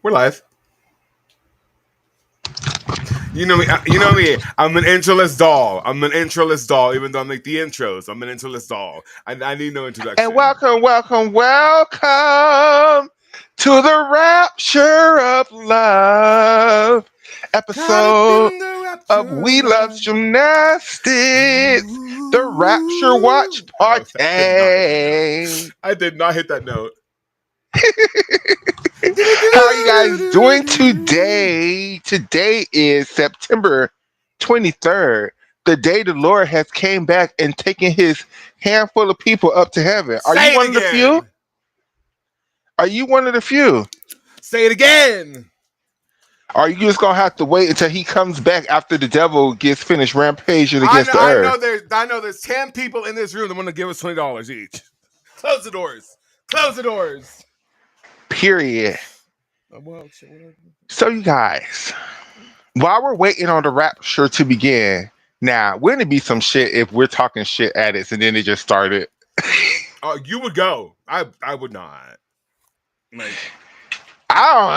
We're live. You know me. You know me. I'm an introless doll. Even though I make the intros, I'm an introless doll. I need no introduction. And welcome to the Rapture of Love episode of We Love Gymnastics, the Rapture Watch Party. I did not hit that note. How are you guys doing today? Today is September 23rd, the day the Lord has came back and taken his handful of people up to heaven. Are you one of the few? Are you one of the few? Say it again. Are you just gonna have to wait until he comes back after the devil gets finished rampaging against the earth? I know there's 10 people in this room that want to give us $20 each. Close the doors. Close the doors. Period. So you guys, while we're waiting on the rapture to begin, now wouldn't it be some shit if we're talking shit addicts and then it just started? Oh, you would go. I would not. Like, I don't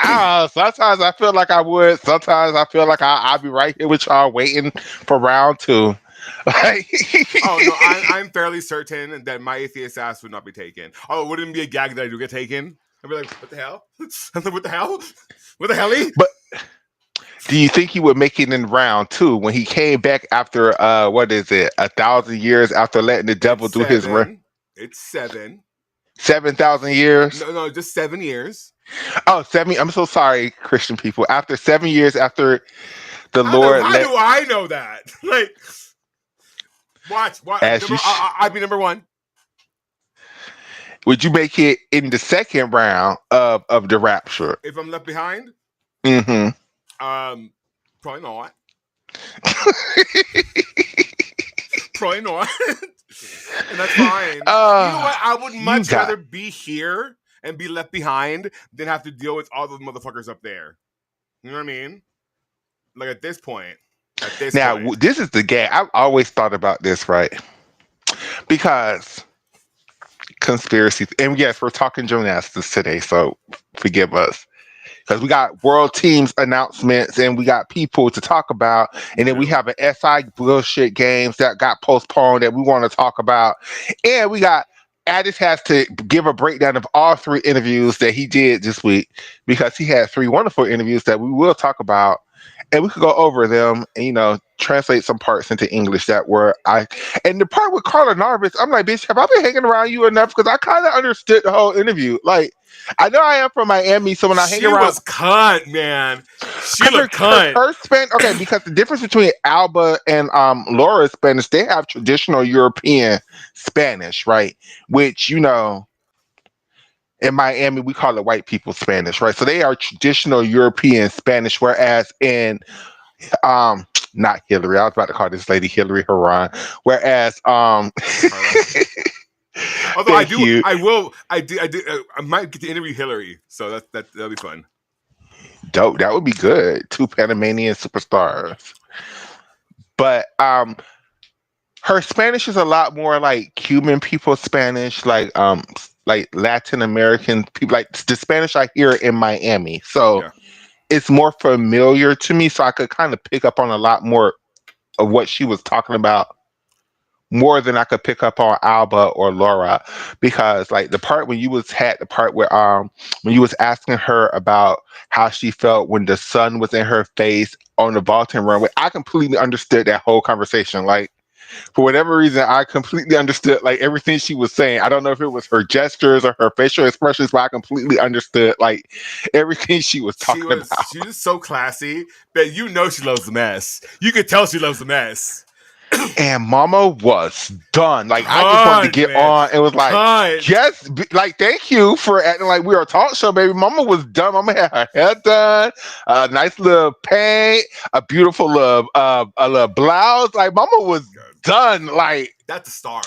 know. Sometimes I feel like I would. Sometimes I feel like I'll be right here with y'all waiting for round two. Like, oh no, I'm fairly certain that my atheist ass would not be taken. Oh, it wouldn't be a gag that I do get taken. I'd be like, what the hell? What the hell? What the helly? But do you think he would make it in round two when he came back after 1,000 years after letting the devil do his run? It's 7,000 years? No, just 7 years. Oh, 7. I'm so sorry, Christian people. After 7 years after the Lord how do I know that? Like, watch. I'd be number one. Would you make it in the second round of the rapture? If I'm left behind? Mm-hmm. Probably not. Probably not. And that's fine. You know what? I would much rather be here and be left behind than have to deal with all the motherfuckers up there. You know what I mean? Like at this point. This is the gag. I've always thought about this, right? Because conspiracy, and yes, we're talking gymnastics today, so forgive us. Because we got world teams announcements and we got people to talk about, and then we have an SI bullshit games that got postponed that we want to talk about, and we got Adex has to give a breakdown of all 3 interviews that he did this week because he had 3 wonderful interviews that we will talk about, and we could go over them and translate some parts into English and the part with Carla Narvis, I'm like, bitch, have I been hanging around you enough? Because I kind of understood the whole interview. Like, I know I am from Miami, so when I hang around, she was cunt, man. She looked cunt. Her Spanish, okay, because the difference between Alba and Laura's Spanish, they have traditional European Spanish, right? Which in Miami we call it white people Spanish, right? So they are traditional European Spanish, whereas in not Hillary, I was about to call this lady Hillary Haran, whereas although I might get to interview Hillary, so that'll be fun. Dope, that would be good. 2 Panamanian superstars. But her Spanish is a lot more like Cuban people Spanish, like Latin American people, like the Spanish I hear in Miami. So it's more familiar to me, so I could kind of pick up on a lot more of what she was talking about, more than I could pick up on Alba or Laura, because like the part when you was asking her about how she felt when the sun was in her face on the vaulting runway, I completely understood that whole conversation. Like, for whatever reason, I completely understood like everything she was saying. I don't know if it was her gestures or her facial expressions, but I completely understood like everything she was talking about. She was so classy, but she loves the mess. You could tell she loves the mess. And Mama was done. Like, I just wanted to get on. It was like, thank you for acting like we were a talk show, baby. Mama was done. Mama had her hair done, a nice little paint, a beautiful a little blouse. Like, Mama was done. Like, that's a star.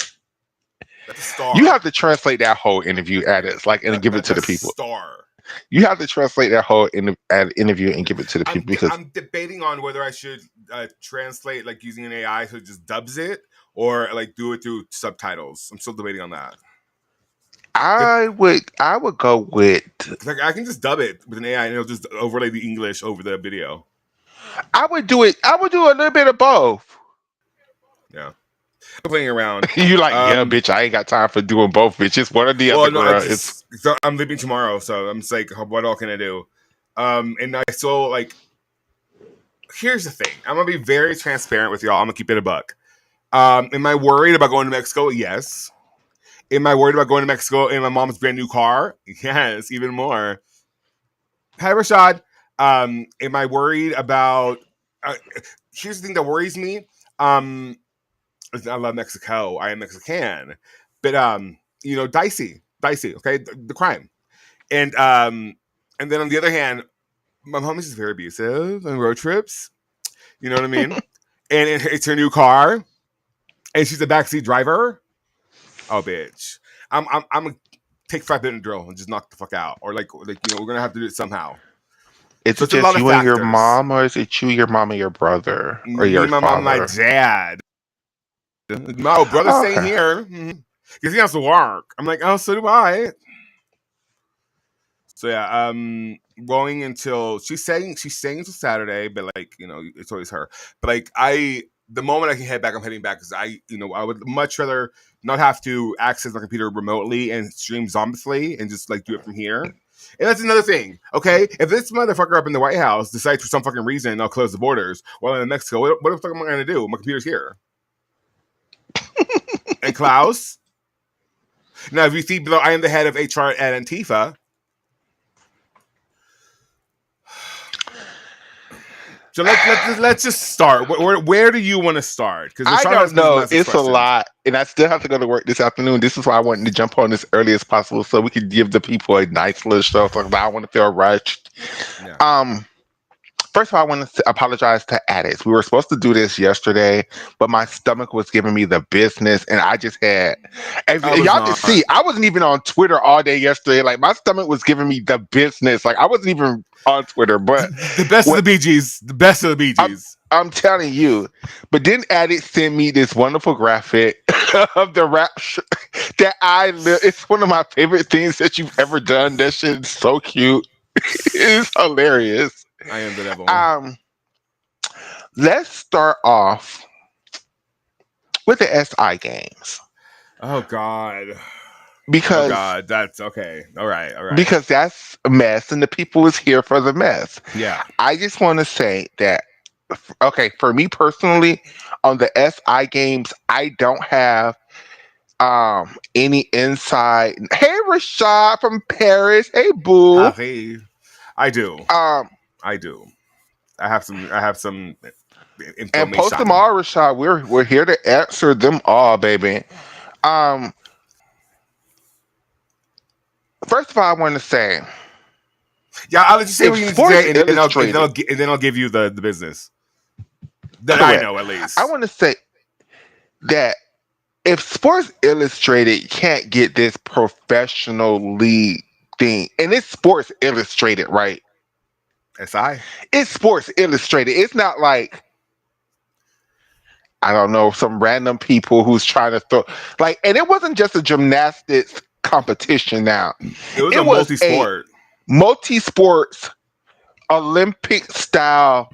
You have to translate that whole interview and give it to the people. You have to translate that whole interview and give it to the people, because I'm debating on whether I should translate like using an AI who just dubs it, or like do it through subtitles. I'm still debating on that. I would go with. Like I can just dub it with an AI and it'll just overlay the English over the video. I would do it. I would do a little bit of both. Yeah, I'm playing around. You like, yeah, bitch. I ain't got time for doing both, bitch. It's one or the other, No, girl. so I'm leaving tomorrow, so I'm just like, what all can I do? And I still like. Here's the thing. I'm gonna be very transparent with y'all. I'm gonna keep it a buck. Am I worried about going to Mexico? Yes. Am I worried about going to Mexico in my mom's brand new car? Yes, even more. Hi, Rashad. Am I worried about? Here's the thing that worries me. I love Mexico. I am Mexican, but dicey. Okay, the crime, and then on the other hand, my mom is just very abusive on road trips. You know what I mean? And it's her new car, and she's a backseat driver. Oh, bitch! I'm gonna take 5-minute drill and just knock the fuck out, or like we're gonna have to do it somehow. Is it just you and your mom, or is it you, your mom, and your brother, or your father? Mom, my dad. My brother's staying here because he has to work. I'm like, oh, so do I. So yeah, going until she's staying until Saturday, but like it's always her. But like the moment I can head back, I'm heading back because I would much rather not have to access my computer remotely and stream zombiously and just like do it from here. And that's another thing, okay? If this motherfucker up in the White House decides for some fucking reason I'll close the borders while I'm in Mexico, what the fuck am I going to do? My computer's here. And Klaus? Now, if you see below, I am the head of HR at Antifa. So let's just start. Where do you want to start? Because I don't know. It's a lot, and I still have to go to work this afternoon. This is why I wanted to jump on as early as possible so we could give the people a nice little show. So I don't want to feel rushed. Yeah. First of all, I want to apologize to Adex. We were supposed to do this yesterday, but my stomach was giving me the business, and I just had. Y'all can see, I wasn't even on Twitter all day yesterday. Like my stomach was giving me the business. Like I wasn't even on Twitter, but the best of the Bee Gees. The best of the Bee Gees. I'm telling you. But then Adex sent me this wonderful graphic of the Rapture that it's one of my favorite things that you've ever done. That shit is so cute. It's hilarious. I am the devil. Let's start off with the SI games. Oh God. Because that's okay. All right. Because that's a mess, and the people is here for the mess. Yeah. I just want to say that. Okay, for me personally, on the SI games, I don't have any insight. Hey, Rashad from Paris. Hey, boo. Hey, I do. I do. I have some information. And post them all, Rashad. We're here to answer them all, baby. First of all, I want to say. Yeah, I'll let you say what you need to say, and then I'll give you the business that correct. I know at least. I want to say that if Sports Illustrated can't get this professional league thing, and it's Sports Illustrated, right? It's Sports Illustrated. It's not like I don't know some random people who's trying to throw like, and it wasn't just a gymnastics competition. Now it was a multi-sport, multi-sports Olympic style.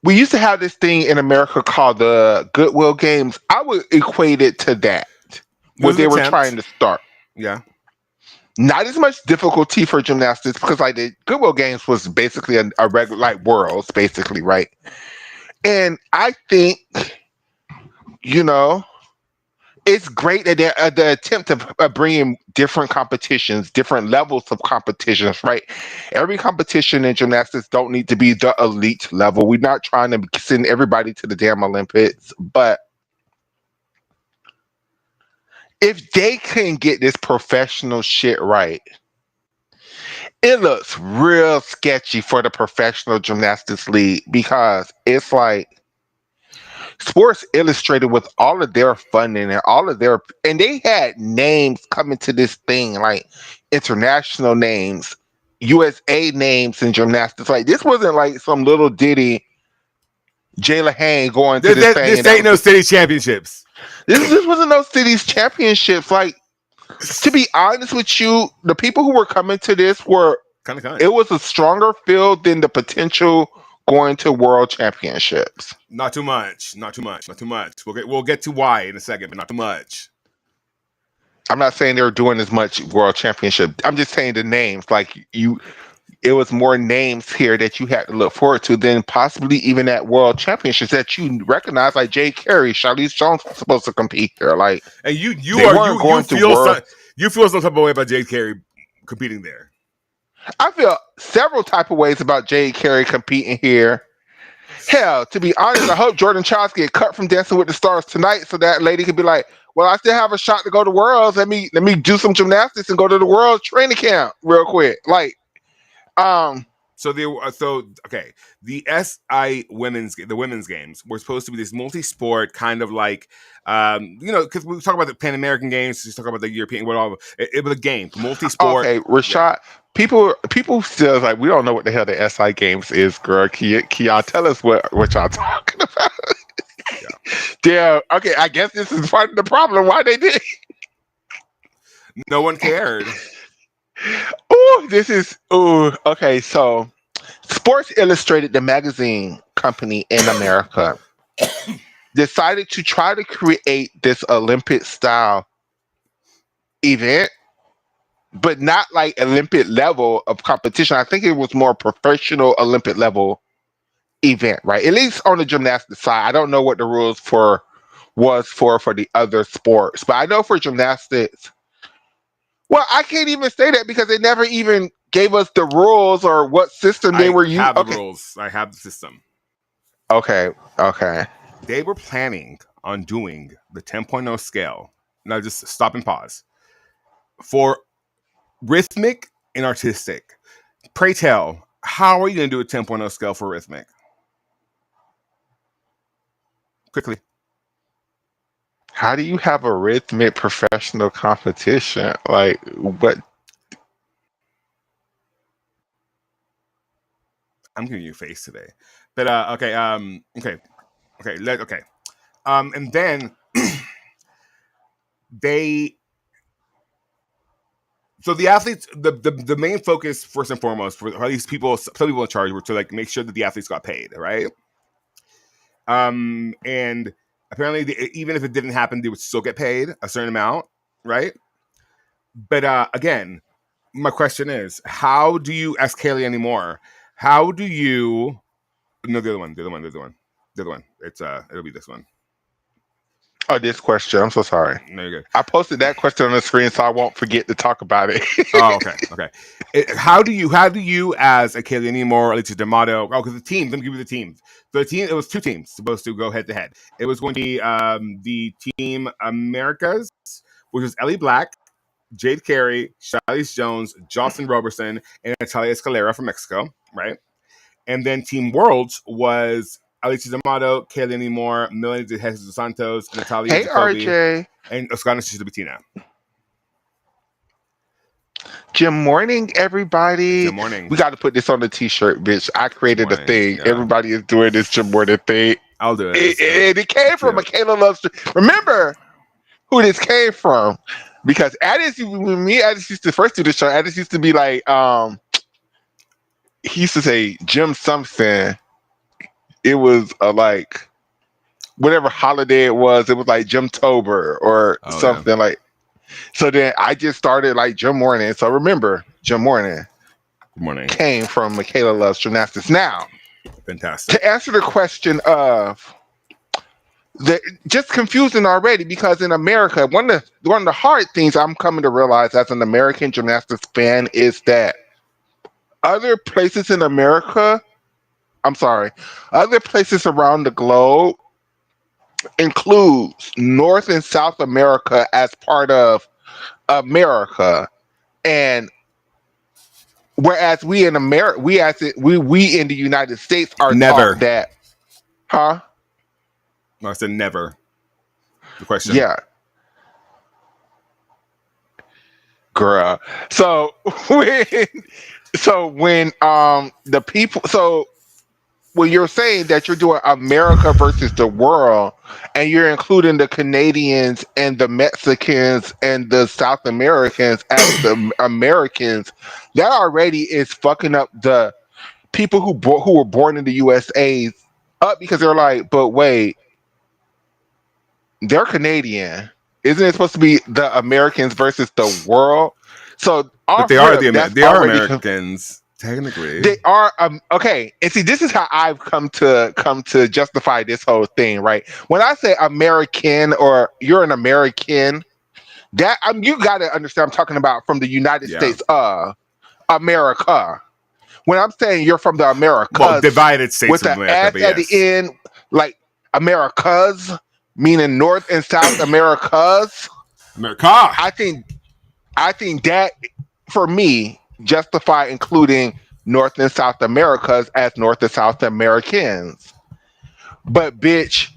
We used to have this thing in America called the Goodwill Games. I would equate it to that, what they were trying to start. Yeah. Not as much difficulty for gymnastics because like the Goodwill Games was basically a regular like Worlds, basically, right? And I think, it's great that the attempt to bring in different competitions, different levels of competitions, right? Every competition in gymnastics don't need to be the elite level. We're not trying to send everybody to the damn Olympics, but if they can get this professional shit right, it looks real sketchy for the professional gymnastics league because it's like Sports Illustrated with all of their funding and they had names coming to this thing like international names, USA names in gymnastics. Like this wasn't like some little ditty Jayla Hain going to this thing. This ain't no city championships. This wasn't no cities championships. Like To be honest with you, the people who were coming to this were kind of. It was a stronger field than the potential going to world championships. Not too much. Not too much. Not too much. We'll get to why in a second, but not too much. I'm not saying they were doing as much world championship. I'm just saying the names. Like it was more names here that you had to look forward to than possibly even at world championships that you recognize, like Jay Carey, Charlize Jones was supposed to compete there. Like, and you feel some type of way about Jay Carey competing there. I feel several type of ways about Jay Carey competing here. Hell, to be honest, I hope Jordan Childs get cut from Dancing with the Stars tonight, so that lady could be like, "Well, I still have a shot to go to Worlds. Let me do some gymnastics and go to the World training camp real quick." Like, okay, the women's games were supposed to be this multi-sport kind of like, because we talk about the Pan American Games, just talk about the European, whatever. It was a game, multi-sport. Okay, Rashad. Yeah. People still like, we don't know what the hell the SI Games is, girl. Can y'all tell us what y'all talking about? Yeah. Okay, I guess this is part of the problem. Why they did? No one cared. Okay. So, Sports Illustrated, the magazine company in America, decided to try to create this Olympic style event, but not like Olympic level of competition. I think it was more professional Olympic level event, right? At least on the gymnastics side. I don't know what the rules was for the other sports, but I know for gymnastics. Well, I can't even say that because they never even gave us the rules or what system they were using. I have the rules. I have the system. Okay. They were planning on doing the 10.0 scale. Now just stop and pause. For rhythmic and artistic. Pray tell, how are you going to do a 10.0 scale for rhythmic? Quickly. How do you have a rhythmic professional competition? Like, what? I'm giving you a face today. But, okay. And then so the athletes, the main focus first and foremost for all these people, some people in charge were to like make sure that the athletes got paid, right? And apparently, even if it didn't happen, they would still get paid a certain amount, right? But again, my question is, how do you ask Kaylee anymore? How do you? No, the other one. It'll be this one. Oh, this question. I'm so sorry. No, you're good. I posted that question on the screen so I won't forget to talk about it. Oh, okay. How do you as a Kaylee anymore, or Alicia D'Amato? Oh, because the team. Let me give you the teams. The team. It was two teams supposed to go head to head. It was going to be the Team Americas, which was Ellie Black, Jade Carey, Charlize Jones, Jocelyn Robertson, and Natalia Escalera from Mexico, right? And then Team Worlds was Alicia D'Amato, Kaylee Anymore, Melanie De Jesus Santos, Natalia Jacoby, RJ. and Oscar Bettina. Good morning, everybody. Good morning. We got to put this on the t-shirt, bitch. I created a thing. Yeah. Everybody is doing this good morning thing. I'll do it. It came from Michaela Loves. Remember who this came from? Because Adex, when me Adex used to first do the show, Adex used to be like, he used to say Jim something. It was like whatever holiday it was like Jimtober or something like. So then I just started like Jim Morning. So remember, Jim Morning came from Michaela Loves Gymnastics. Now, fantastic. To answer the question of just confusing already, because in America, one of the hard things I'm coming to realize as an American gymnastics fan is that other places in America, other places around the globe includes North and South America as part of America, and whereas we in America, we in the United States are taught that, huh? No, I said never. The question, yeah, girl. So when the people, so when you're saying that you're doing America versus the world, and you're including the Canadians and the Mexicans and the South Americans as the Americans, that already is fucking up the people who were born in the USA up, because they're like, but wait, they're Canadian. Isn't it supposed to be the Americans versus the world? So but off they are rip, that's they are already Americans technically. they are okay. And see, this is how I've come to justify this whole thing, right? When I say American or you're an American, that you got to understand. I'm talking about from the United States, America. When I'm saying you're from the Americas, divided states with of the America, S but at the end, like Americas, meaning North and South Americas. America. I think that, for me, justify including North and South Americas as North and South Americans. But bitch,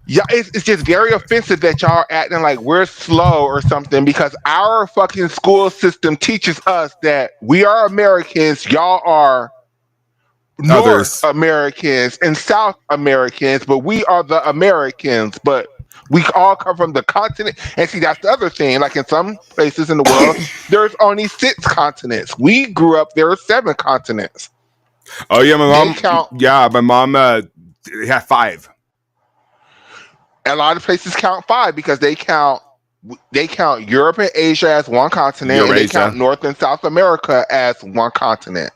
yeah, it's just very offensive that y'all are acting like we're slow or something, because our fucking school system teaches us that we are Americans, y'all are North Others. Americans and South Americans, but we are the Americans. But we all come from the continent. And see, that's the other thing. Like in some places in the world, there's only 6 continents. We grew up, there are 7 continents. Oh yeah, my mom. They count. Yeah, my mom had 5. A lot of places count 5 because they count Europe and Asia as one continent, and they count North and South America as one continent.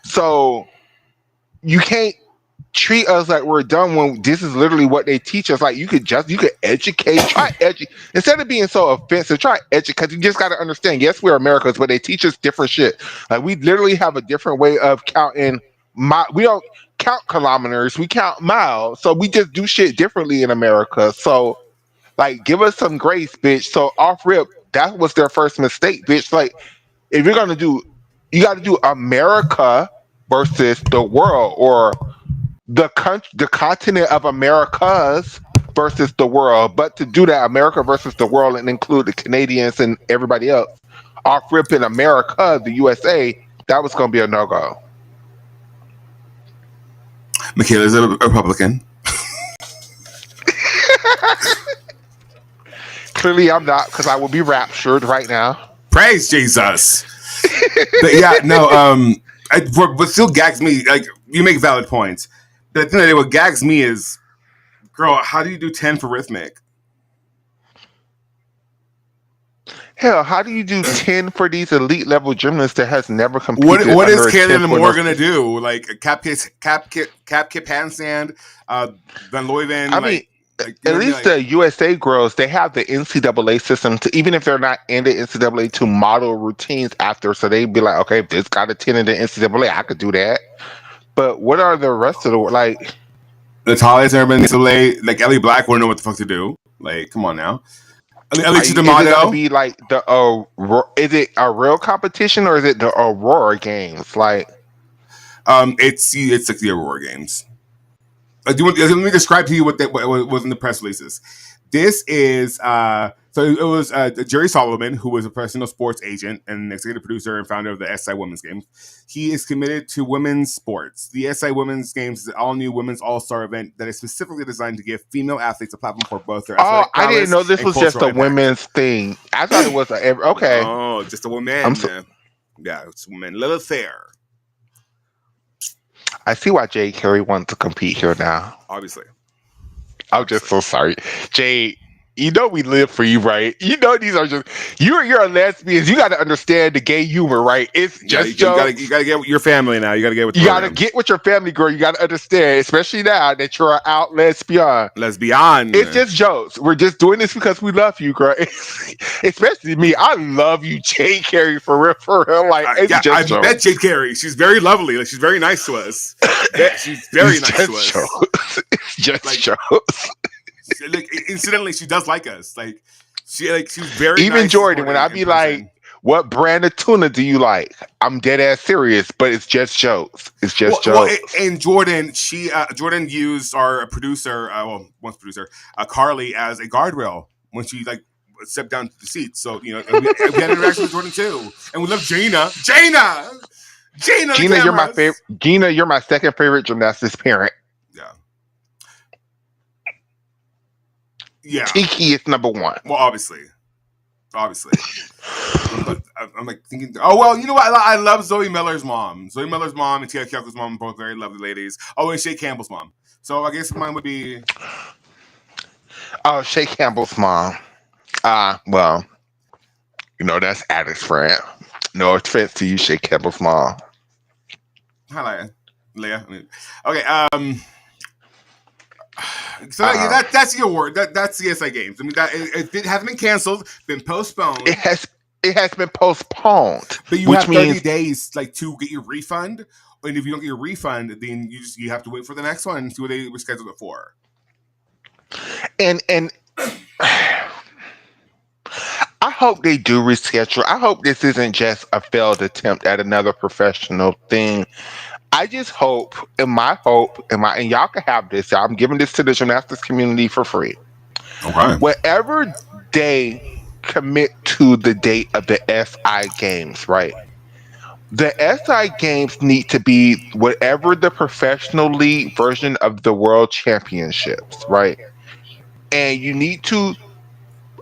So you can't treat us like we're dumb when this is literally what they teach us. Like you could educate, instead of being so offensive, try educate, because you just got to understand, yes, we're Americans, but they teach us different shit. Like we literally have a different way of counting. We don't count kilometers, we count miles. So we just do shit differently in America. So like, give us some grace, bitch. So off rip, that was their first mistake, bitch. Like, if you're gonna do, you got to do America versus the world, or the continent of Americas versus the world. But to do that, America versus the world, and include the Canadians and everybody else, off rip in America, the USA, that was gonna be a no-go. Michaela's a Republican. Clearly, I'm not, because I will be raptured right now. Praise Jesus. But yeah, no. What still gags me, like, you make valid points. But at the end of the day, what gags me is, girl, how do you do 10 for rhythmic? Hell, how do you do 10 for these elite level gymnasts that has never competed? What is Kayla Moore gonna do? Like a cap kip handstand, Van Leuven. I mean, at least the USA girls, they have the NCAA system to, even if they're not in the NCAA, to model routines after. So they'd be like, okay, if this got a 10 in the NCAA, I could do that. But what are the rest of the, like? Natalia's never been in the NCAA. Like Ellie Black wouldn't know what the fuck to do. Like, come on now. Is it gonna be like the is it a real competition, or is it the Aurora Games? Like, it's like the Aurora Games. Let me describe to you what was in the press releases. This is so it was Jerry Solomon, who was a professional sports agent and executive producer and founder of the SI Women's Games. He is committed to women's sports. The SI Women's Games is an all-new women's all-star event that is specifically designed to give female athletes a platform for both their athletic prowess. I didn't know this was just a women's thing. I thought it was okay. Oh, just a woman. Yeah, it's a woman. Little fair. I see why Jay Carey wants to compete here now. Obviously. I'm just so sorry. Jay, you know we live for you, right? You know these are just you're a lesbian. You got to understand the gay humor, right? It's just you gotta get with your family now. You gotta get with your family, girl. You got to understand, especially now that you're an out lesbian. It's just jokes. We're just doing this because we love you, girl. Especially me. I love you, Jay Carey, for real. Like, it's just I met Jay Carey. She's very lovely. Like, she's very nice to us. She's very nice to us. It's just jokes. Like, incidentally, she does like us. Like, she's very even nice. Jordan, when I be like, what brand of tuna do you like? I'm dead ass serious, but it's just jokes. It's just jokes. And Jordan, Jordan used our producer, once producer, Carly, as a guardrail when she like stepped down to the seat. So, you know, we had interaction with Jordan too. And we love Jaina. Gina, you're my favorite. Gina, you're my second favorite gymnastics parent. Yeah. Yeah. Tiki is number one. Well, obviously. But I'm like thinking, oh well, you know what? I love Zoe Miller's mom. Zoe Miller's mom and Tia Kyoko's mom are both very lovely ladies. Oh, and Shay Campbell's mom. So I guess mine would be. Oh, Shay Campbell's mom. Well, that's Adex friend. No offense to you, Shay Campbell's mom. Hi, Leah. Okay. So that's your word. That's the SI Games. I mean, that it hasn't been canceled. Been postponed. It has been postponed. But you have 30 days to get your refund. And if you don't get your refund, then you have to wait for the next one and see what they rescheduled it for. And I hope they do reschedule. I hope this isn't just a failed attempt at another professional thing. I just hope, and y'all can have this. I'm giving this to the gymnastics community for free. Okay. Whatever they commit to the date of the SI Games, right? The SI Games need to be whatever the professional league version of the World Championships, right? And you need to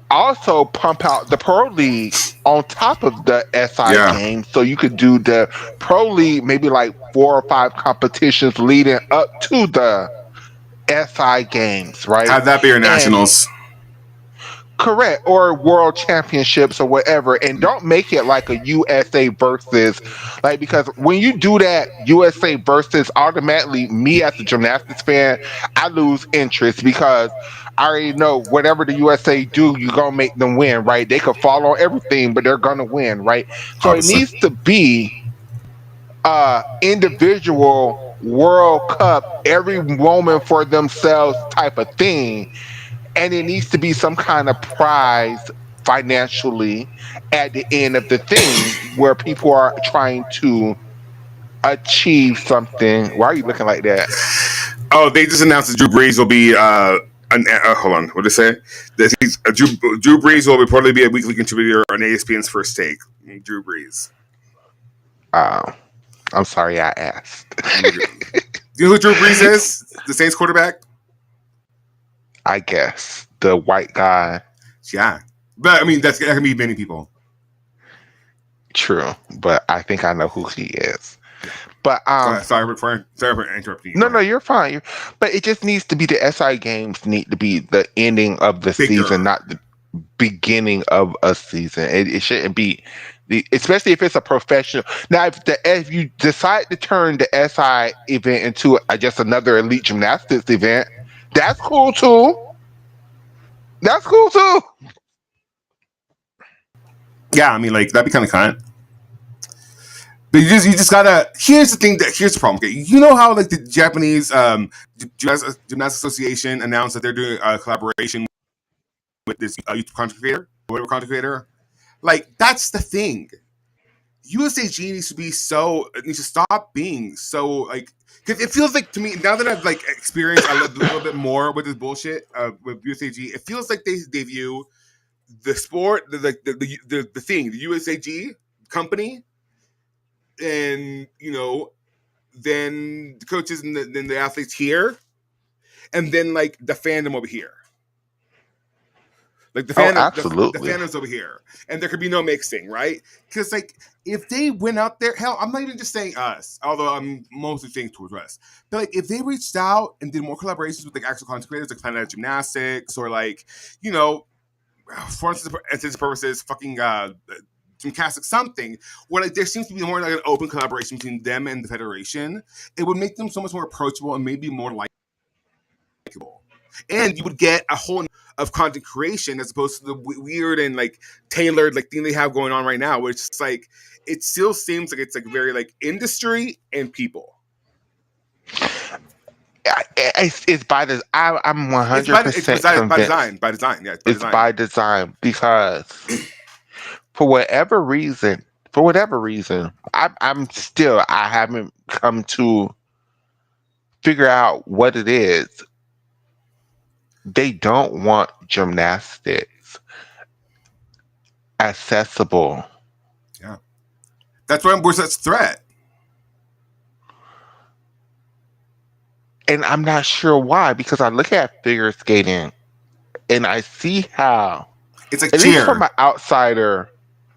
also pump out the Pro League on top of the SI Games, so you could do the Pro League, maybe like 4 or 5 competitions leading up to the SI Games, right? Have that be your nationals. Correct, or World Championships or whatever, and don't make it like a USA versus, because when you do that USA versus, automatically me as a gymnastics fan, I lose interest because I already know whatever the USA do, you're gonna make them win, right? They could fall on everything, but they're gonna win, right? So Obviously. It needs to be individual World Cup, every woman for themselves type of thing. And it needs to be some kind of prize financially at the end of the thing where people are trying to achieve something. Why are you looking like that? Oh, they just announced that Drew Brees will be hold on, what did they say? Drew Brees will reportedly be a weekly contributor on ESPN's First Take. Drew Brees. I'm sorry I asked. Do you know who Drew Brees is? The Saints quarterback? I guess. The white guy. Yeah. But I mean, that can be many people. True. But I think I know who he is. Yeah. But sorry for interrupting you. No, you're fine. But it just needs to be the SI Games need to be the ending of the season, not the beginning of a season. It shouldn't be especially if it's a professional. Now, if you decide to turn the SI event into just another elite gymnastics event, that's cool too. Yeah, I mean, that'd be kind of cunt. But you just gotta. Here's the problem. Okay, you know how the Japanese Gymnastics Association announced that they're doing a collaboration with this YouTube content creator, whatever content creator. That's the thing. USAG needs to stop being so because it feels like to me now that I've experienced a little bit more with this bullshit with USAG, it feels like they view the sport, the thing, the USAG company, and then the coaches and then the athletes here, and then the fandom over here. The fandom's over here, and there could be no mixing, right? Because if they went out there, hell, I'm not even just saying us, although I'm mostly saying towards us. But like, if they reached out and did more collaborations with like actual content creators, like Planet Gymnastics, or like, you know, for instance purposes, fucking Gymnastics something, where like there seems to be more like an open collaboration between them and the federation, it would make them so much more approachable and maybe more likable. And you would get a whole of content creation as opposed to the weird and like tailored like thing they have going on right now, where it's just like it still seems like it's like very like industry and people. It's by design. I'm 100% by design. By design, yeah. It's by design because for whatever reason, I haven't come to figure out what it is. They don't want gymnastics accessible. Yeah, that's why where's that threat? And I'm not sure why, because I look at figure skating and I see how, it's like at least from cheer. an outsider,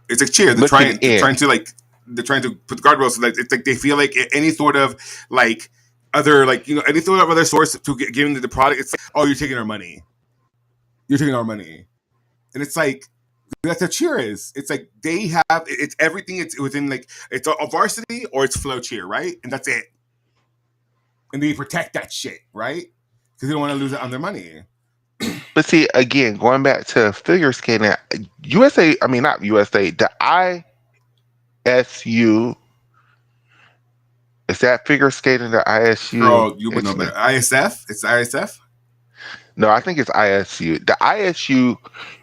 It's like cheer. looking in. They're trying to put the guardrails so that it's like they feel like any sort of like other like any sort of other source to giving the product. It's like, oh, you're taking our money. You're taking our money, and it's like that's what cheer is. It's like they have it's everything. It's within like it's a varsity or it's flow cheer, right? And that's it. And they protect that shit, right? Because they don't want to lose it on their money. But see, again, going back to figure skating, USA, I mean, not USA, the ISU, is that figure skating the ISU? Girl, you would know better. ISF? It's ISF? No, I think it's ISU. The ISU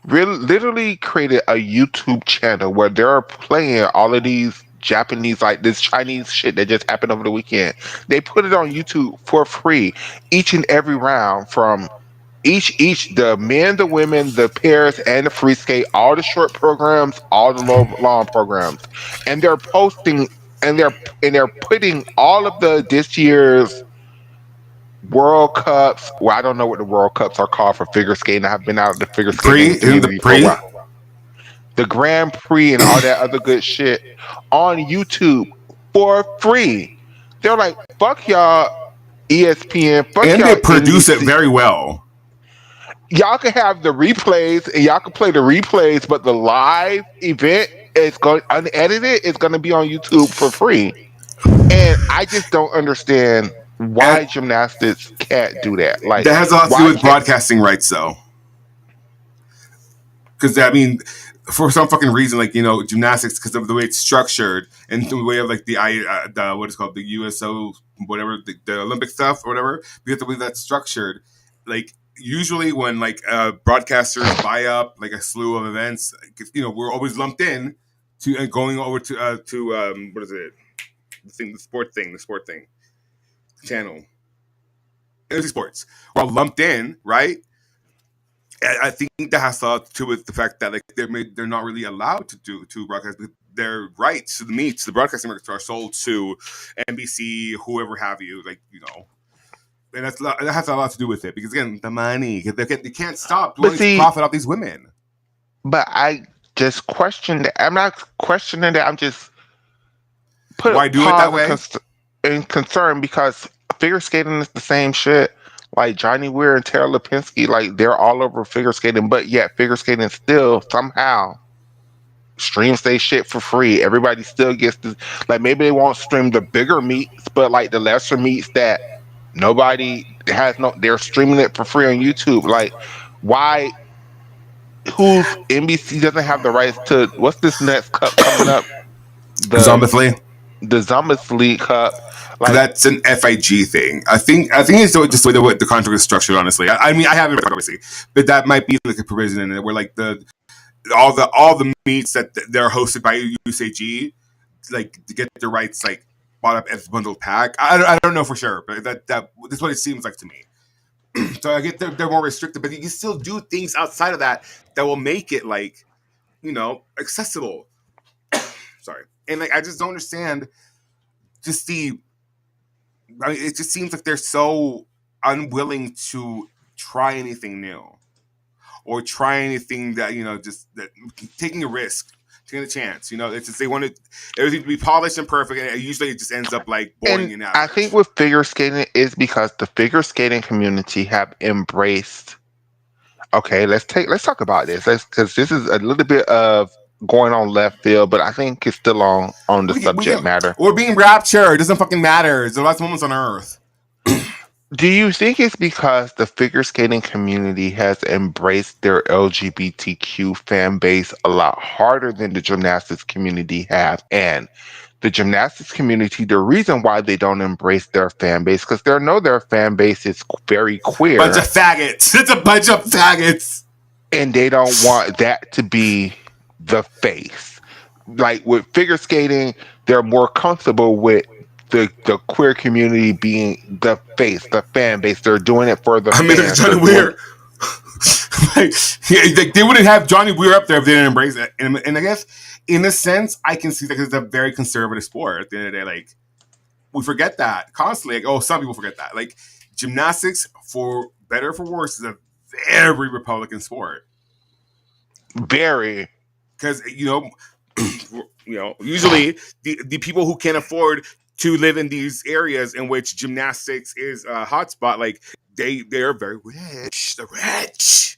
really literally created a YouTube channel where they're playing all of these Japanese, like this Chinese shit that just happened over the weekend. They put it on YouTube for free, each and every round, from each the men, the women, the pairs, and the free skate, all the short programs, all the long programs, and they're posting and they're putting all of this year's World Cups. Well, I don't know what the World Cups are called for figure skating. I've been out of the figure skating Isn't the community for a pre? while. The Grand Prix and all that other good shit on YouTube for free. They're like, fuck y'all, ESPN, fuck And they y'all, produce it NBC. very well. Y'all can have the replays and y'all can play the replays, but the live event is going unedited. It's going to be on YouTube for free. And I just don't understand why And gymnastics can't do that. Like, that has a lot to do why with can't? broadcasting rights, though. Because I mean, for some fucking reason, like gymnastics, because of the way it's structured and the way of like the what is called the USO, whatever the Olympic stuff or whatever, because the way that's structured, like usually when like broadcasters buy up like a slew of events, we're always lumped in to going over to what is it, the sport thing channel, energy sports. We're all lumped in, right? I think that has a lot to do with the fact that like they're not really allowed to broadcast. Their rights to the meets, the broadcasting rights are sold to NBC, whoever have you, and that has a lot to do with it because again, the money they can't stop But doing see, profit off these women. but I just question that. I'm not questioning that. I'm just put a Why do it that pause way? and concern, because figure skating is the same shit. Like Johnny Weir and Tara Lipinski, like they're all over figure skating, but yet figure skating still somehow streams they shit for free. Everybody still gets to, like, maybe they won't stream the bigger meets, but like the lesser meets that nobody has, no, they're streaming it for free on YouTube. Like, why? Who's NBC doesn't have the rights to, what's this next cup coming up? The Zombie. the Zombies League Cup. Like, That's an FIG thing. I think it's just the way the contract is structured. Honestly, I mean I haven't read obviously, but that might be like a provision in it where like all the meets that they're hosted by USAG, like to get their rights like bought up as a bundled pack. I don't know for sure, but that's what it seems like to me. So I get they're more restricted, but you can still do things outside of that that will make it like accessible. Sorry, and like I just don't understand just the. I mean, it just seems like they're so unwilling to try anything new or try anything that just that taking a risk, taking a chance. It's just they want everything to be polished and perfect, and usually it just ends up like boring and and I think average. with figure skating is because the figure skating community have embraced. Okay, let's talk about this. Because this is a little bit of going on left field, but I think it's still on the subject matter. We're being raptured. It doesn't fucking matter. It's the last moments on Earth. Do you think it's because the figure skating community has embraced their LGBTQ fan base a lot harder than the gymnastics community have? And the gymnastics community, the reason why they don't embrace their fan base, because they know their fan base is very Bunch of queer, faggots. It's a bunch of faggots. and they don't want that to be the face. Like with figure skating, they're more comfortable with the queer community being the face, the fan base. They're doing it for the I mean, look at fans. They're Johnny doing Weir. They wouldn't have Johnny Weir up there if they didn't embrace it. And I guess, in a sense, I can see that because it's a very conservative sport. At the end of the day, like we forget that constantly. Like, oh, some people forget that. Like gymnastics, for better or for worse, is a very Republican sport. Very. Because usually the people who can't afford to live in these areas in which gymnastics is a hotspot, like they're very rich. The rich.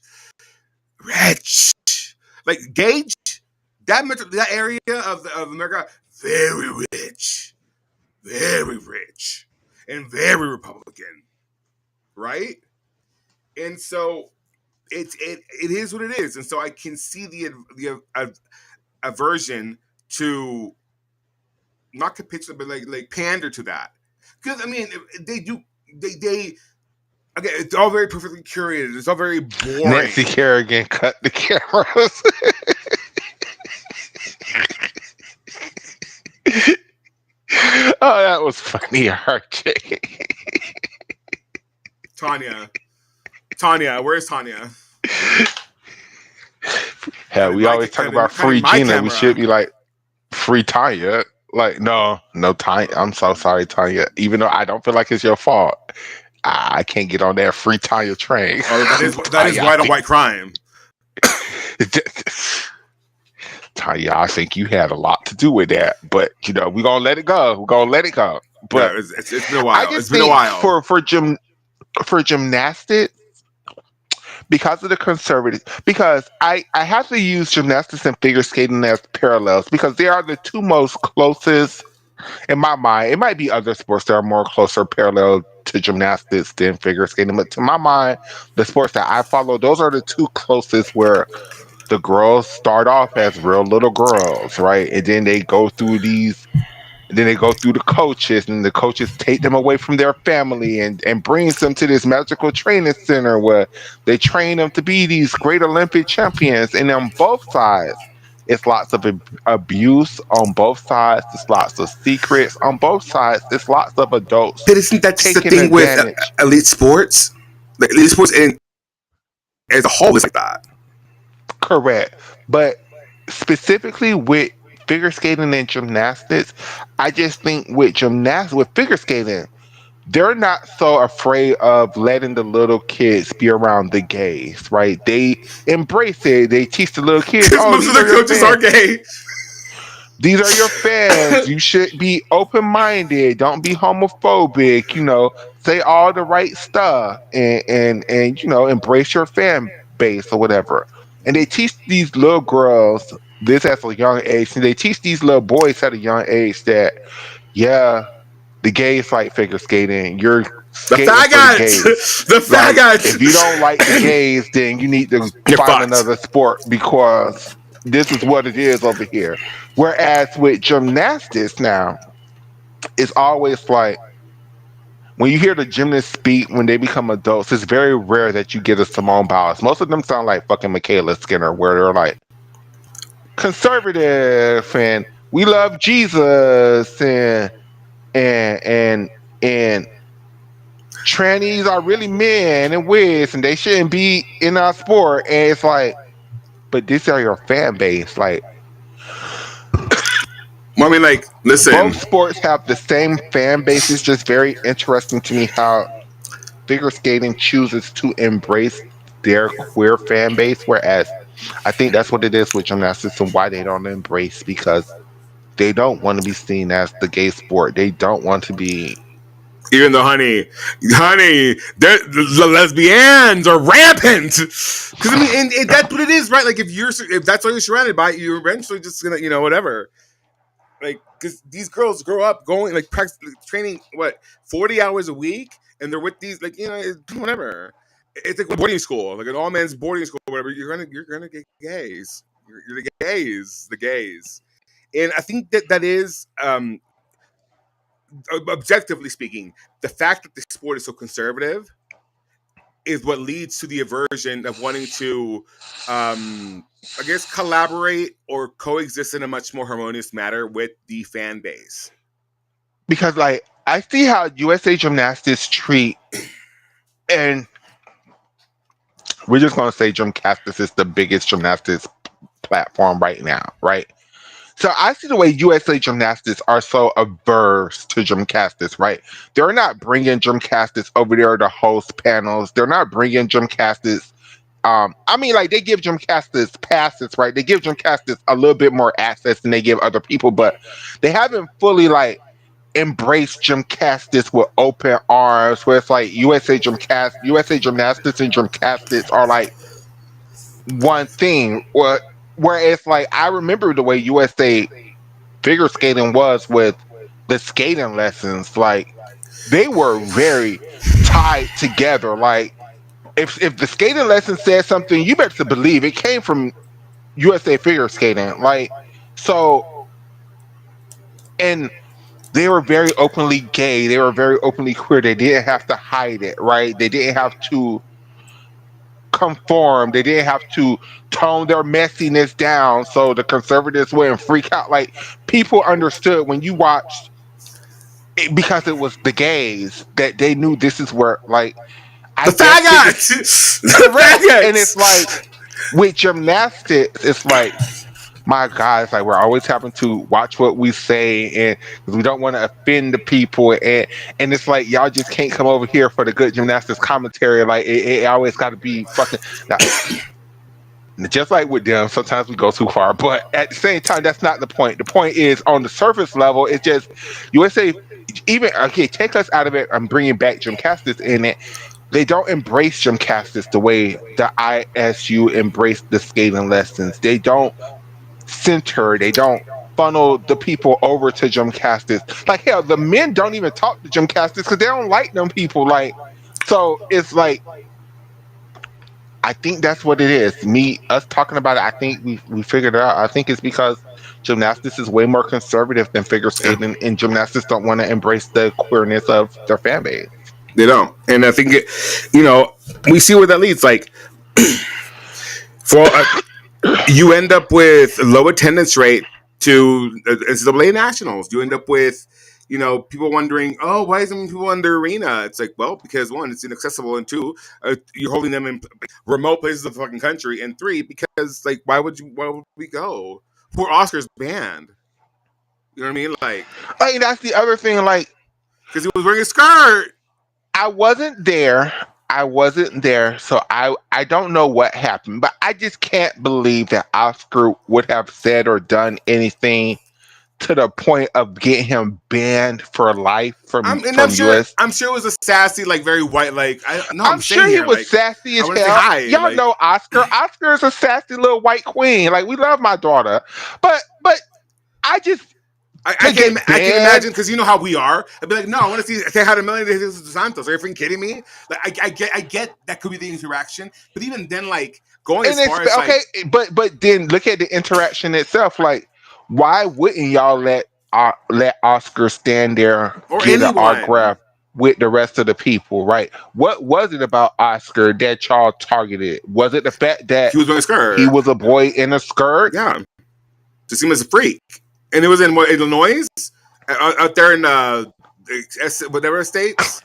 Like Gage, that area of America, very rich, and very Republican, right? And so it is what it is, and so I can see the aversion to not capitulate, but like pander to that, because I mean they do they okay, it's all very perfectly curated. It's all very boring. Nancy Kerrigan cut the cameras. Oh, that was funny, RJ. Tanya, where's Tanya? Hell, we always talk about free Gina. We should be like free Tanya. Like, no, Tanya. I'm so sorry, Tanya. Even though I don't feel like it's your fault, I can't get on that free Tanya train. Oh, that is white on white crime. Tanya, I think you had a lot to do with that, but we're gonna let it go. But yeah, it's been a while. It's been a while for gymnastics, because of the conservatives. Because I have to use gymnastics and figure skating as parallels, because they are the two most closest in my mind. It might be other sports that are more closer parallel to gymnastics than figure skating, but to my mind, the sports that I follow, those are the two closest, where the girls start off as real little girls, right? And then they go through the coaches, and the coaches take them away from their family and brings them to this magical training center where they train them to be these great Olympic champions. And on both sides, it's lots of abuse on both sides. There's lots of secrets on both sides. There's lots of adults. But isn't that the thing advantage with elite sports? Like elite sports as a whole is like that. Correct. But specifically with figure skating and gymnastics, I just think with figure skating, they're not so afraid of letting the little kids be around the gays, right? They embrace it. They teach the little kids, most of the coaches are gay. These are your fans. You should be open-minded. Don't be homophobic. Say all the right stuff, and embrace your fan base or whatever. And they teach these little girls this at a young age, and they teach these little boys at a young age that, yeah, the gays like figure skating. You're skating for the gays. The faggots. If you don't like the gays, then you need to find another sport, because this is what it is over here. Whereas with gymnastics now, it's always like, when you hear the gymnasts speak when they become adults, it's very rare that you get a Simone Biles. Most of them sound like fucking Michaela Skinner, where they're like conservative and we love Jesus and trannies are really men and wigs and they shouldn't be in our sport. And it's like, but these are your fan base. Like, I mean, like, listen. Both sports have the same fan base. It's just very interesting to me how figure skating chooses to embrace their queer fan base, whereas I think that's what it is with gymnastics and why they don't embrace, because they don't want to be seen as the gay sport. They don't want to be. Even though, honey, the lesbians are rampant. Because I mean, and that's what it is, right? Like, if that's all you're surrounded by, you're eventually just gonna, whatever. Like, because these girls grow up going, like, training, 40 hours a week, and they're with these, like, whatever. It's like boarding school, like an all men's boarding school, or whatever. You're gonna get gays. You're the gays, and I think that is, objectively speaking, the fact that the sport is so conservative is what leads to the aversion of wanting to, I guess, collaborate or coexist in a much more harmonious manner with the fan base. Because, like, I see how USA Gymnastics treat, and we're just going to say Gymnastics is the biggest gymnastics platform right now, right? So I see the way USA Gymnastics are so averse to Gymcastics, right? They're not bringing Gymcastics over there to host panels. They're not bringing Gymcastics. I mean, like they give Gymcastics passes, right? They give Gymcastics a little bit more access than they give other people, but they haven't fully like embraced Gymcastics with open arms. Where it's like USA Gymnastics and Gymcastics are like one thing. Where it's like I remember the way USA figure skating was with the skating lessons. Like they were very tied together. Like if the skating lesson said something, you better believe it came from USA figure skating. Like so, and they were very openly gay. They were very openly queer. They didn't have to hide it, right? They didn't have to conform. They didn't have to tone their messiness down so the conservatives wouldn't freak out. Like people understood when you watched it, because it was the gays that they knew this is where like I The guess faggots! The correct. And it's faggots! like with gymnastics, it's like my God, it's like we're always having to watch what we say, and 'cause we don't want to offend the people, and it's like y'all just can't come over here for the good gymnastics commentary. Like it always got to be fucking. Now, just like with them, sometimes we go too far, but at the same time, that's not the point. The point is on the surface level, it's just USA. Even okay, take us out of it. I'm bringing back gymnastics in it. They don't embrace gymnastics the way the ISU embraced the skating lessons. They don't center. They don't funnel the people over to gymnastics. Like hell, the men don't even talk to gymnastics because they don't like them people. Like so, it's like I think that's what it is. Us talking about it. I think we figured it out. I think it's because gymnastics is way more conservative than figure Yeah. skating, and gymnastics don't want to embrace the queerness of their fan base. They don't. And I think, we see where that leads. Like, for you end up with low attendance rate to NCAA nationals. You end up with, people wondering, oh, why isn't people in the arena? It's like, well, because one, it's inaccessible, and two, you're holding them in remote places of the fucking country, and three, because like, why would we go? Poor Oscar's banned. You know what I mean? Like that's the other thing. Like, because he was wearing a skirt. I wasn't there. So I don't know what happened, but I just can't believe that Oscar would have said or done anything to the point of getting him banned for life from US. I'm sure it was a sassy, like very white, like I'm sure he was sassy as hell. Y'all know Oscar. Oscar is a sassy little white queen. Like we love my daughter, but I just. I can imagine, because you know how we are. I'd be like, no, I want to say hi to Melanie de Jesus Santos. Are you freaking kidding me? Like, I get that could be the interaction, but even then, like going as far as okay, but then look at the interaction itself. Like, why wouldn't y'all let Oscar stand there or get anyone. an autograph with the rest of the people? Right? What was it about Oscar that y'all targeted? Was it the fact that he was wearing a skirt? He was a boy in a skirt. Yeah, to seem as a freak. And it was in what, Illinois, out there in whatever states.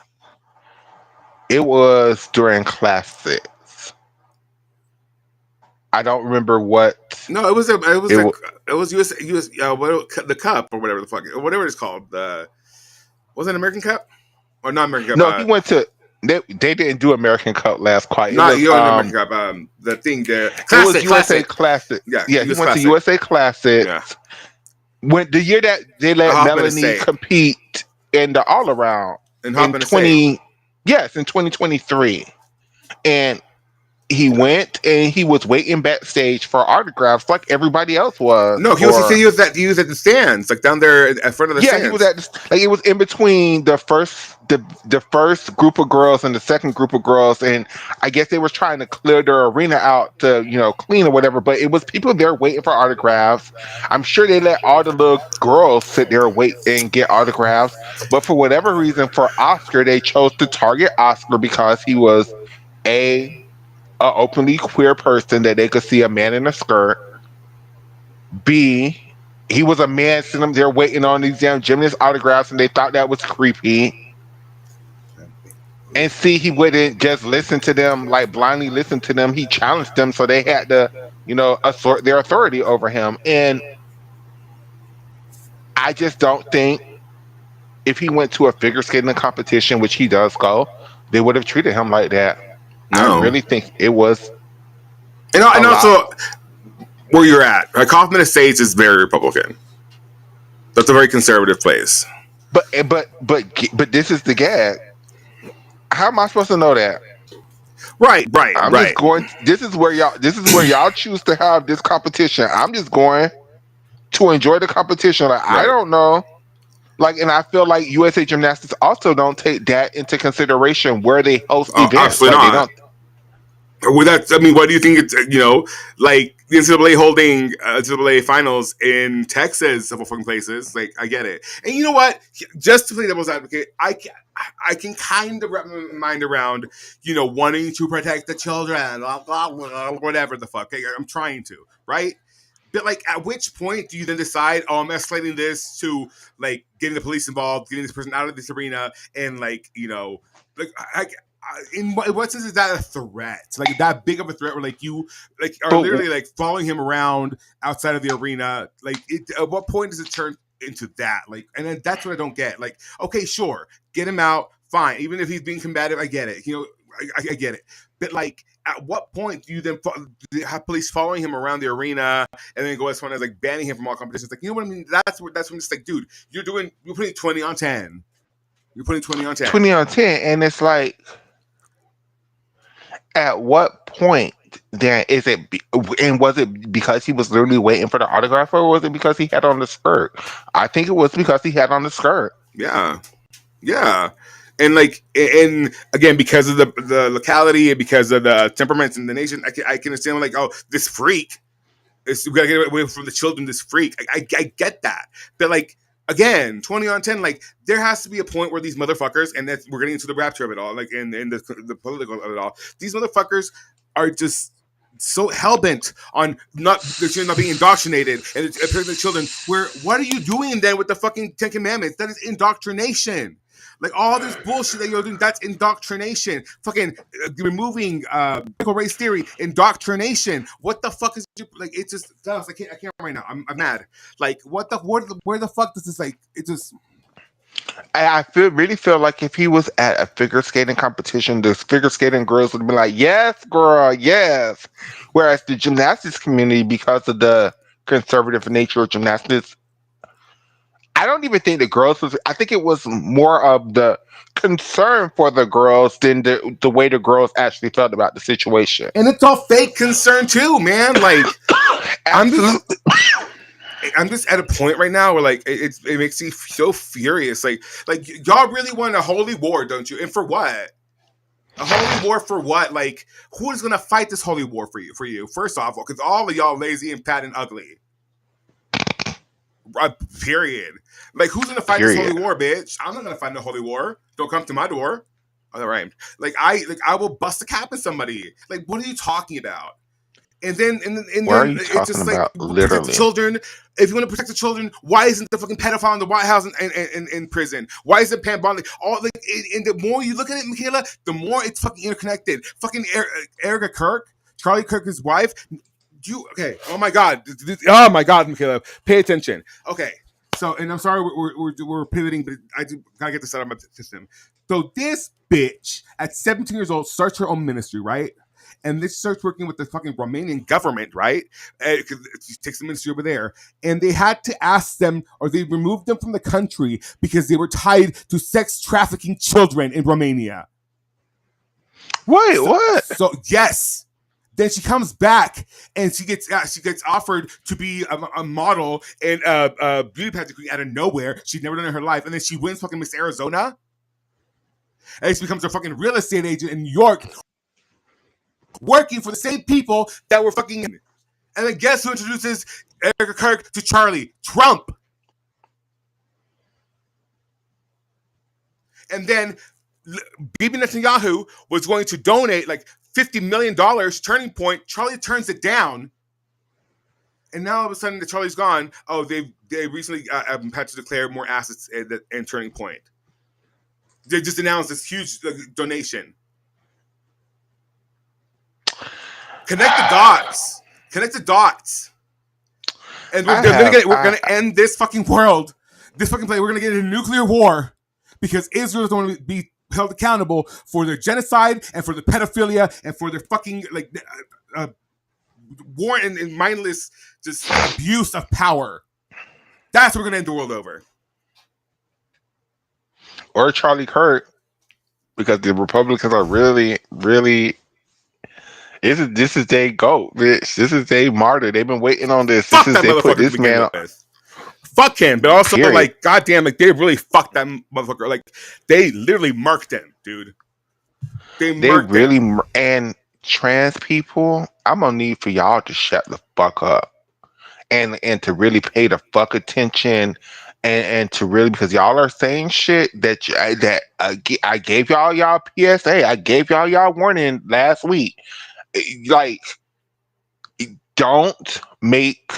It was during classics. I don't remember what. No, it was US the Cup or whatever the fuck, or whatever it's called. Was it American Cup or not American Cup? No, he went to. They didn't do American Cup last quite. Not American Cup. The thing there. Classic, it was USA Classic. Yeah, he went to USA Classic. Yeah. When the year that they let Melanie compete in the all around in 2023, and he went and he was waiting backstage for autographs like everybody else was. No, he was at the stands, like down there in front of the stands. Yeah, he was it was in between the first group of girls and the second group of girls, and I guess they were trying to clear their arena out to clean or whatever. But it was people there waiting for autographs. I'm sure they let all the little girls sit there and wait and get autographs. But for whatever reason, for Oscar, they chose to target Oscar because he was a openly queer person that they could see a man in a skirt. B, he was a man sitting there waiting on these damn gymnast autographs, and they thought that was creepy. And C, he wouldn't just listen to them, like blindly listen to them. He challenged them, so they had to, assert their authority over him. And I just don't think if he went to a figure skating competition, which he does go, they would have treated him like that. I No. really think it was And a lot. also, where you're at, Kaufman Estates is very Republican. That's a very conservative place. But this is the gag. How am I supposed to know that? Right, right, I'm just right, going. This is where y'all. This is where y'all choose to have this competition. I'm just going to enjoy the competition. Like I right. don't know. Like, and I feel like USA Gymnastics also don't take that into consideration where they host events. Absolutely Like they not. don't. Well, that's. I mean, what do you think? It's like the NCAA holding NCAA finals in Texas, several fucking places. Like, I get it. And you know what? Just to play devil's advocate, I can kind of wrap my mind around, wanting to protect the children, blah, blah, blah, whatever the fuck. I'm trying to, right? But like, at which point do you then decide, oh, I'm escalating this to like getting the police involved, getting this person out of this arena, and like, like in what sense is that a threat? Like that big of a threat where like you like are But literally like following him around outside of the arena? Like, at what point does it turn into that? Like, and then that's what I don't get. Like, okay, sure, get him out, fine. Even if he's being combative, I get it. I get it. But like, at what point do you then have police following him around the arena and then go as far as like banning him from all competitions? Like, you know what I mean? That's when it's like, dude, you're putting 20 on 10. You're putting 20 on 10. 20 on 10, and it's like, at what point then is it? And was it because he was literally waiting for the autograph, or was it because he had on the skirt? I think it was because he had on the skirt. Yeah. Yeah. And like, and again, because of the locality and because of the temperaments in the nation, I can understand like, oh, this freak, we gotta get away from the children. This freak, I get that, but like, again, 20 on 10, like there has to be a point where these motherfuckers, and that's we're getting into the rapture of it all, like in the political of it all. These motherfuckers are just so hell bent on the children not being indoctrinated and the children. Where what are you doing then with the fucking Ten Commandments? That is indoctrination. Like all this bullshit that you're doing, that's indoctrination. Fucking removing critical race theory, indoctrination. What the fuck is like? It's just I can't right now. I'm mad. Like what the where the fuck does this like? It just. I really feel like if he was at a figure skating competition, the figure skating girls would be like, "Yes, girl, yes." Whereas the gymnastics community, because of the conservative nature of gymnastics, I don't even think the girls was. I think it was more of the concern for the girls than the way the girls actually felt about the situation. And it's all fake concern too, man. Like Absolutely. I'm just at a point right now where like it makes me so furious. Like y'all really want a holy war, don't you? And for what? A holy war for what? Like who is gonna fight this holy war for you? First off, because all of y'all lazy and fat and ugly. Period. Like who's gonna fight this holy war, bitch? I'm not gonna fight no holy war. Don't come to my door. All right. Like I will bust a cap in somebody. Like what are you talking about? And then What are you it's just talking like about? protect the Literally. children. If you want to protect the children, why isn't the fucking pedophile in the White House in prison? Why isn't Pam Bondi all like? And the more you look at it, Michaela, the more it's fucking interconnected. Fucking Erica Kirk, Charlie Kirk's wife. Okay? Oh my god! Oh my god, Michaela, pay attention. Okay, so and I'm sorry we're pivoting, but I gotta get this out of my system. So this bitch at 17 years old starts her own ministry, right? And this starts working with the fucking Romanian government, right? She takes the ministry over there. And they had to ask them, or they removed them from the country because they were tied to sex trafficking children in Romania. Wait, what? So yes. Then she comes back and she gets offered to be a model and a beauty pageant queen out of nowhere. She's never done it in her life. And then she wins fucking Miss Arizona. And she becomes a fucking real estate agent in New York, working for the same people that were fucking. And then guess who introduces Erica Kirk to Charlie? Trump. And then Bibi Netanyahu was going to donate like $50 million, Turning Point. Charlie turns it down. And now all of a sudden that Charlie's gone. Oh, they recently had to declare more assets in Turning Point. They just announced this huge donation. Connect the dots. And we're going to end this fucking world this fucking play, we're gonna get into nuclear war because Israel is going to be held accountable for their genocide and for the pedophilia and for their fucking war and mindless just abuse of power. That's what we're gonna end the world over. Or Charlie Kirk, because the Republicans are really, really. This is their goat, bitch. This is their martyr. They've been waiting on this. Fuck that motherfucker put this man on. Fuck him, but also period. Like, goddamn, like they really fucked that motherfucker. Like they literally marked him, dude. They really him. And trans people, I'm gonna need for y'all to shut the fuck up and to really pay the fuck attention and to really, because y'all are saying shit that I gave y'all PSA. I gave y'all warning last week. Like, don't make.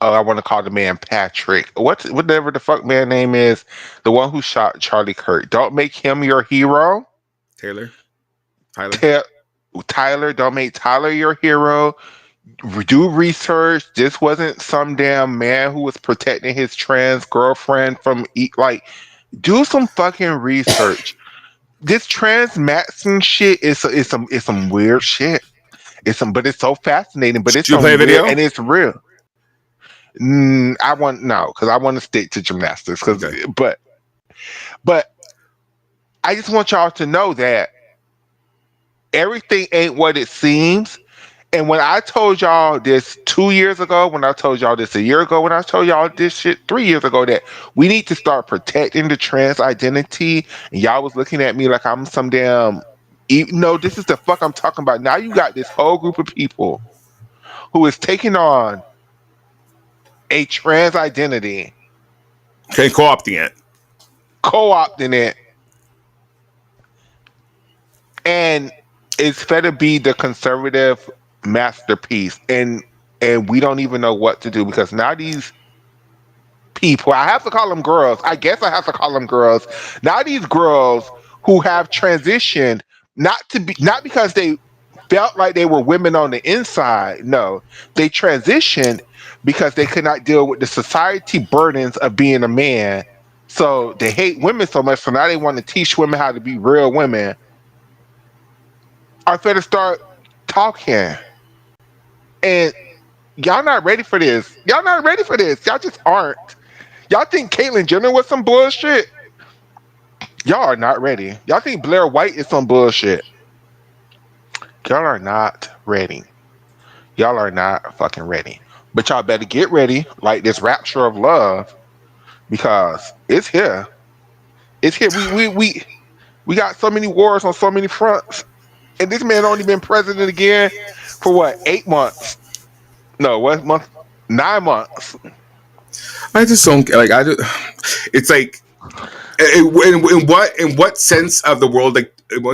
Oh, I want to call the man Patrick. Whatever the fuck man name is, the one who shot Charlie Kirk. Don't make him your hero. Tyler, don't make Tyler your hero. Do research. This wasn't some damn man who was protecting his trans girlfriend from do some fucking research. This trans Matson shit is some weird shit. But it's so fascinating. But it's some video and it's real. I want to stick to gymnastics but I just want y'all to know that everything ain't what it seems. And when I told y'all this 2 years ago, when I told y'all this a year ago, when I told y'all this shit 3 years ago, that we need to start protecting the trans identity, and y'all was looking at me like I'm some damn. No, this is the fuck I'm talking about. Now you got this whole group of people who is taking on a trans identity. Okay, co-opting it. And it's better be the conservative masterpiece. And we don't even know what to do, because now these people, I have to call them girls. I guess I have to call them girls. Now these girls who have transitioned, not because they felt like they were women on the inside. No, they transitioned because they could not deal with the society burdens of being a man. So they hate women so much, so now they want to teach women how to be real women. I better start talking. And y'all not ready for this. Y'all just aren't. Y'all think Caitlyn Jenner was some bullshit? Y'all are not ready. Y'all think Blair White is some bullshit? Y'all are not ready. Y'all are not fucking ready. But y'all better get ready, like this rapture of love, because it's here. It's here. We got so many wars on so many fronts, and this man only been president again for what, 8 months? No, what month? 9 months. I just don't like. It's like, in what sense of the world, like in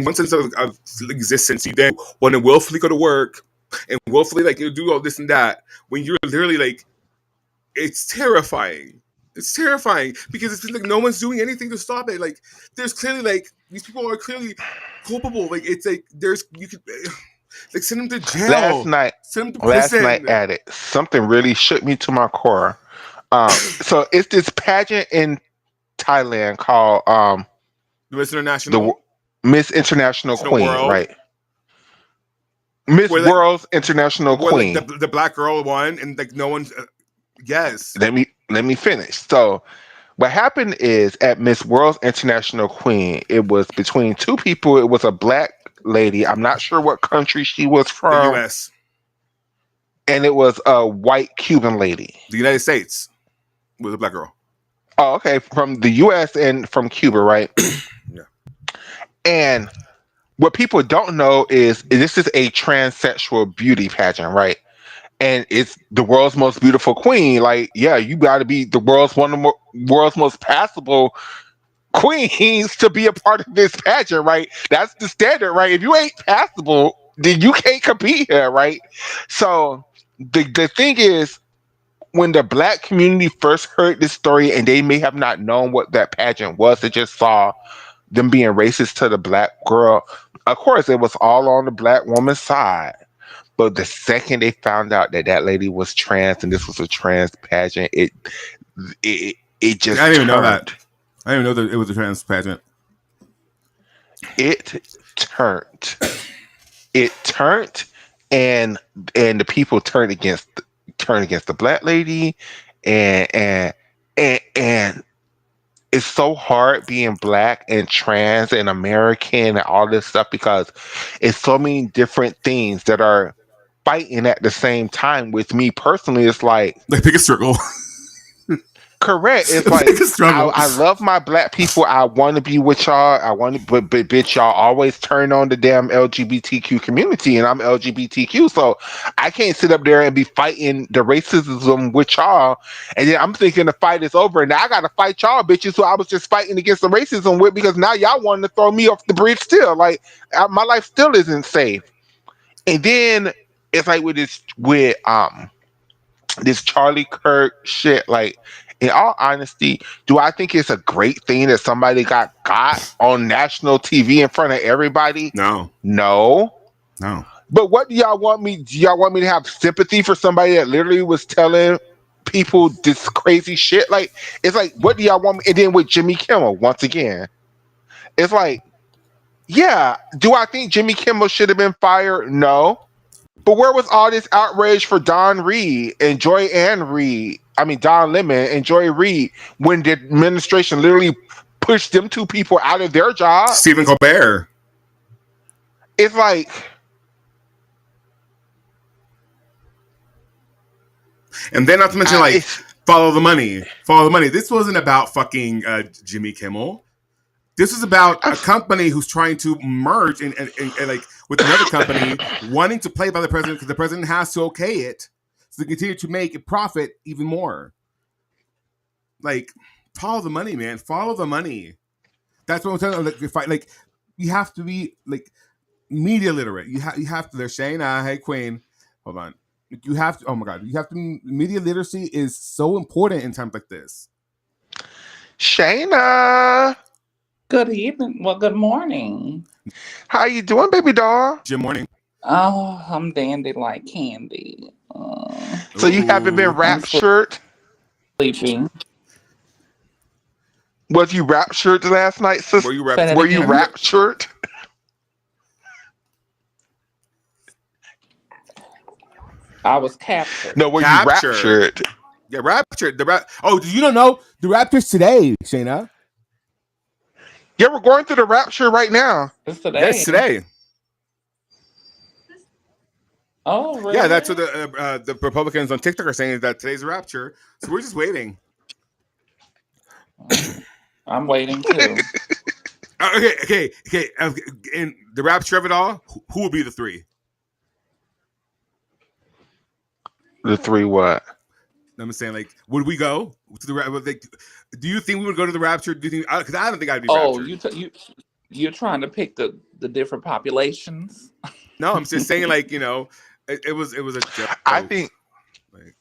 one sense of existence, you then want to willfully go to work and willfully do all this and that when you're literally like, it's terrifying. It's terrifying because it seems like no one's doing anything to stop it. Like, there's clearly these people are clearly culpable. Like, it's like you could send them to jail. Last night, Adex, something really shook me to my core. So it's this pageant in Thailand called Miss International. Miss International Queen, World. Right? Miss World's International Queen. The black girl won, and no one. Yes. Let me finish. So, what happened is at Miss World's International Queen, it was between two people. It was a black lady. I'm not sure what country she was from. The U.S. And it was a white Cuban lady. The United States was a black girl. Oh, okay. From the U.S. and from Cuba, right? Yeah. And what people don't know is this is a transsexual beauty pageant, right? And it's the world's most beautiful queen. Like, yeah, you got to be the world's world's most passable queens to be a part of this pageant, right? That's the standard, right? If you ain't passable, then you can't compete here, right? So the thing is, when the black community first heard this story, and they may have not known what that pageant was, they just saw them being racist to the black girl. Of course, it was all on the black woman's side. But the second they found out that that lady was trans and this was a trans pageant, it just I didn't even know turned. that. I didn't even know that it was a trans pageant. It turned. It turned, and the people turned against the black lady, and it's so hard being black and trans and American and all this stuff because it's so many different things that are fighting at the same time. With me personally, it's like pick a struggle. Correct. It's like I love my black people. I want to be with y'all. I want to, but bitch, y'all always turn on the damn LGBTQ community, and I'm LGBTQ, so I can't sit up there and be fighting the racism with y'all. And then I'm thinking the fight is over, and now I got to fight y'all bitches who I was just fighting against the racism with because now y'all wanting to throw me off the bridge still. Like my life still isn't safe. And then it's like with this Charlie Kirk shit, like. In all honesty, do I think it's a great thing that somebody got on national TV in front of everybody? No. But what do y'all want me? Do y'all want me to have sympathy for somebody that literally was telling people this crazy shit? Like, it's like, what do y'all want me? And then with Jimmy Kimmel, once again, it's like, yeah, do I think Jimmy Kimmel should have been fired? No. But where was all this outrage for Don Reed and Joy Ann Reed? I mean, Don Lemon and Joy Reid when the administration literally pushed them two people out of their job. Stephen Colbert. It's like. And then not to mention, follow the money. Follow the money. This wasn't about fucking Jimmy Kimmel. This is about a company who's trying to merge and like with another company wanting to play by the president because the president has to okay it. To continue to make a profit even more. Like, follow the money, man. Follow the money. That's what I'm telling you. Like, you have to be like media literate. You have to. There's Shayna. Hey, Queen. Hold on. You have to. Oh my God. You have to. Media literacy is so important in times like this. Shayna. Good evening. Well, good morning. How you doing, baby doll? Good morning. Oh, I'm dandy like candy. So you haven't been raptured? Sleeping. Was you raptured last night, sister? Were you raptured? I was captured. No, were you raptured? Yeah, raptured. Oh, you don't know the rapture's today, Shayna. Yeah, we're going through the rapture right now. It's today. Yes, today. Oh, really? Yeah, that's what the Republicans on TikTok are saying is that today's a rapture. So we're just waiting. I'm waiting too. Okay. In the rapture of it all, who would be the three? The three what? I'm saying, like, would we go to the rapture? Like, do you think we would go to the rapture? Do you think? Because I don't think I'd be raptured. Oh, you're trying to pick the different populations? No, I'm just saying, like, you know, it was a joke. I think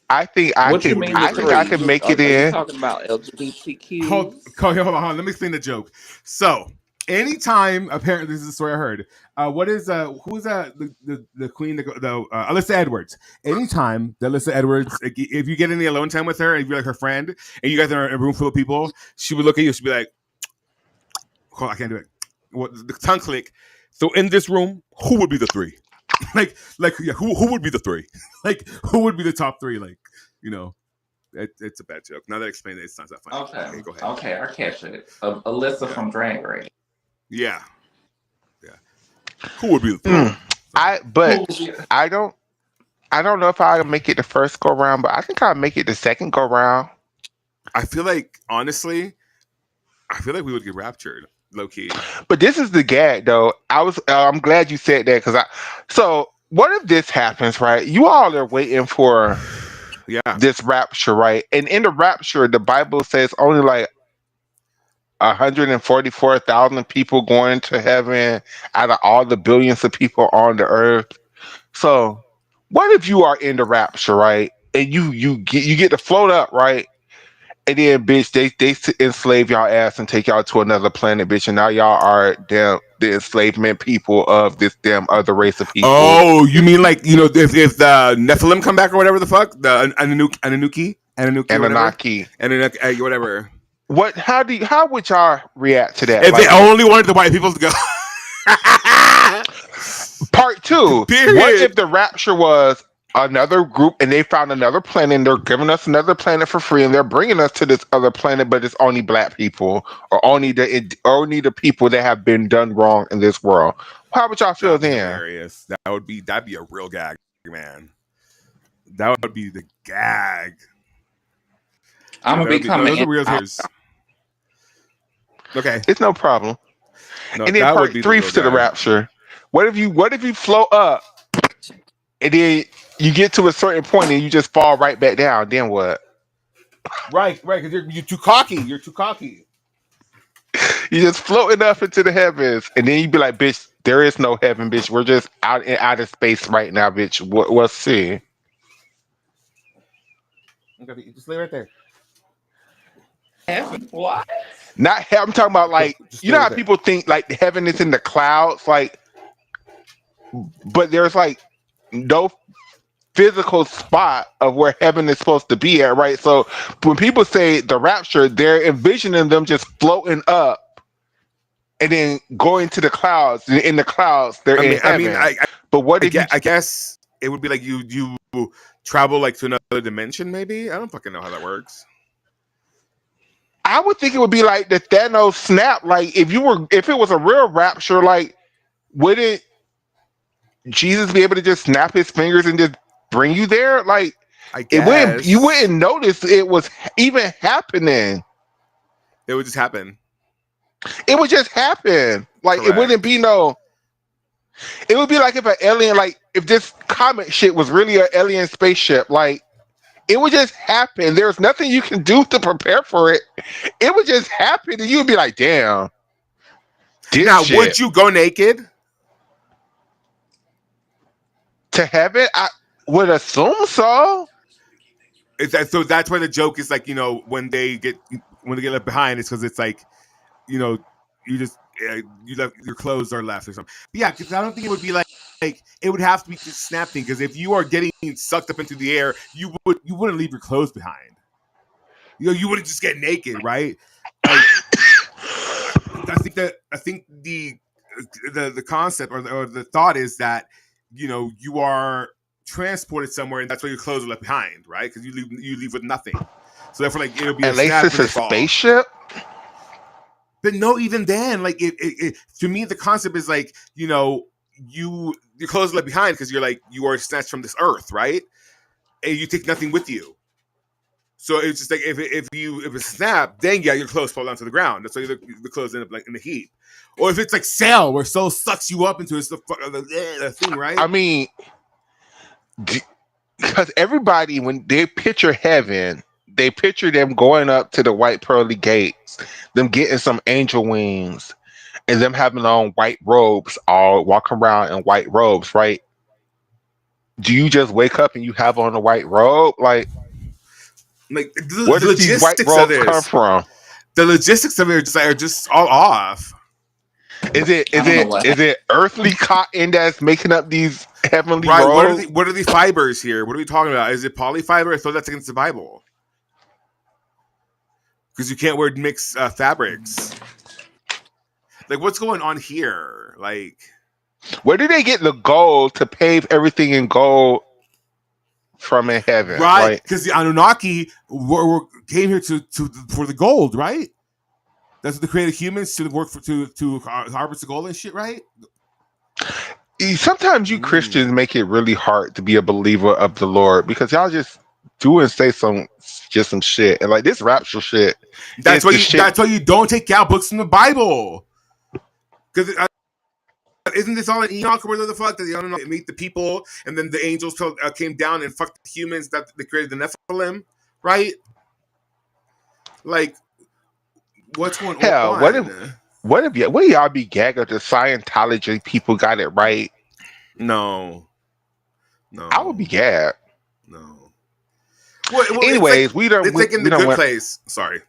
I can make it in. Are you talking about LGBTQ? Hold on. Let me explain the joke. So, anytime, apparently, this is a story I heard. Who's the queen? Alyssa Edwards. Anytime that Alyssa Edwards, if you get any alone time with her, if you're like her friend, and you guys are in a room full of people, she would look at you. She'd be like, "Oh, I can't do it." The tongue click. So, in this room, who would be the three? Yeah, who would be the three? Like, who would be the top three? Like, you know, it's a bad joke. Now that I explained it, it's not that funny. Okay, go ahead. Okay, I catch it. Alyssa from Drag Race. Yeah. Who would be the three? I don't know if I can make it the first go round, but I can kind of make it the second go round. I feel like, honestly, we would get raptured. Low key. But this is the gag, though. I'm glad you said that because so what if this happens, right? You all are waiting for this rapture, right? And in the rapture, the Bible says only like 144,000 people going to heaven out of all the billions of people on the earth. So what if you are in the rapture, right? And you get to float up, right? And then, bitch, they enslave y'all ass and take y'all to another planet, bitch. And now y'all are damn the enslavement people of this damn other race of people. Oh, you mean like, if the Nephilim come back or whatever the fuck, the Anunnaki, whatever. How would y'all react to that? If they only wanted the white people to go. Part 2. Period. What if the rapture was another group and they found another planet and they're giving us another planet for free and they're bringing us to this other planet, but it's only black people or only the people that have been done wrong in this world? How would y'all feel then? Hilarious. That'd be a real gag, man. That would be the gag. I'm gonna become those are real tears. Okay, it's no problem. No, and then part 3 to the rapture. What if you float up and then you get to a certain point and you just fall right back down? Then what? Right, because you're too cocky. You're too cocky. You're just floating up into the heavens, and then you be like, "Bitch, there is no heaven, bitch. We're just out in outer space right now, bitch. What's see?" Okay, just lay right there. Heaven? What? Not heaven. I'm talking about like you know how people think like heaven is in the clouds, like, but there's like no physical spot of where heaven is supposed to be at, right? So when people say the rapture, they're envisioning them just floating up and then going to the clouds. And in the clouds, they're in heaven. But what if I guess it would be like you travel like to another dimension, maybe? I don't fucking know how that works. I would think it would be like the Thanos snap. Like if it was a real rapture, like wouldn't Jesus be able to just snap his fingers and just bring you there? Like I guess you wouldn't notice it was even happening. It would just happen. It would just happen. Like Correct. It wouldn't be no. It would be like if an alien, like if this comet shit was really an alien spaceship, like it would just happen. There's nothing you can do to prepare for it. It would just happen, and you'd be like, "Damn." Now, would you go naked to heaven? I would assume so. So that's why the joke is like, when they get left behind, it's because it's like, you just you left, your clothes are left or something. But yeah, because I don't think it would be like it would have to be just snap thing. Because if you are getting sucked up into the air, you wouldn't leave your clothes behind. You wouldn't just get naked, right? Like, I think the concept or the thought is that you are transported somewhere, and that's why your clothes are left behind, right? Because you leave with nothing. So therefore, like it'll be at least it's a spaceship. But no, even then, like it to me, the concept is like your clothes are left behind because you are snatched from this earth, right? And you take nothing with you. So it's just like if it's snap, then yeah, your clothes fall down to the ground. That's why the clothes end up like in the heap. Or if it's like Sail, where Soul sucks you up into the thing, right? I mean, because everybody, when they picture heaven, they picture them going up to the white pearly gates, them getting some angel wings, and them having on white robes, all walking around in white robes, right? Do you just wake up and you have on a white robe? Like where does these white robes come from? The logistics of it are just all off. Is it earthly cotton that's making up these heavenly robes? What are the fibers here? What are we talking about? Is it polyfiber? I thought that's against the Bible. Because you can't wear mixed fabrics. Like, what's going on here? Like, where do they get the gold to pave everything in gold from in heaven? Right, because the Anunnaki came here for the gold, right? That's what they created humans to work for to harvest the gold and shit, right? Sometimes you Christians make it really hard to be a believer of the Lord because y'all just do and say some shit, and like this rapture shit. That's why you don't take out books from the Bible. Because isn't this all in Enoch or whatever the fuck that they meet the people and then the angels came down and fucked the humans that they created the Nephilim, right? Like, what's going on? What if y'all be gagging the Scientology people got it right? No. I would be gagged. No. Well, anyways, it's like in the good place. Sorry.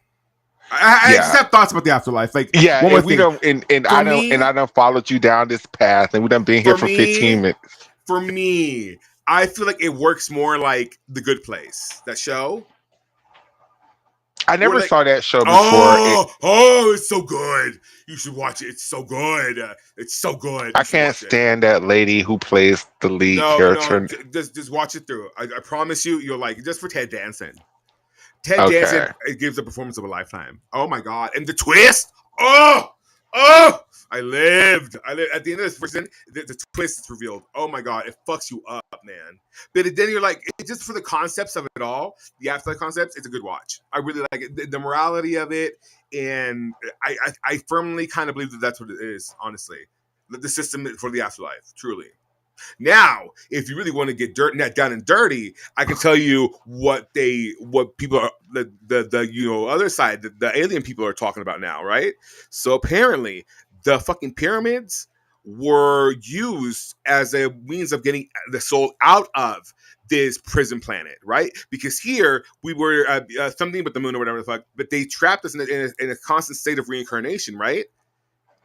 I just have thoughts about the afterlife. Like, yeah, one more and we thing. don't, and I don't followed you down this path, and we done been here for 15 minutes. For me, I feel like it works more like The Good Place, that show. I never saw that show before. It's so good. You should watch it. It's so good. It's so good. I can't stand that lady who plays the lead character. Just watch it through. I promise you, you'll like it. Just for Ted Danson. Ted Danson, it gives the performance of a lifetime. Oh my god! And the twist. Oh, I lived. At the end of this person, the twist is revealed. Oh my god, it fucks you up, man. But then you're like, just for the concepts of it all, the afterlife concepts, it's a good watch. I really like it. The morality of it, and I firmly kind of believe that that's what it is. Honestly, the system for the afterlife, truly. Now, if you really want to get down and dirty, I can tell you what people are the other side, the alien people are talking about now, right? So apparently, the fucking pyramids were used as a means of getting the soul out of this prison planet, right? Because here we were something with the moon or whatever the fuck, but they trapped us in a constant state of reincarnation, right?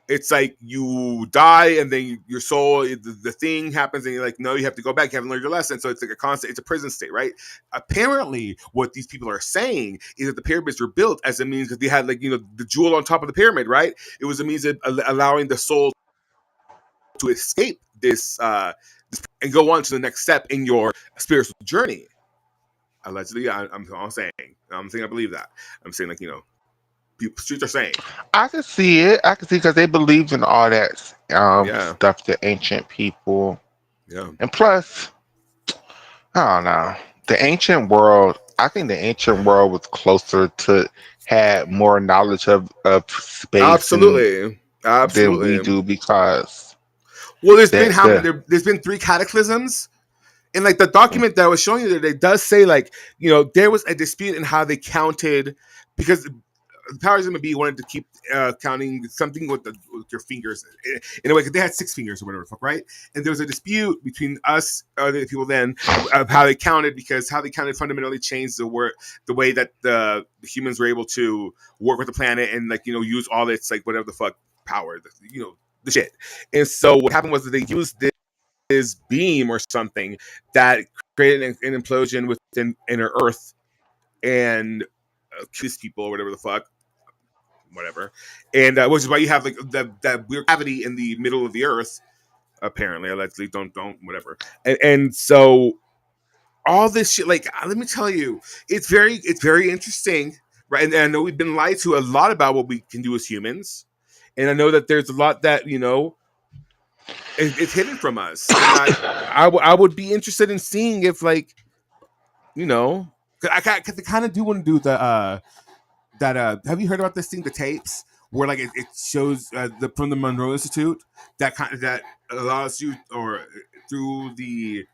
It's like you die and then your soul, the thing happens and you're like, no, you have to go back. You haven't learned your lesson. So it's like it's a prison state, right? Apparently, what these people are saying is that the pyramids were built as a means, because they had the jewel on top of the pyramid, right? It was a means of allowing the soul to escape this and go on to the next step in your spiritual journey. Allegedly, I'm saying I believe that. I'm saying streets are saying. I can see it. Because they believed in all that stuff, the ancient people. Yeah. And plus, I don't know. The ancient world, I think the ancient world was closer to, had more knowledge of space. Absolutely. Than we do, because there's been 3 cataclysms. And like the document that I was showing you today does say there was a dispute in how they counted, because the powers that be wanted to keep counting something with your fingers in a way, because they had 6 fingers or whatever the fuck, right? And there was a dispute between us, the people then, of how they counted, because how they counted fundamentally changed the way that the humans were able to work with the planet and use all its whatever the fuck power, the shit. And so what happened was that they used this beam or something that created an implosion within inner Earth and kiss people or whatever the fuck. Whatever, and which is why you have that weird cavity in the middle of the Earth. Apparently, allegedly, don't whatever, and so all this shit. Let me tell you, it's very interesting, right? And I know we've been lied to a lot about what we can do as humans, and I know that there's a lot that it's hidden from us. And I would be interested in seeing if I kind of do want to do the. Have you heard about this thing, the tapes, where it shows from the Monroe Institute that allows you, or through the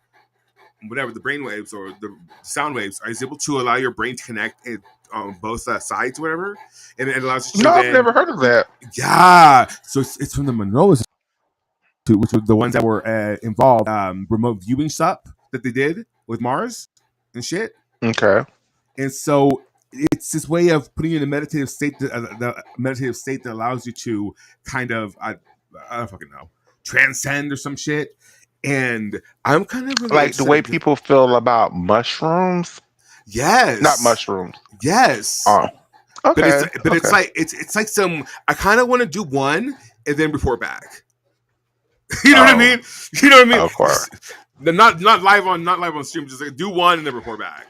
the brain waves or the sound waves, is able to allow your brain to connect on both sides, whatever, and it allows you to. I've never heard of that. Yeah, so it's from the Monroe Institute, which were the ones that were involved remote viewing stuff that they did with Mars and shit. Okay, and so. It's this way of putting you in a meditative state, the meditative state that allows you to kind of, I don't fucking know, transcend or some shit. And I'm kind of really like the way people feel about mushrooms. Yes, not mushrooms. Yes. Oh, okay. But it's like some. I kind of want to do one and then report back. You know what I mean? You know what I mean? Of course. Not live on stream. Just do one and then report back.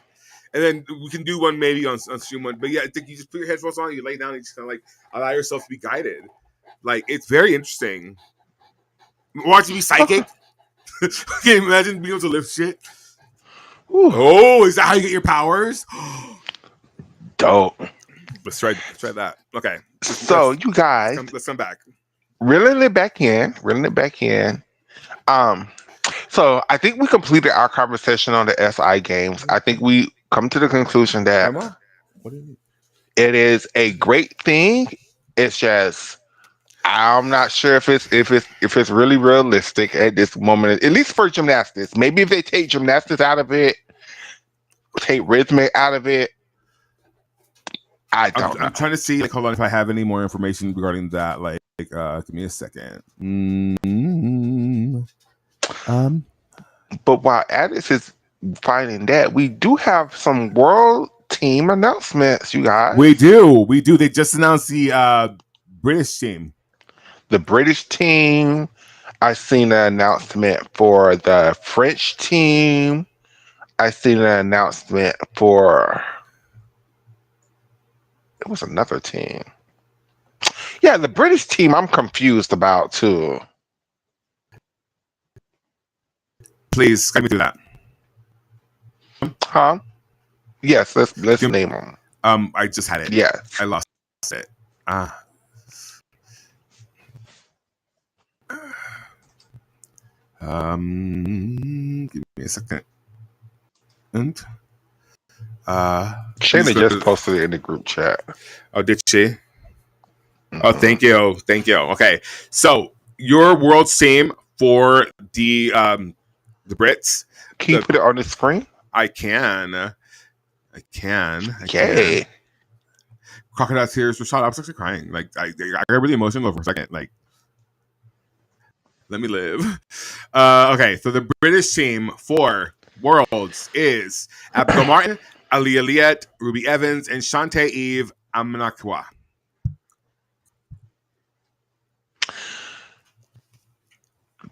And then we can do one maybe on stream one. But yeah, I think you just put your headphones on, you lay down, and you just kind of allow yourself to be guided. It's very interesting. Watch you be psychic. Can you imagine being able to lift shit? Ooh. Oh, is that how you get your powers? Dope. Let's try that. Okay. So you guys, let's come back. Reeling it back in. So I think we completed our conversation on the SI games. I think we come to the conclusion that what do you mean? It is a great thing. It's just I'm not sure if it's really realistic at this moment, at least for gymnastics. Maybe if they take gymnastics out of it, take rhythmic out of it, I don't know. I'm trying to see. Hold on, if I have any more information regarding that. Give me a second. But while Adex is finding that, we do have some world team announcements, you guys. We do. They just announced the British team. The British team. I seen an announcement for the French team. I seen an announcement for. It was another team. Yeah, the British team. I'm confused about too. Please, guide me through that. Huh? Yes, let's name them. I just had it. Yes, I lost it. Give me a second. And Shayna just posted it in the group chat. Oh, did she? Mm-hmm. Oh, thank you. Okay, so your world team for the Brits. Can you put it on the screen? I can. Yay. Crocodile tears. Rashad, I was actually crying. I got really emotional for a second. Let me live. Okay, so the British team for Worlds is Abigail Martin, Aliyah Liet, Ruby Evans, and Shantae Eve Amanakwa.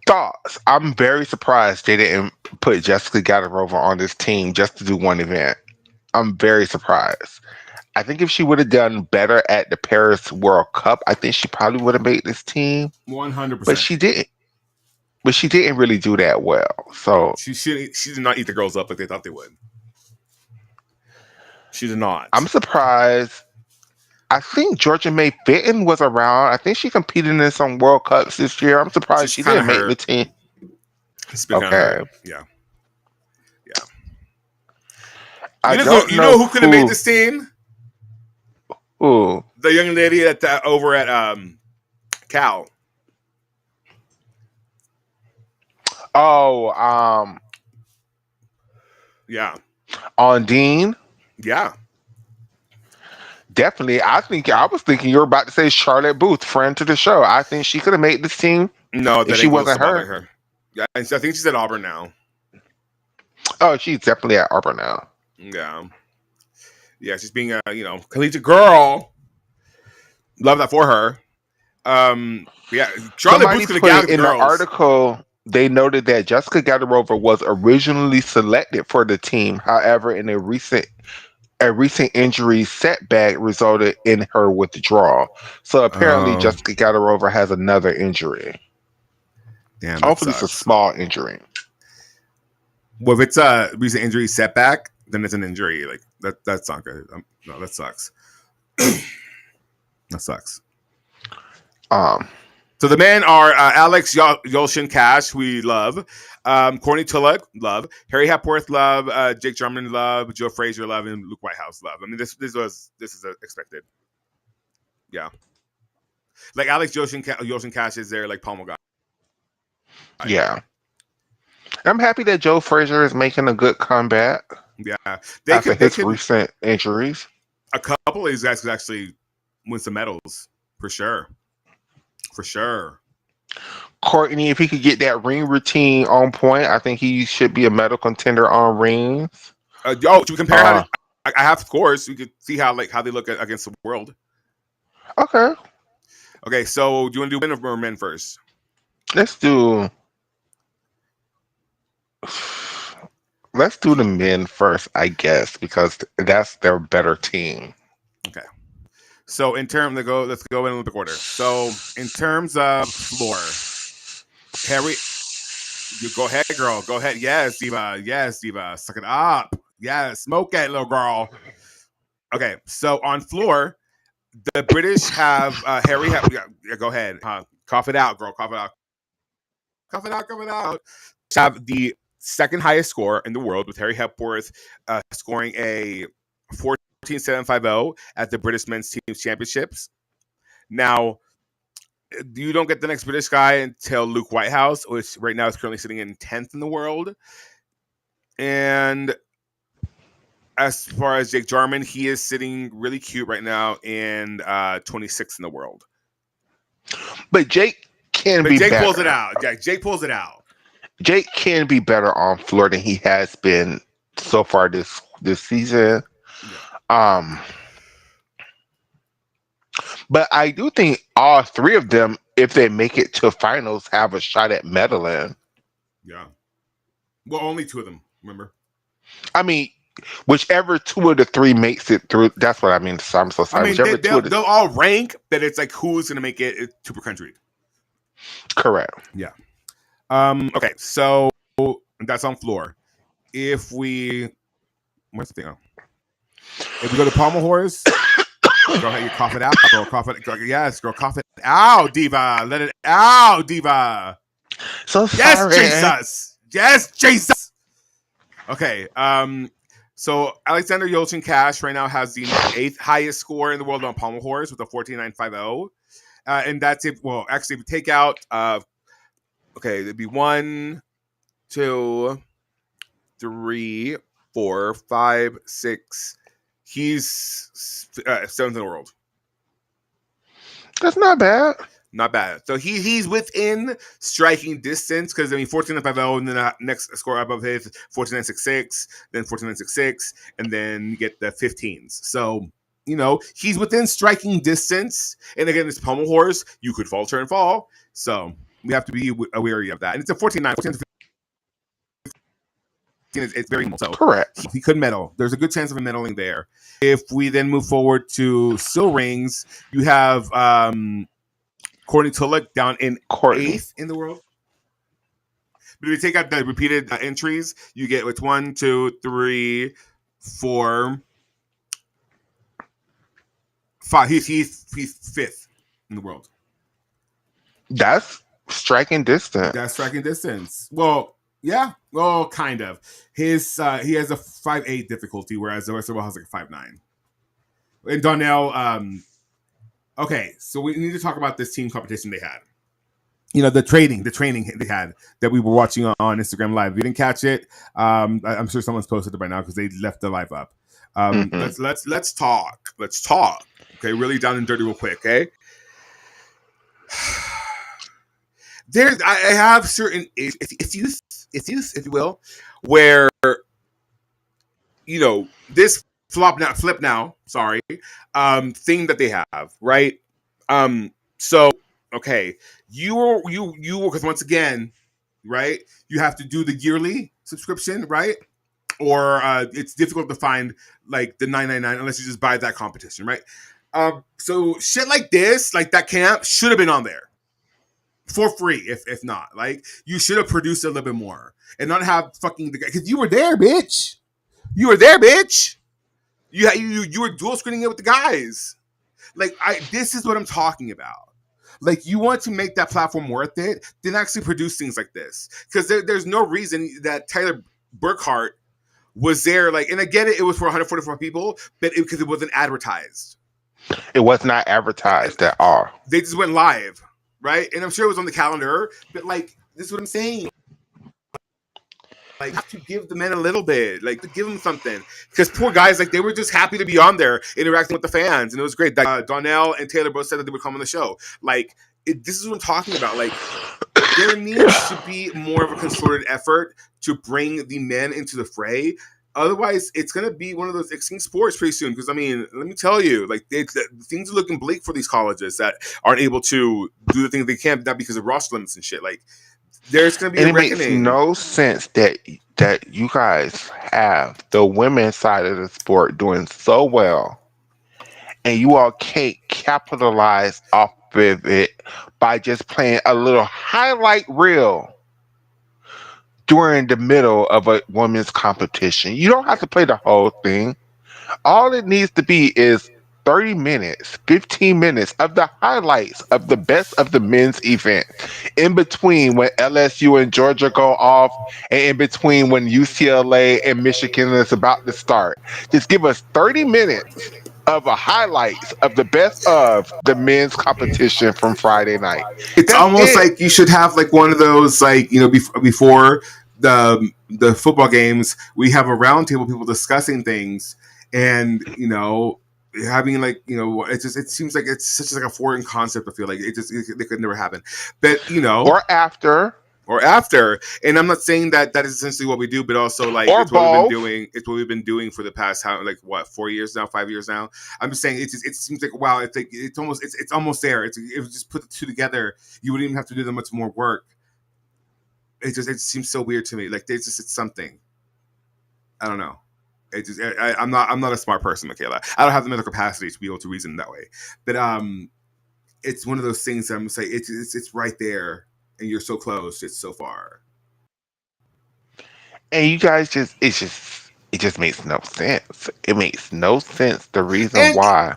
Thoughts. I'm very surprised they didn't put Jessica Gadarova on this team just to do one event. I'm very surprised. I think if she would have done better at the Paris World Cup, I think she probably would have made this team. 100%. But she didn't. But she didn't really do that well. So she did not eat the girls up like they thought they would. She did not. I'm surprised. I think Georgia May Fitton was around. I think she competed in some World Cups this year. I'm surprised she didn't make the team. Okay. Yeah. You know who could have made this team? Who? The young lady over at Cal. Oh, yeah. Ondine? Yeah. Definitely. I was thinking you were about to say Charlotte Booth, friend to the show. I think she could have made this team. No, if she wasn't her. Yeah, I think she's at Auburn now. Oh, she's definitely at Auburn now. Yeah. Yeah, she's being a collegiate girl. Love that for her. Yeah, Charlotte Booth could have in the article. They noted that Jessica Gadarova was originally selected for the team. However, in a recent injury setback resulted in her withdrawal. So apparently, Jessica Gadarova has another injury. Damn, hopefully it's a small injury. Well, if it's a recent injury setback, then it's an injury. That's not good. No, that sucks. That sucks. So the men are Alex Yolshin Cash, we love. Courtney Tulloch, love. Harry Hepworth, love. Jake Jarman, love. Joe Frazier, love. And Luke Whitehouse, love. I mean, this is expected. Yeah. Alex Yolshin Cash is their pommel guy. Yeah. I'm happy that Joe Frazier is making a good comeback. Yeah. After his recent injuries. A couple of these guys could actually win some medals, for sure. For sure. Courtney, if he could get that ring routine on point, I think he should be a medal contender on rings. Should we compare how I have scores? We could see how they look against the world. Okay. Okay, so do you want to do women or men first? Let's do the men first, I guess, because that's their better team. Okay. So let's go in Olympic order. So in terms of floor, Harry, you go ahead, girl. Go ahead. Yes, Diva. Yes, Diva. Suck it up. Yes, smoke it, little girl. Okay, so on floor, the British have Harry. Go ahead. Cough it out, girl. Cough it out. Cough it out. Cough it out. Have the second highest score in the world with Harry Hepworth scoring a 14.750 at the British Men's Teams Championships. Now, you don't get the next British guy until Luke Whitehouse, which right now is currently sitting in 10th in the world. And as far as Jake Jarman, he is sitting really cute right now in 26th in the world. But Jake can be Jake better. pulls it out. Jake pulls it out. Jake can be better on floor than he has been so far this season. Yeah. But I do think all three of them, if they make it to finals, have a shot at medaling. Yeah. Well, only two of them, remember? I mean, whichever two of the three makes it through, that's what I mean. So I'm so sorry. I mean, they'll all rank, but it's like who's going to make it to per country. Correct. Yeah. Okay, so that's on floor. If we... What's the thing on? If we go to Pommel Horse... Go ahead, you cough it out. Girl, cough it. Yes, girl, cough it out, diva. Let it out, diva. So sorry. Yes, Jesus. Okay. So Alexander Yelchin Cash right now has the 8th highest score in the world on Pommel Horse with a 14.950. And that's if, well, actually, if we take out, okay, it'd be 1, 2, 3, 4, 5, 6. He's 7th in the world. That's not bad. Not bad. So he's within striking distance because, I mean, 14.950, and then the next score above his 14.966, then 14.966, and then you get the 15s. So, you know, he's within striking distance. And again, it's Pommel Horse. You could falter and fall. So we have to be wary of that. And it's a 14.9. It's very so correct. He could medal. There's a good chance of him medaling there. If we then move forward to Sil Rings, you have Courtney Tulloch down in 8th in the world. But if you take out the repeated entries, you get with 1, 2, 3, 4, 5. He's 5th in the world. That's striking distance. Well, yeah. Well, kind of. His he has a 5.8 difficulty, whereas the rest of the world has like a 5.9. And Donnell, okay, so we need to talk about this team competition they had. You know, the training they had that we were watching on Instagram Live. If you didn't catch it, I'm sure someone's posted it by now because they left the live up. Let's talk. Okay, really down and dirty real quick, okay? I have certain if you will, where you know this flip now, sorry, thing that they have, right? So okay, you because once again, right, you have to do the yearly subscription, right? Or it's difficult to find like the $9.99 unless you just buy that competition, right? So shit like this, like that camp should have been on there for free, if not. Like, you should have produced a little bit more and not have fucking the guy, because you were there, bitch. You were dual screening it with the guys. Like, this is what I'm talking about. Like, you want to make that platform worth it, then actually produce things like this. Because there's no reason that Tyler Burkhart was there. Like, and I get it, it was for 144 people, but because it wasn't advertised. It was not advertised at all. They just went live. Right? And I'm sure it was on the calendar, but like, this is what I'm saying. Like, have to give the men a little bit, like, to give them something. Because poor guys, like, they were just happy to be on there interacting with the fans, and it was great. Donnell and Taylor both said that they would come on the show. Like, this is what I'm talking about. Like, there needs to be more of a concerted effort to bring the men into the fray. Otherwise, it's going to be one of those extinct sports pretty soon. Because, I mean, let me tell you, like, things are looking bleak for these colleges that aren't able to do the things they can, not because of roster limits and shit. Like, there's going to be a reckoning. It makes no sense that you guys have the women's side of the sport doing so well, and you all can't capitalize off of it by just playing a little highlight reel during the middle of a women's competition. You don't have to play the whole thing. All it needs to be is 30 minutes, 15 minutes of the highlights of the best of the men's event. In between when LSU and Georgia go off, and in between when UCLA and Michigan is about to start. Just give us 30 minutes of a highlights of the best of the men's competition from Friday night. It's almost like you should have like one of those, like, you know, before the football games, we have a roundtable, people discussing things, and having it seems like it's such like a foreign concept. I feel like it could never happen, but or after. And I'm not saying that is essentially what we do, but also like or it's what both. it's what we've been doing for the past 4 years now, 5 years now. I'm just saying it seems like wow, it's almost there. If you just put the two together, you wouldn't even have to do that much more work. It seems so weird to me. Like it's something. I don't know. I'm not a smart person, Michaela. I don't have the mental capacity to be able to reason that way. But it's one of those things that I'm gonna say it's right there, and you're so close. It's so far. And you guys it just makes no sense. It makes no sense. The reason why.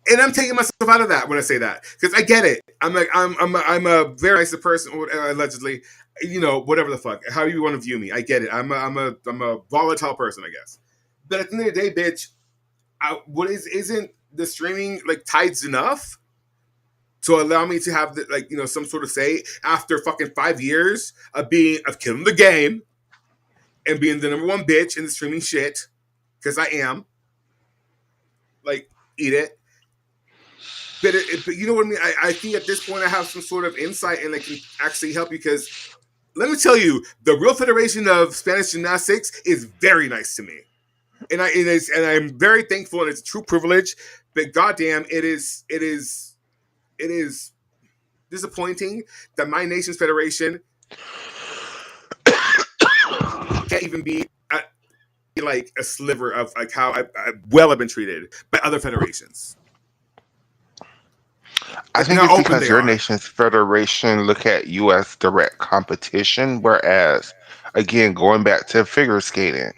And I'm taking myself out of that when I say that, because I get it. I'm like I'm a very nice person, allegedly, whatever the fuck, how you want to view me. I get it. I'm a volatile person, I guess. But at the end of the day, bitch, isn't the streaming like tides enough to allow me to have some sort of say after fucking 5 years of killing the game and being the number one bitch in the streaming shit, because I am. Like, eat it. But you know what I mean? I think at this point I have some sort of insight and I can actually help you, because let me tell you, the real Federation of Spanish Gymnastics is very nice to me. And I'm very thankful, and it's a true privilege. But goddamn, it is disappointing that my nation's federation can't even be like a sliver of like how I've been treated by other federations. I think it's because your nation's federation look at you as direct competition, whereas, again, going back to figure skating,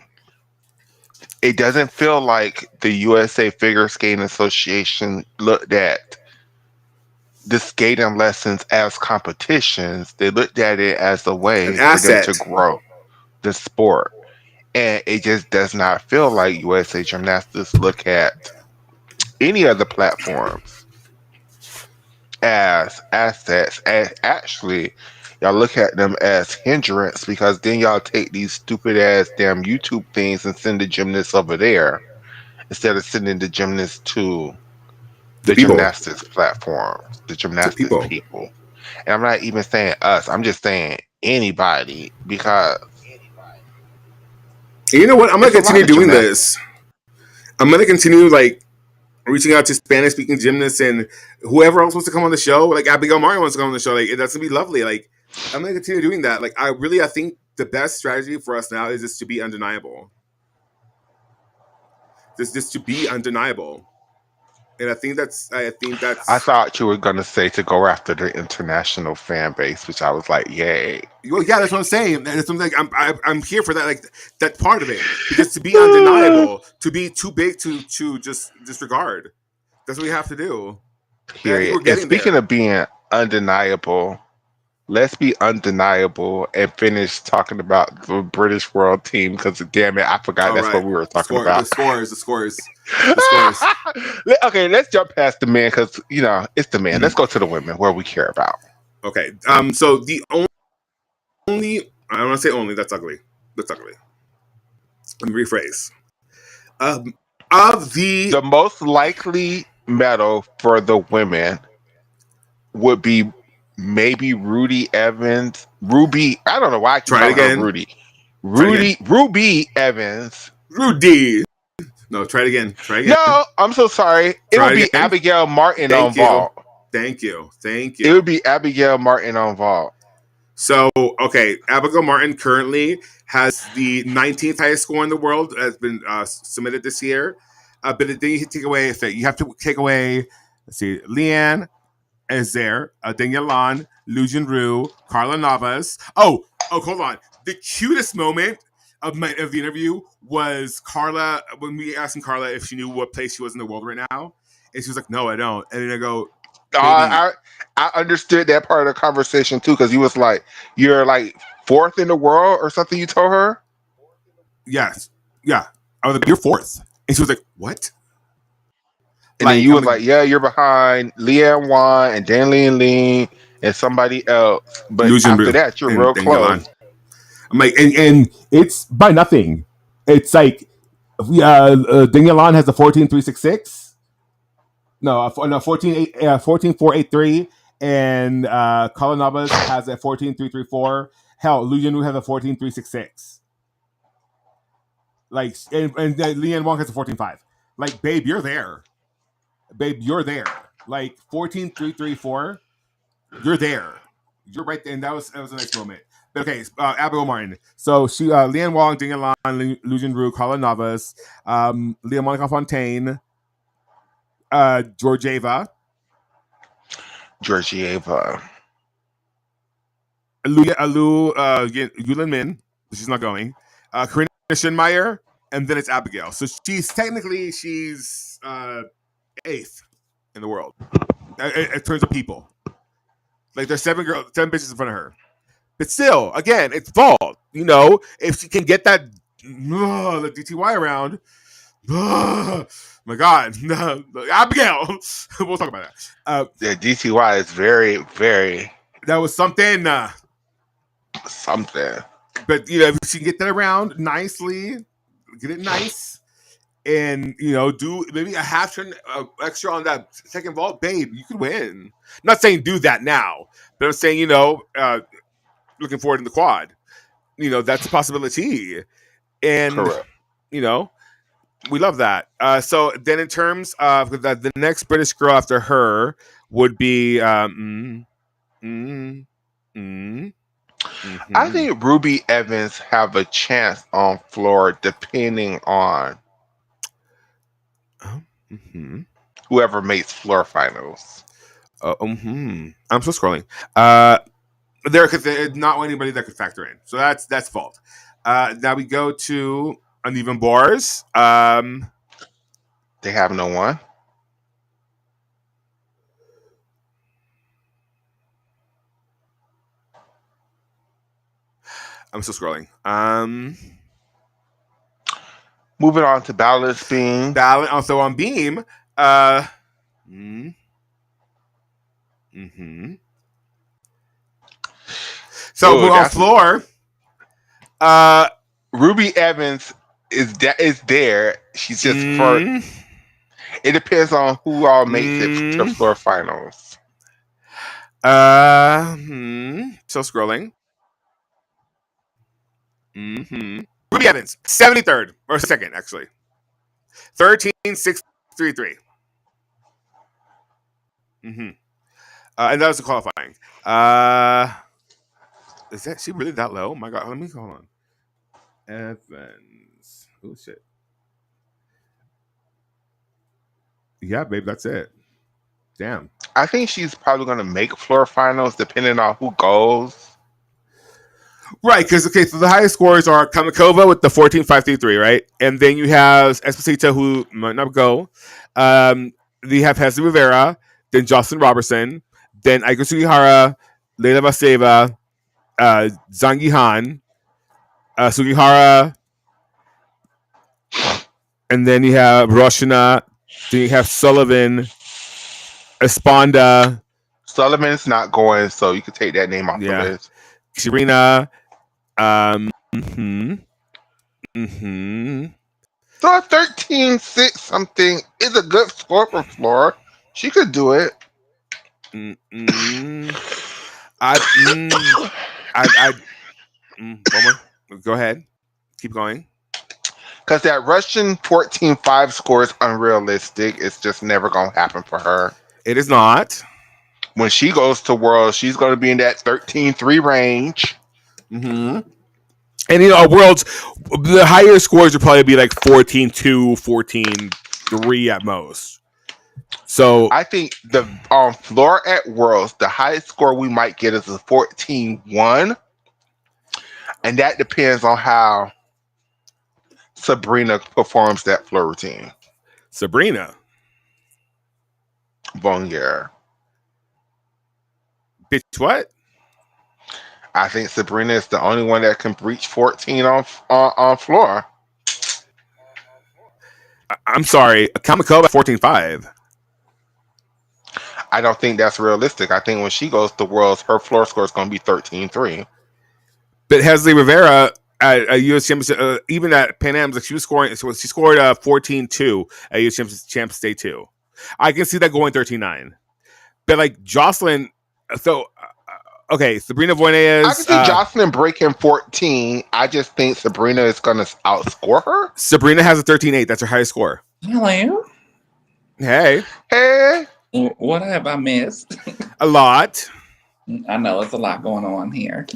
it doesn't feel like the USA Figure Skating Association looked at the skating lessons as competitions. They looked at it as a way for them to grow the sport. And it just does not feel like USA Gymnastics look at any of the platforms as assets. And actually, y'all look at them as hindrance, because then y'all take these stupid ass damn YouTube things and send the gymnasts over there instead of sending the gymnasts to the gymnastics platforms, the gymnastics people. And I'm not even saying us, I'm just saying anybody, because you know what? I'm going to continue doing this. I'm going to continue reaching out to Spanish speaking gymnasts and whoever else wants to come on the show. Like Abigail Martin wants to come on the show. Like, that's going to be lovely. Like, I'm going to continue doing that. Like, I think the best strategy for us now is just to be undeniable. Just to be undeniable. And I think that's. I thought you were gonna say to go after the international fan base, which I was like, yay. Well, yeah, that's what I'm saying. That's what I'm here for that. Like, that part of it, because to be undeniable, to be too big to just disregard. That's what we have to do. Period. And speaking of being undeniable, let's be undeniable and finish talking about the British World Team, because damn it, I forgot what we were talking about. The scores. Okay, let's jump past the men, because it's the men. Let's go to the women, where we care about. Okay. So the only, I don't want to say only. That's ugly. Let me rephrase. Of the most likely medal for the women would be maybe Ruby Evans. I don't know why I keep calling her Rudy. Ruby Evans. Rudy. No, try it again. No, I'm so sorry. It would be Abigail Martin on vault. Thank you. It would be Abigail Martin on vault. So, okay, Abigail Martin currently has the 19th highest score in the world, has been submitted this year. But then you take away, you have to take away, let's see, Leanne is there, Danielle Lan, Lu Junru, Carla Navas. Oh, hold on. The cutest moment of the interview was Carla, when we asked Carla if she knew what place she was in the world right now. And she was like, no, I don't. And then I go, I understood that part of the conversation too, because he was like, you're like fourth in the world or something, you told her? Yes. Yeah. I was like, you're fourth. And she was like, what? And then you was like, yeah, you're behind Leanne Wan and Dan Lean and somebody else. But after that, you're real close. I'm like, and it's by nothing. It's like Dingyalan has a 14.366. No, 14.483, and Colin Navas has a 14.334. Hell, Lu Yunwu has a 14.366. Like, and Lian Wong has a 14.5. Like, babe, you're there. Babe, you're there. Like 14.334, you're there. You're right there, and that was a nice moment. But okay, Abigail Martin. So she, Lian Wong, Ding Lan, Lu Junru, Colin Navas, Leah Monica Fontaine, Georgieva, Yulin Min. She's not going. Karina Schönmeyer, and then it's Abigail. So she's eighth in the world. In terms of people. Like there's 7 bitches in front of her. But still, again, it's fault. You know, if she can get that the DTY around, my God, Abigail. We'll talk about that. The DTY is very, very. That was something. Something. But you know, if she can get that around nicely, get it nice, and you know, do maybe a half turn extra on that second vault, babe, you could win. I'm not saying do that now, but I'm saying, you know, looking forward in the quad, you know, that's a possibility, and correct. You know, we love that. So then, in terms of the next British girl after her would be I think Ruby Evans have a chance on floor depending on whoever makes floor finals. I'm still scrolling. Because there's not anybody that could factor in, so that's fault. Now we go to uneven bars. They have no one. I'm still scrolling. Moving on to Balance Beam. Also on Beam. So on floor. Ruby Evans is there. She's just first. It depends on who all makes it to floor finals. Still scrolling. Ruby Evans, 73rd or second, actually. 13.633. And that was the qualifying. Is that she really that low? Oh my God, let me hold on. Evans. Oh shit. Yeah, babe, that's it. Damn. I think she's probably going to make floor finals depending on who goes. Right, because so the highest scores are Kamakova with the 14.533, right? And then you have Esposito, who might not go. You have Hezzy Rivera, then Jocelyn Robertson, then Aiko Sugihara, Leila Vaseva, Zhang Yihan, Sugihara, and then you have Roshina, then you have Sullivan, Esponda. Sullivan's not going, so you could take that name off the list. Shirina. So 13.6 something is a good score for floor. She could do it. Go ahead. Keep going. Because that Russian 14.5 score is unrealistic. It's just never going to happen for her. It is not. When she goes to Worlds, she's going to be in that 13.3 range. And you know, Worlds, the higher scores would probably be like 14.2, 14.3 at most. So I think the on floor at Worlds, the highest score we might get is a 14.1, and that depends on how Sabrina performs that floor routine. Sabrina Bonnier. Bitch, what? I think Sabrina is the only one that can reach 14 on floor. I'm sorry, Kamakova 14.5. I don't think that's realistic. I think when she goes to Worlds, her floor score is going to be 13.3. But Hesley Rivera at a U.S. Championship, even at Pan Am's, like she was scoring. So she scored 14-2 at U.S. Champs Day 2. I can see that going 13-9. But like Jocelyn, so okay, Sabrina Voynes. I can see Jocelyn breaking 14. I just think Sabrina is going to outscore her. Sabrina has a 13-8. That's her highest score. Hello. Hey. What have I missed? A lot. I know it's a lot going on here.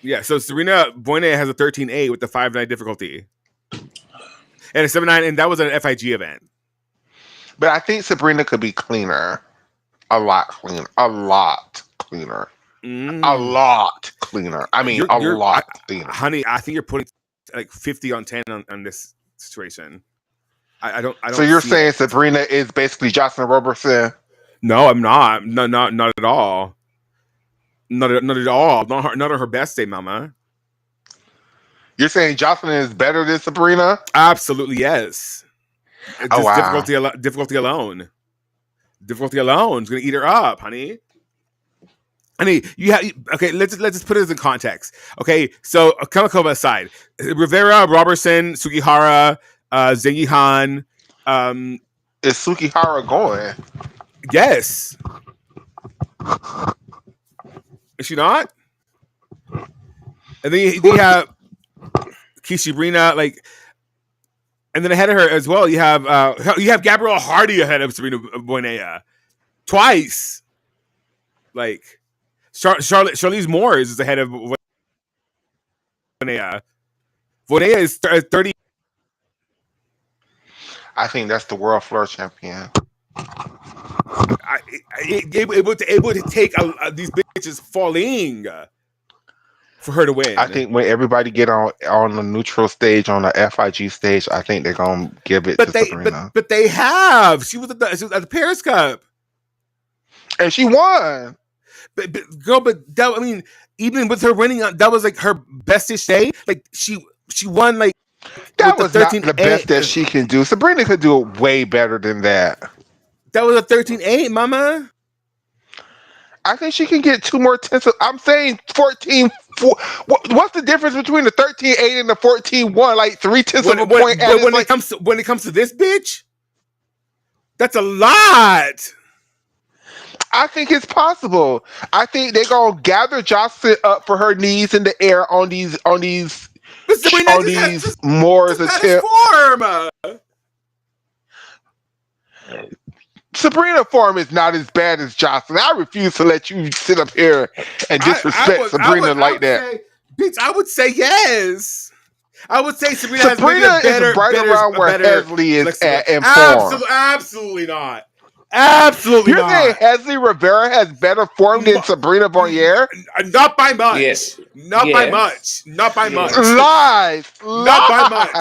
Yeah, so Serena Voynes has a 13-8 with the 5-9 difficulty. And a 7-9, and that was an FIG event. But I think Sabrina could be cleaner. A lot cleaner. A lot cleaner. A lot cleaner. I mean, a lot cleaner. Honey, I think you're putting like 50 on 10 on this situation. I don't. So you're saying Sabrina is basically Jocelyn Robertson? No, I'm not. No, not at all. Not at all. Not on her best day, Mama. You're saying Jocelyn is better than Sabrina? Absolutely, yes. Oh, wow. Difficulty alone. Difficulty alone is going to eat her up, honey. Honey, okay. Let's just put this in context. Okay, so Kamakova aside, Rivera, Robertson, Sugihara, Zengi Han. Is Sugihara going? Yes. Is she not? And then you have Kishibrina, like, and then ahead of her as well, you have Gabrielle Hardy ahead of Serena Boinea twice. Like Charlize Moores is ahead of Boinea. Boinea is 30. I think that's the world floor champion. Able to take these bitches falling for her to win. I think when everybody get on the neutral stage, on the FIG stage, I think they're gonna give it to Sabrina. But they have. She was at the Paris Cup, and she won. But that, I mean, even with her winning, that was like her bestest day. Like she won like that was not the best that she can do. Sabrina could do it way better than that. That was a 13-8, Mama. I think she can get 2 more tenths. I'm saying 14-4. What's the difference between the 13-8 and the 14-1? Like 3 tenths of a point. When it comes to this bitch, that's a lot. I think it's possible. I think they're gonna gather Jocelyn up for her knees in the air on these Moore's attempts. Sabrina form is not as bad as Jocelyn. I refuse to let you sit up here and disrespect Sabrina like that. Bitch, I would say yes. I would say Sabrina is right around where Hesley is at in form. Absolutely not. Absolutely not. You're saying Hesley Rivera has better form than Sabrina Voynier? Not by much. Yes. Not by much. Not by much. Lies. Not by much.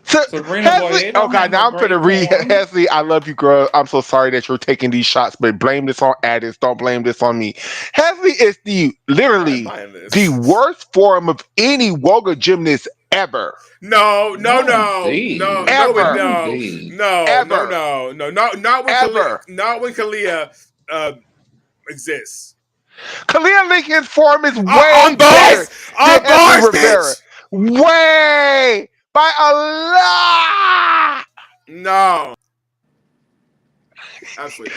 Hesley, oh God, now I'm going to read Hesley. I love you, girl. I'm so sorry that you're taking these shots, but blame this on Adex. Don't blame this on me. Hesley is literally the worst form of any Woga gymnast ever. No, not when Kalia exists. Kalia Lincoln's form is way better than Hesley Rivera. Way by a lot. No. Absolutely.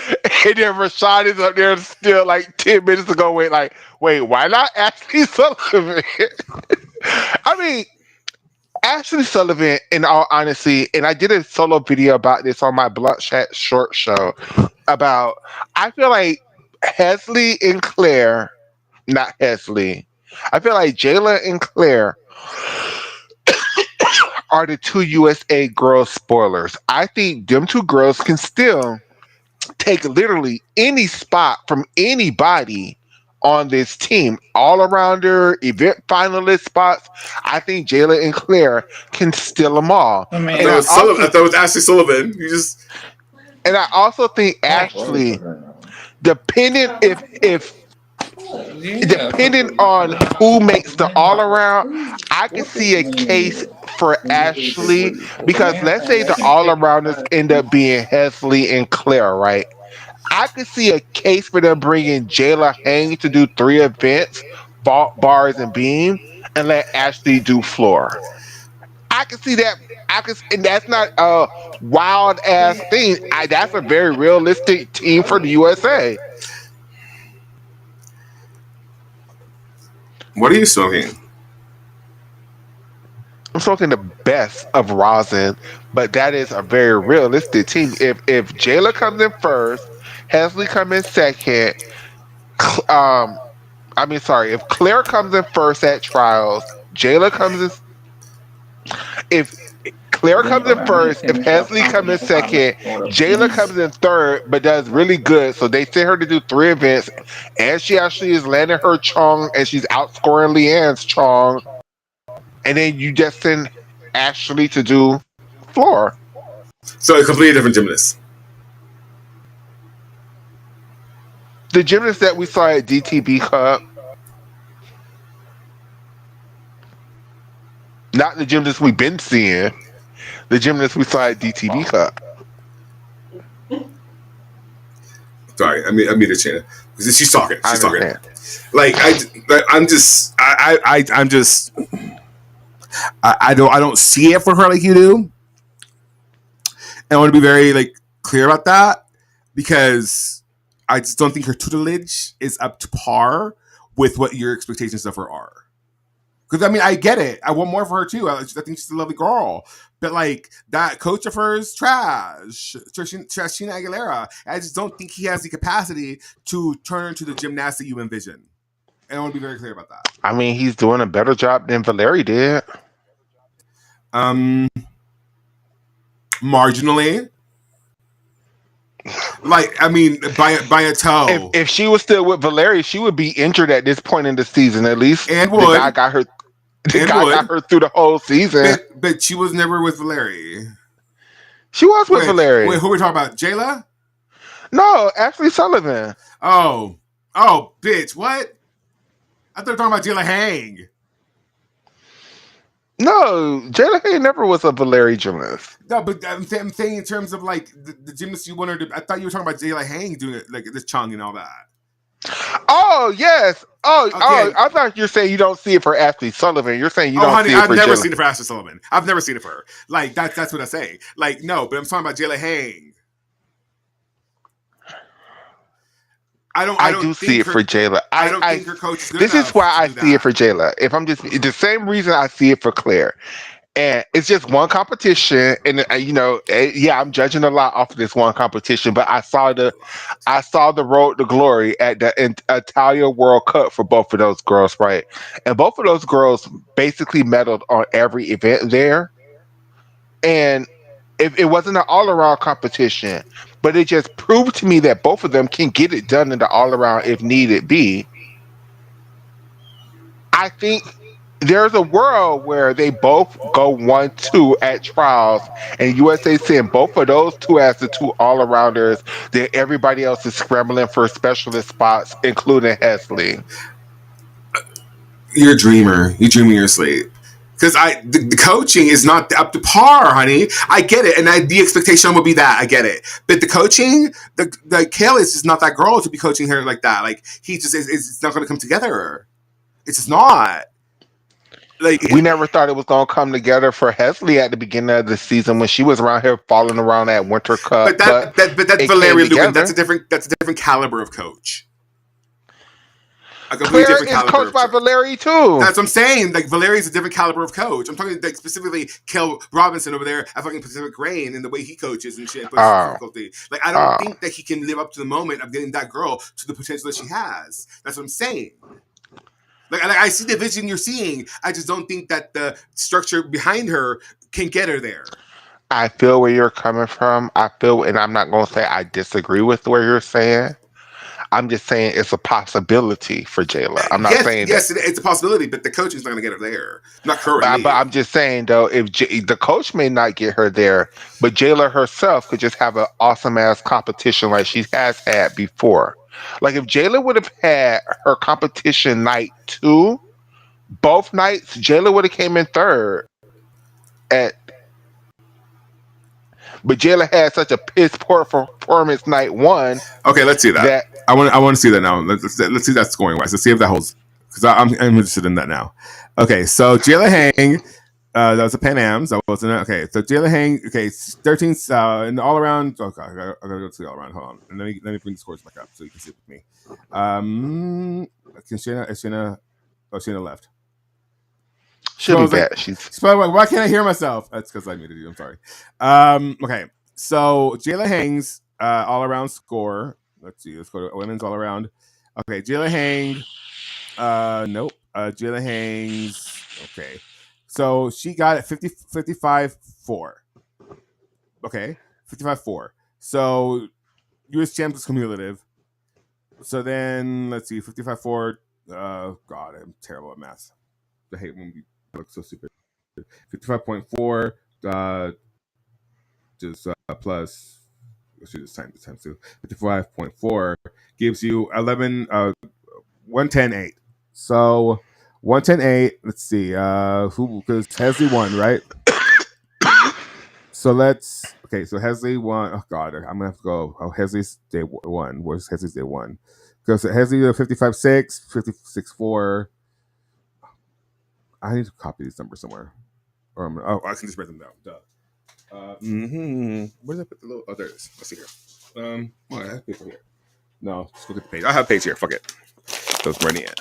And then Rashad is up there still like 10 minutes ago. Wait, why not Ashley Sullivan? I mean, Ashley Sullivan, in all honesty, and I did a solo video about this on my Blunt Chat short show about, I feel like Hesley and Claire, not Hesley, I feel like Jayla and Claire are the 2 USA girls spoilers. I think them 2 girls can still take literally any spot from anybody on this team, all around their event finalist spots. I think Jayla and Claire can steal them all. I thought it was Ashley Sullivan. And I also think Ashley, depending on who makes the all around, I can see a case for Ashley, because let's say the all arounders end up being Hesley and Claire, right? I could see a case for them bringing Jayla Hang to do 3 events, bars and beam, and let Ashley do floor. I can see that. And that's not a wild ass thing. That's a very realistic team for the USA. What are you smoking? I'm smoking the best of rosin, but that is a very realistic team. If Jayla comes in first, Hesley comes in second. If Claire comes in first at trials, Jayla comes in. If Claire comes in first, if Hesley comes in second, Jayla comes in third, but does really good. So they send her to do 3 events, and she actually is landing her Chong, and she's outscoring Leanne's Chong. And then you just send Ashley to do floor. So a completely different gymnast. The gymnast that we saw at DTB Cup, not the gymnast we've been seeing, the gymnast we saw at DTB Cup. Sorry, I mean the China. She's talking. She's talking. Like I don't see it for her like you do. And I want to be very clear about that because I just don't think her tutelage is up to par with what your expectations of her are. Because I get it. I want more for her too. I think she's a lovely girl. But that coach of hers, trash. Trashina Aguilera. I just don't think he has the capacity to turn her into the gymnast that you envision. And I want to be very clear about that. He's doing a better job than Valeri did. Marginally. By a toe. If she was still with Valeri, she would be injured at this point in the season, at least. And would. The guy got her. Got her through the whole season. But she was never with Valeri. She was with Valeri. Wait, who are we talking about? Jayla? No, Ashley Sullivan. Oh, bitch! What? I thought we were talking about Jayla Hang. No, Jayla Hang never was a Valeri gymnast. No, but I'm saying in terms of the gymnast you wanted to. I thought you were talking about Jayla Hang doing it this Chung and all that. Oh yes. Okay. I thought you're saying you don't see it for Ashley Sullivan. You're saying you don't see it for I've never Jayla. seen it for Ashley Sullivan. I've never seen it for her. That's what I'm saying. No, but I'm talking about Jayla Hang. I do see it for Jayla. I don't think her coach is good This enough is why I do see that. it for Jayla. If I'm just the same reason I see it for Claire. And it's just one competition, and I'm judging a lot off of this one competition. But I saw the road to glory at the Italia World Cup for both of those girls, right? And both of those girls basically medaled on every event there. And it wasn't an all-around competition, but it just proved to me that both of them can get it done in the all-around if needed be. I think there's a world where they both go 1-2 at trials, and USA send both of those two as the 2 all-arounders. Then everybody else is scrambling for specialist spots, including Hesley. You're a dreamer. You're dreaming your sleep. Because the coaching is not up to par, honey. I get it, and the expectation would be that. I get it, but the coaching, the Kale is just not that girl to be coaching her like that. He just it's not going to come together. It's just not. We never thought it was going to come together for Hesley at the beginning of the season when she was around here falling around at Winter Cup. But that's Valeria Lubin. That's a different caliber of coach. Claire is coached by Valeri too. That's what I'm saying. Valeri is a different caliber of coach. I'm talking specifically Kel Robinson over there at fucking Pacific Rain and the way he coaches and shit. Difficulty. I don't think that he can live up to the moment of getting that girl to the potential that she has. That's what I'm saying. I see the vision you're seeing. I just don't think that the structure behind her can get her there. I feel where you're coming from. And I'm not going to say I disagree with where you're saying. I'm just saying it's a possibility for Jayla. I'm not saying yes, it's a possibility, but the coach is not going to get her there. Not currently. But I'm just saying though, if the coach may not get her there, but Jayla herself could just have an awesome ass competition like she has had before. If Jayla would have had her competition night 2, both nights, Jayla would have came in third. But Jayla had such a piss poor performance night 1. Okay, let's see that. I want to see that now. Let's see that scoring wise. Let's see if that holds. because I'm interested in that now. Okay, so Jayla Hang, that was a Pan Am's. That wasn't it. Okay, so Jayla Hang. Okay, 13 and all around. Oh God, I gotta go to the all around. Hold on, and let me bring the scores back up so you can see it with me. Can Shayna? Oh, Shayna left. She'll be back. Why can't I hear myself? That's because I muted you. I'm sorry. Okay, so Jayla Hang's all around score. Let's see. Let's go to women's all around. Okay, Jayla Hang. Nope. Jayla Hang's. Okay. So she got it 55-4. Okay. 55-4. So US champ is cumulative. So then let's see. 55-4. God, I'm terrible at math. I hate when we look so stupid. 55.4 just plus let's do this time too. 55.4 gives you 110.8. So 110.8. Let's see. Who because Hesley won, right? So let's so Hesley won. Oh God, I'm gonna have to go. Oh, Hesley's day one. Where's Hesley's day one? Because Hesley 55.6, 56.4. I need to copy these numbers somewhere. Or I can just write them down. Duh. Where did I put the little? Oh, there it is. Let's see here. I have paper here. No, just look at the page. I have page here. Fuck it. Those running it.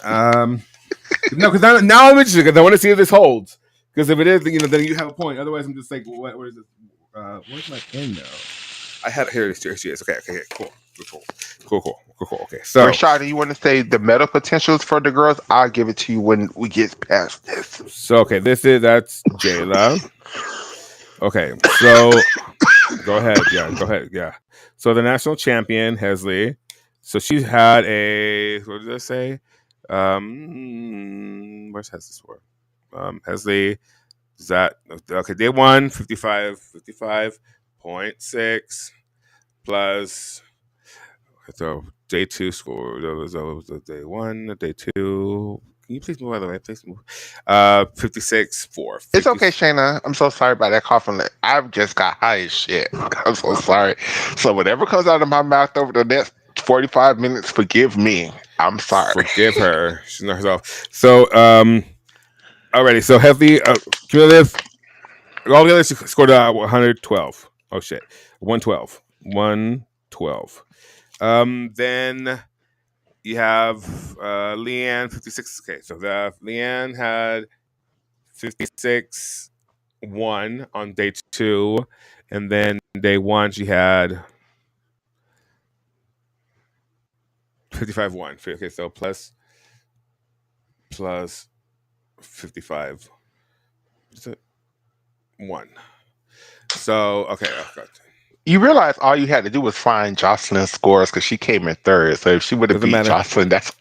No, because now I'm interested because I want to see if this holds. Because if it is, then you have a point. Otherwise, I'm just like, what is this? Where's my pen now? I had it here. Here she is. Okay, cool. Okay, so Rashada, you want to say the medal potentials for the girls? I'll give it to you when we get past this. So that's Jayla. Okay, so go ahead. Yeah. So the national champion Hesley. So she had a what did I say? Where's Hesley's for? Hesley is that okay? Day one 55.6 plus. So day two score. That was day one. Day two. Can you please move out of the way? Please move. 56.4. It's okay, Shayna. I'm so sorry about that coughing. I've just got high as shit. I'm so sorry. So whatever comes out of my mouth over the next 45 minutes, forgive me. I'm sorry. Forgive her. She's not herself. So alrighty. So heavy cumulative. All the others scored 112. Oh shit. 112. 112. Then you have Leanne 56. Okay, so Leanne had 56-1 on day 2, and then day 1 she had 55-1. Okay, so plus 55. Is it 1? So okay, you realize all you had to do was find Jocelyn's scores because she came in third. So if she would have beat Jocelyn, that's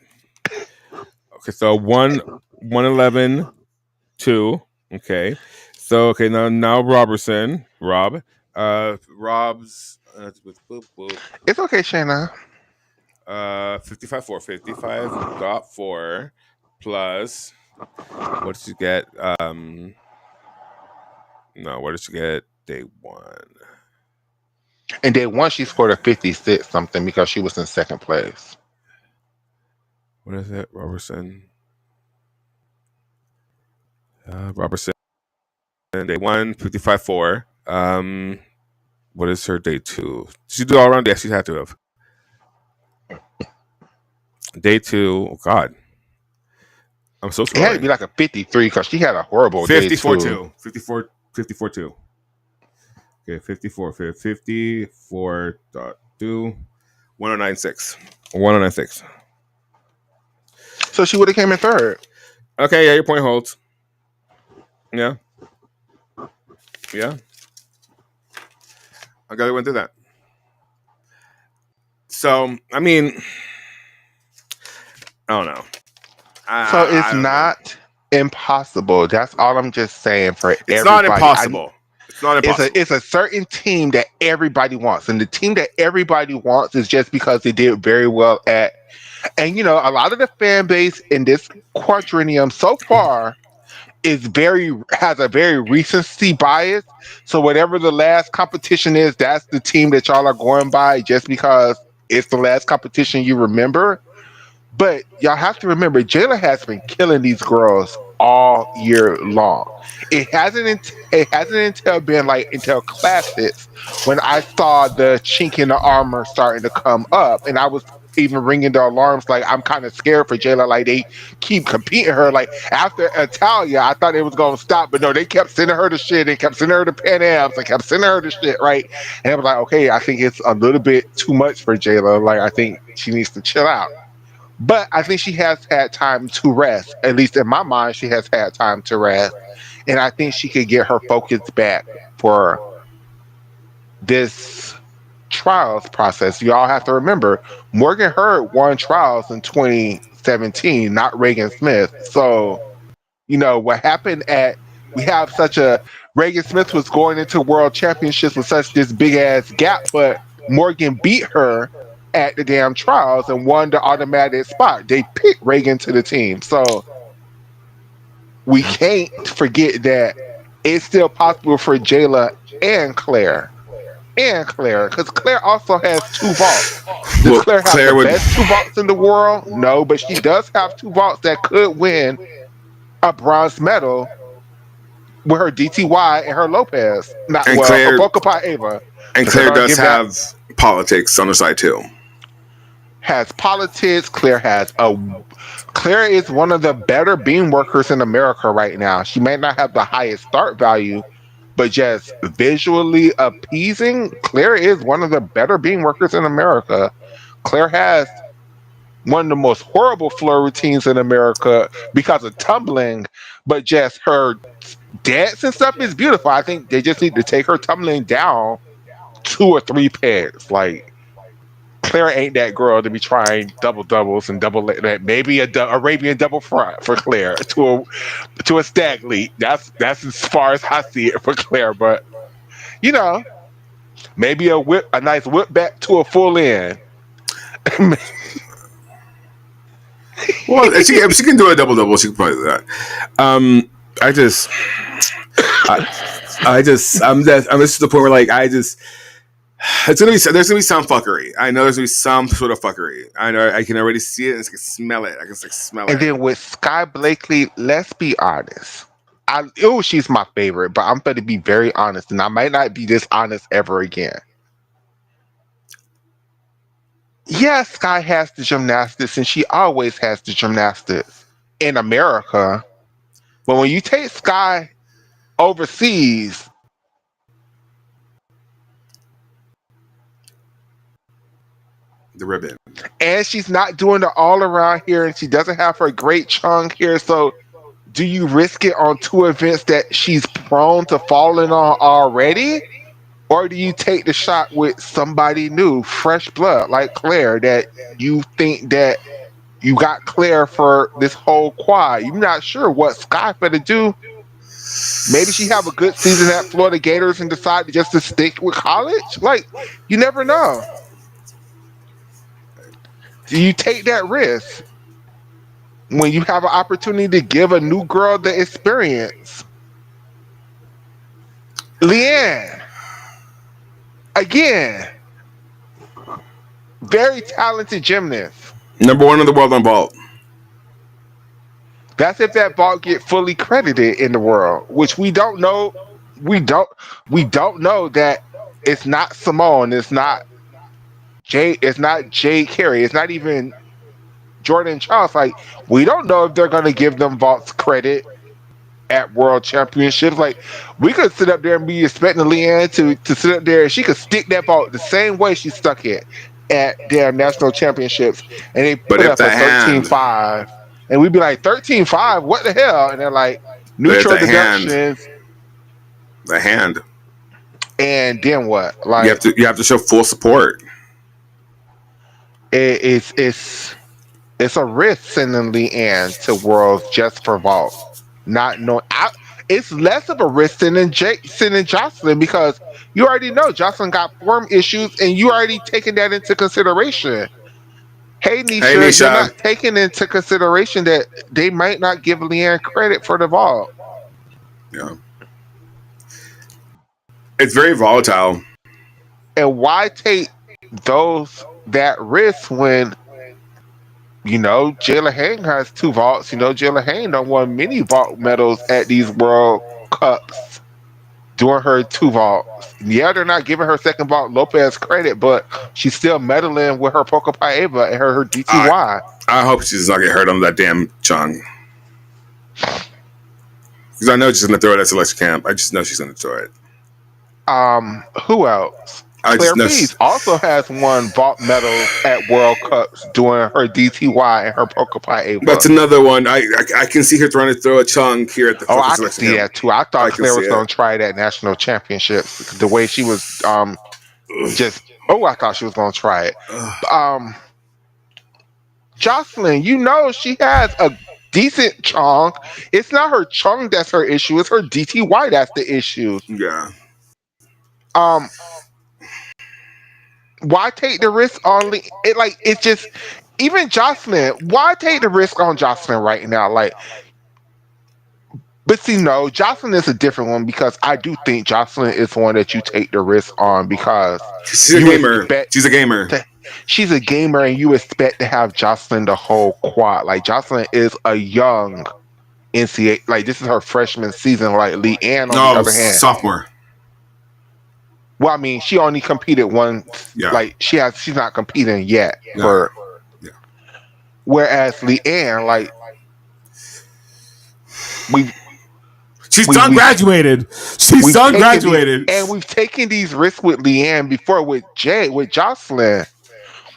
okay. So 111, 2. Okay. So now Rob's it's okay, Shayna. 55.4 plus what did you get? What did you get? Day 1. And day 1 she scored a 56 something because she was in second place. What is it, Robertson? Day 1, 55.4. What is her day 2? Did she do all around? Yeah, she had to have. Day 2. Oh God, I'm so sorry. It had to be like a 53 because she had a horrible 54-2. 54-2. Okay, 54.2. 1096. 1096. So she would have came in third. Okay, yeah, your point holds. Yeah. I gotta went through that. So, I mean, I don't know. So it's not impossible. That's all I'm just saying for everybody. It's not impossible. It's a certain team that everybody wants. And the team that everybody wants is just because they did very well at. And, a lot of the fan base in this quadrennium so far has a very recency bias. So whatever the last competition is, that's the team that y'all are going by just because it's the last competition you remember. But y'all have to remember, Jayla has been killing these girls all year long. It hasn't until been like until classics when I saw the chink in the armor starting to come up, and I was even ringing the alarms like I'm kind of scared for Jayla. Like they keep competing her. Like after Italia, I thought it was gonna stop, but no, they kept sending her to shit and kept sending her to Pan Ams and kept sending her to shit, right? And I was like, okay, I think it's a little bit too much for Jayla. Like I think she needs to chill out. But I think she has had time to rest. At least in my mind, she has had time to rest. And I think she could get her focus back for this trials process. You all have to remember Morgan Hurd won trials in 2017, not Reagan Smith. So, what happened we have such a Reagan Smith was going into world championships with such this big ass gap, but Morgan beat her at the damn trials and won the automatic spot. They picked Reagan to the team. So we can't forget that it's still possible for Jayla and Claire. Because Claire also has 2 vaults. Does Well, Claire have Claire the would. best 2 vaults in the world? No, but she does have 2 vaults that could win a bronze medal with her DTY and her Lopez. Not And well, Claire Opokopa Ava. and But they're Claire gonna does give that have politics on the side too. has politics. Claire is one of the better beam workers in America right now. She may not have the highest start value, but just visually appeasing, Claire is one of the better beam workers in America. Claire has one of the most horrible floor routines in America because of tumbling, but just her dance and stuff is beautiful. I think they just need to take her tumbling down 2 or 3 pegs. Like Claire ain't that girl to be trying double doubles and maybe Arabian double front for Claire to a stag lead. That's as far as I see it for Claire. But you know, maybe a nice whip back to a full in. Well, if she can do a double double, she can probably do that. I just, I'm just to the point where like there's gonna be some fuckery. I know there's gonna be some sort of fuckery. I know I can already see it and I can smell it. I can smell it. And then with Sky Blakely, let's be honest. She's my favorite, but I'm going to be very honest, and I might not be this honest ever again. Yeah, Sky has the gymnastics, and she always has the gymnastics in America. But when you take Sky overseas, The ribbon. and she's not doing it all around here, and she doesn't have her great chunk here. So, do you risk it on 2 events that she's prone to falling on already? Or do you take the shot with somebody new, fresh blood, like Claire, that you think that you got Claire for this whole quad? You're not sure what Sky better do. Maybe she have a good season at Florida Gators and decide just to stick with college. Like, you never know. Do you take that risk when you have an opportunity to give a new girl the experience? Leanne, again, very talented gymnast. Number 1 in the world on vault. That's if that vault get fully credited in the world, which we don't know. We don't know that it's not Simone, it's not Jay Carey, it's not even Jordan Charles. Like, we don't know if they're gonna give them vaults credit at world championships. Like, we could sit up there and be expecting Leanne to sit up there and she could stick that vault the same way she stuck it at their national championships, and they But put if up a that hand, 13.5. And we'd be like, 13.5, what the hell? And they're like, but if neutral deductions. the hand, And then what? Like, you have to show full support. it's a risk sending Leanne to Worlds just for vault. Not knowing, it's less of a risk sending Jocelyn, because you already know Jocelyn got form issues, and you already taken that into consideration. Hey Nisha, you're not taking into consideration that they might not give Leanne credit for the vault. Yeah, it's very volatile. And why take that risk when Jayla Hain has 2 vaults. Jayla Hain done won many vault medals at these World Cups during her 2 vaults. Yeah, they're not giving her second vault Lopez credit, but she's still medaling with her Poca Paeva and her DTY. I hope she does not get hurt on that damn Chung. Because I know she's going to throw it at selection camp. I just know she's going to throw it. Who else? Claire Pease also has won vault medals at World Cups doing her DTY and her Poca Paeva. That's another one. I can see her trying to throw a Chung here at the I can see that too. I thought Claire was going to try that national championships. The way she was I thought she was going to try it. Jocelyn, she has a decent Chung. It's not her Chung that's her issue. It's her DTY that's the issue. Yeah. Why take the risk on it's just even Jocelyn? Why take the risk on Jocelyn right now? But see, no, Jocelyn is a different one because I do think Jocelyn is one that you take the risk on because she's a gamer. She's a gamer. She's a gamer, and you expect to have Jocelyn the whole quad. Jocelyn is a young NCAA. This is her freshman season. Leanne, on the other hand, sophomore. Well, I mean, she only competed once. Yeah. She's not competing yet. Yeah. Whereas Leanne, she's done graduated. She's done graduated. And we've taken these risks with Leanne before with Jocelyn.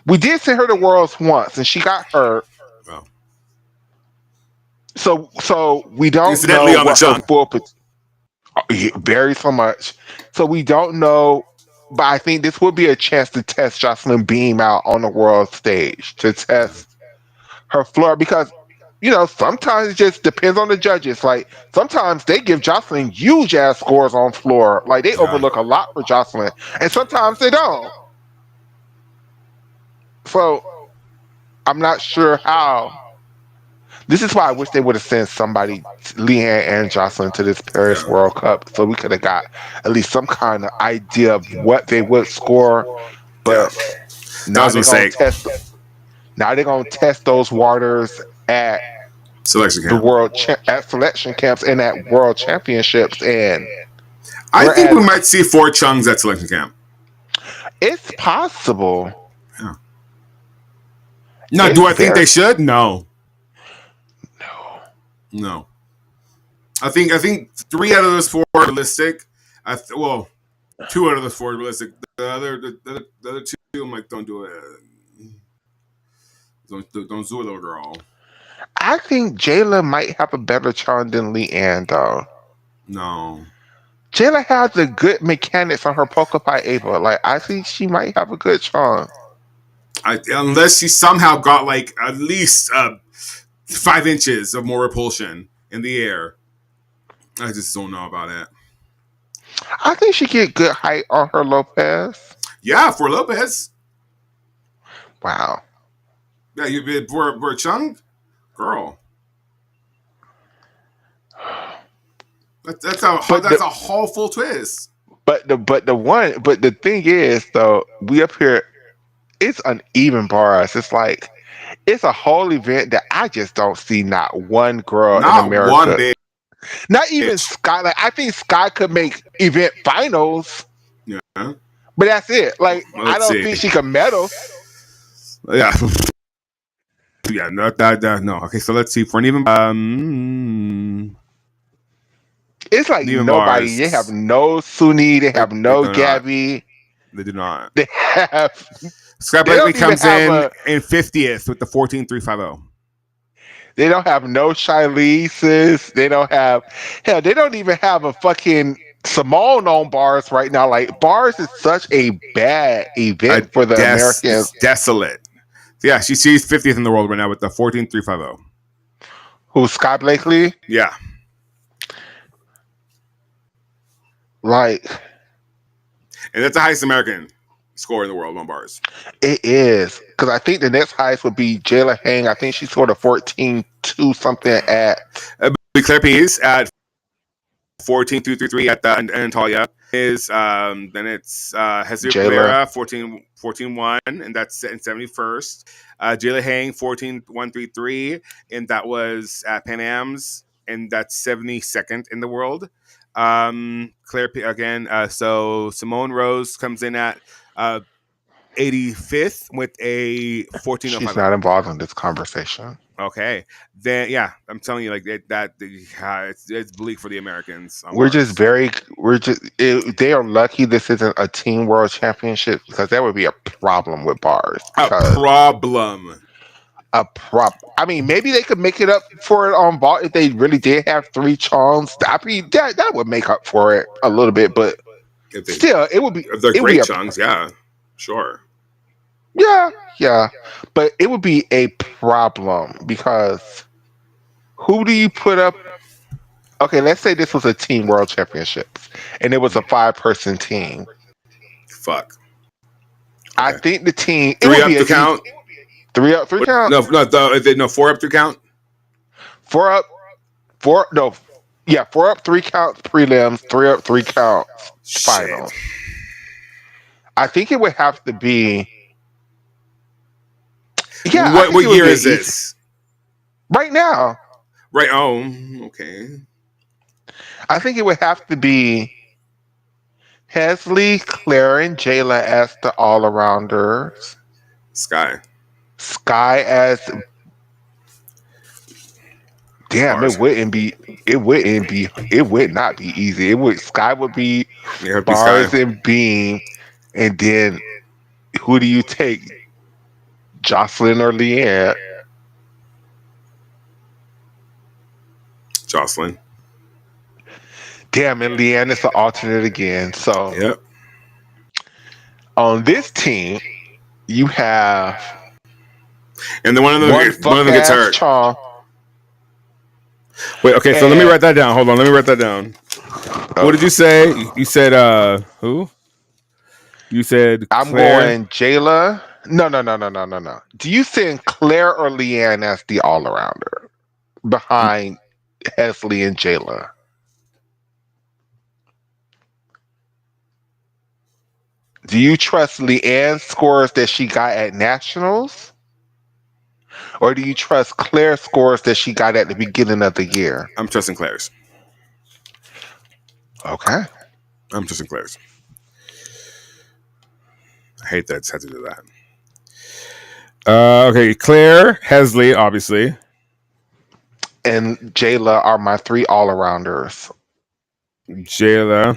We did send her to Worlds once, and she got hurt. Oh. So we don't know what her full potential. Varies so much. So we don't know, but I think this would be a chance to test Jocelyn Beam out on the world stage, to test her floor, because sometimes it just depends on the judges. Sometimes they give Jocelyn huge ass scores on floor. They overlook a lot for Jocelyn, and sometimes they don't. So I'm not sure how. This is why I wish they would have sent somebody, Leanne and Jocelyn, to this Paris World Cup, so we could have got at least some kind of idea of what they would score. But now they're going to test those waters at selection camp. At selection camps and at world championships. And I think we might see 4 Chungs at selection camp. It's possible. Yeah. Now, do I think they should? No. I think 3 out of those 4 are realistic. 2 out of those 4 are realistic. The other 2, I'm like, don't do it. Don't do it, little girl. I think Jayla might have a better charm than Leanne, though. No. Jayla has the good mechanics on her Poca Paeva. I think she might have a good charm. Unless she somehow got at least 5 inches of more repulsion in the air. I just don't know about it. I think she get good height on her Lopez. Yeah, for Lopez. Wow. Yeah, for a Chung girl. That's a whole full twist. But the thing is, though, we up here, it's uneven bars. It's a whole event that I just don't see not one girl in America. Not one big. Not even Sky. I think Sky could make event finals. Yeah. But that's it. I don't think she can medal. Yeah. Yeah, no. Okay, so let's see. For an even it's nobody. Bars. They have no Suni. They have no Gabby. They do not. They have. Scott Blakely comes in 50th with the 14.350. They don't have no Shyleases. They don't have. Hell, they don't even have a fucking Simone on bars right now. Bars is such a bad event for the Americans. Desolate. Yeah, she's 50th in the world right now with the 14.350. Who's Scott Blakely? Yeah. And that's the highest American score in the world on bars. It is, because I think the next highest would be Jayla Hang. I think she scored a 14.2 something at Claire Pease at 14.233 at the Antalya. then it's Hesio Jayla. Cabrera 14-1, and that's set in 71st. Jayla Hang 14-133, and that was at Pan Am's, and that's 72nd in the world. Claire again. So Simone Rose comes in at 85th with a 14:05. She's not involved in this conversation. Okay, then yeah, I'm telling you, like it's bleak for the Americans. They are lucky this isn't a team world championship, because that would be a problem with bars. A problem. I mean, maybe they could make it up for it on vault if they really did have 3 chongs. I mean, that would make up for it a little bit, but still, it would be. If they're great chongs, yeah, sure. Yeah, but it would be a problem, because who do you put up? Okay, let's say this was a team world championships and it was a 5-person team. Fuck. Okay. I think the team 3 up to count. 3 up, 3 count. No, 4 up to count. 4 up, 3 counts prelims, 3 up, 3 counts finals. I think it would have to be. Yeah. What year is this? Right now. Right. Oh, okay. I think it would have to be Hesley, Claire, and Jayla as the all-arounders. Sky as. Damn, bars. It would not be easy. Sky would be bars and beam, and then who do you take? Jocelyn or Leanne? Jocelyn. Damn, and Leanne is the alternate again. So yep. On this team, you have, and then one of them gets hurt. Chong. Wait, okay, so let me write that down. Hold on, let me write that down. What did you say? You said who? You said I'm going Jayla. No. Do you send Claire or Leanne as the all-arounder behind Hesley and Jayla? Do you trust Leanne's scores that she got at Nationals? Or do you trust Claire's scores that she got at the beginning of the year? I'm trusting Claire's. Okay. I'm trusting Claire's. I hate that I just had to do that. Okay, Claire, Hesley, obviously. And Jayla are my 3 all-arounders. Jayla.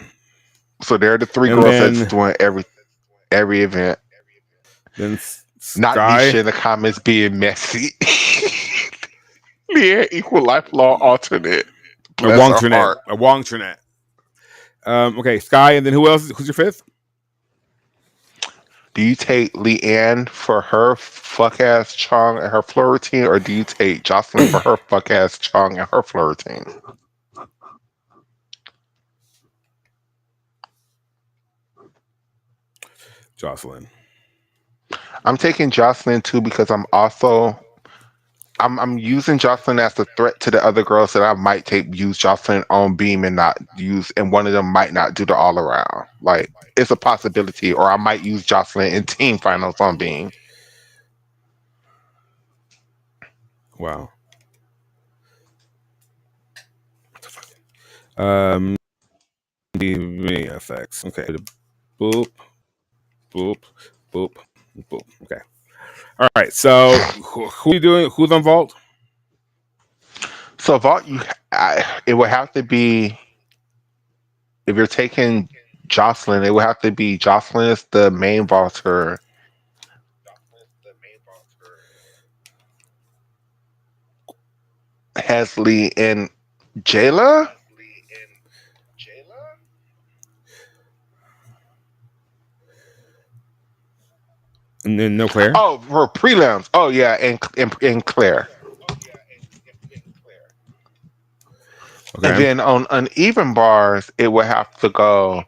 So they're the 3 girls that's doing every event. Then Not Nisha in the comments being messy. Leanne equal lifelong alternate. A Wong Trinette. Okay, Sky, and then who else? Who's your 5th? Do you take Leanne for her fuck-ass Chong and her floor routine, or do you take Jocelyn for her fuck-ass Chong and her floor routine? Jocelyn. I'm taking Jocelyn too, because I'm using Jocelyn as a threat to the other girls that I might use Jocelyn on beam and not use, and one of them might not do the all around. Like, it's a possibility, or I might use Jocelyn in team finals on beam. Wow. VFX. Okay. Boop. Okay. All right. So who are you doing? Who's on vault? So vault, it would have to be, if you're taking Jocelyn, it would have to be Jocelyn is the main vaulter. Hesley and Jayla? And then no Claire? Oh, for prelims. Oh, yeah, and Claire. Okay. And then on uneven bars, it would have to go.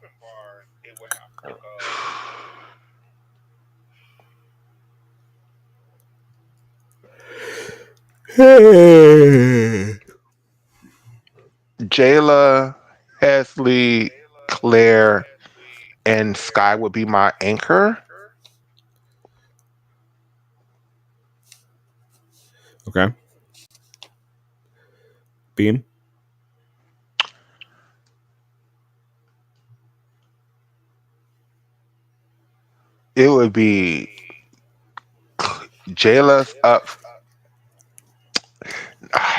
Jayla, Hesley, Claire, and Sky would be my anchor. Okay. Beam. It would be Jayla's up.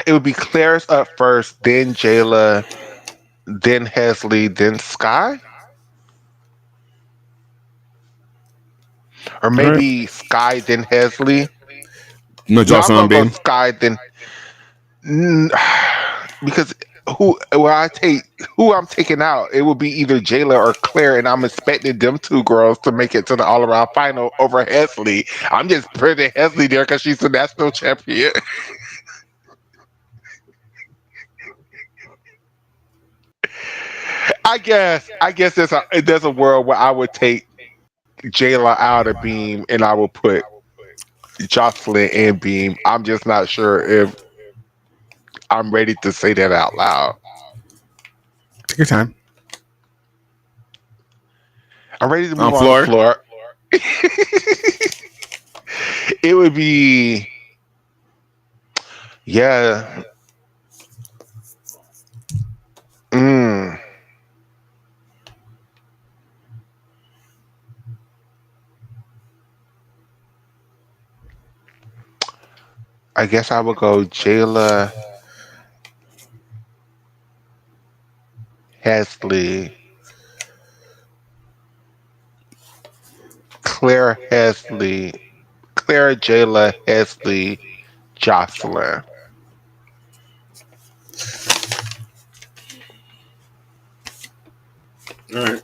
It would be Claire's up first, then Jayla, then Hesley, then Sky, or All right. maybe Sky then Hesley. No No, I'm Jocelyn on gonna go Beam. Sky then. Mm, because who I'm taking out, it will be either Jayla or Claire, and I'm expecting them two girls to make it to the all around final over Hesley. I'm just putting Hesley there because she's the national champion. I guess there's a world where I would take Jayla out of Beam and I would put Jocelyn in Beam. I'm just not sure if I'm ready to say that out loud. Take your time. I'm ready to On move on the floor. floor. It would be, yeah. Mm, I guess I would go Jayla, Hesley, Claire Hesley, Claire Jayla Hesley, Jocelyn. All right.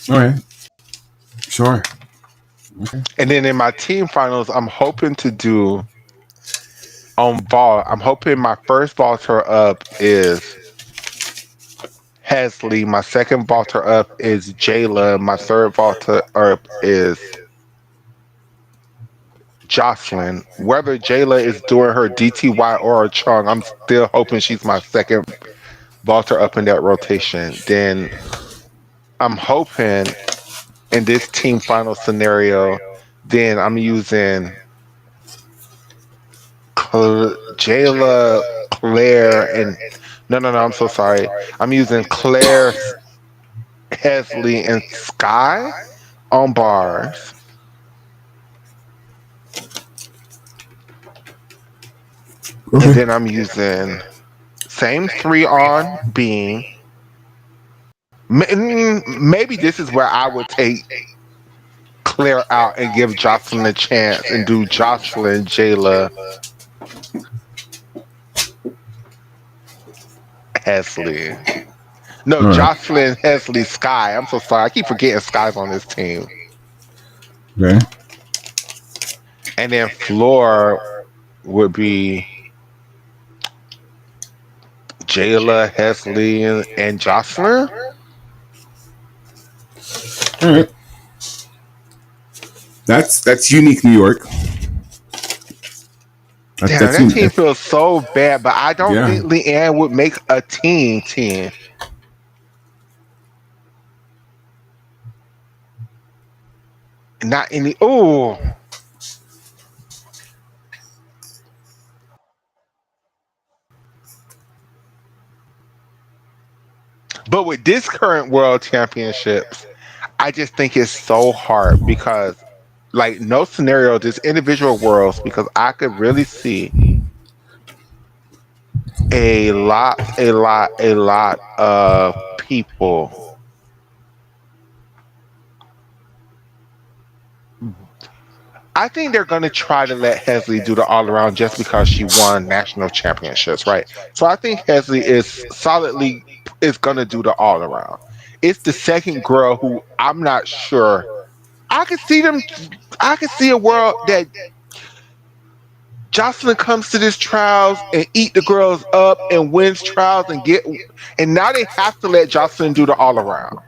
All right. Sure. Okay. And then in my team finals, I'm hoping to do on vault. I'm hoping my first vaulter up is Hesley. My second vaulter up is Jayla. My third vaulter up is Jocelyn. Whether Jayla is doing her DTY or a Chung, I'm still hoping she's my second vaulter up in that rotation. Then I'm hoping in this team final scenario, then I'm using Jayla, Claire, and no, I'm so sorry. I'm using Claire, Hesley, and Sky on bars, and Okay. then I'm using same three on Beam. Maybe this is where I would take Claire out and give Jocelyn a chance and do Jocelyn, Jayla, Hesley. No, All right. Jocelyn, Hesley, Sky. I'm so sorry. I keep forgetting Sky's on this team. Okay. And then Floor would be Jayla, Hesley, and Jocelyn. All right. That's unique New York. Damn, That's that unique. team feels so bad, but I don't Yeah. think Leanne would make a team. Not any. Oh, but with this current world championships, I just think it's so hard because, like, no scenario, there's individual worlds because I could really see a lot of people. I think they're going to try to let Hesley do the all around just because she won national championships, right? So I think Hesley is going to do the all around. It's the second girl who I'm not sure. I could see them. I could see a world that Jocelyn comes to this trials and eat the girls up and wins trials and now they have to let Jocelyn do the all around.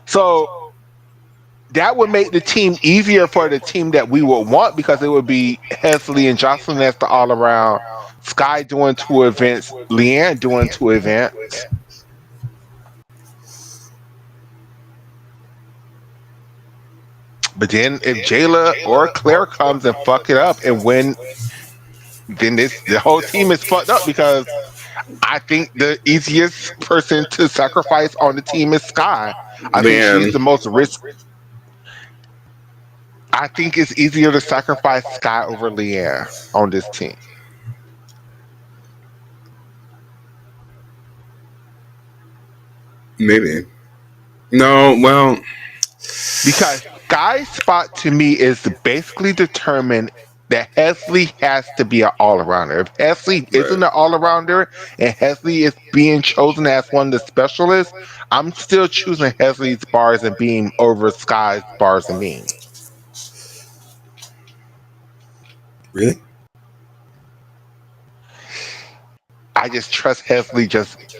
So that would make the team easier for the team that we would want because it would be Hesley and Jocelyn as the all around. Sky doing 2 events, Leanne doing 2 events. But then if Jayla or Claire comes and fuck it up and win, then the whole team is fucked up because I think the easiest person to sacrifice on the team is Sky. I think she's Man. the most risk. I think it's easier to sacrifice Sky over Leanne on this team. Maybe. No, well, because Sky's spot to me is basically determined that Hesley has to be an all-arounder. If Hesley isn't an all-arounder and Hesley is being chosen as one of the specialists, I'm still choosing Hesley's bars and beam over Sky's bars and beam. Really? I just trust Hesley just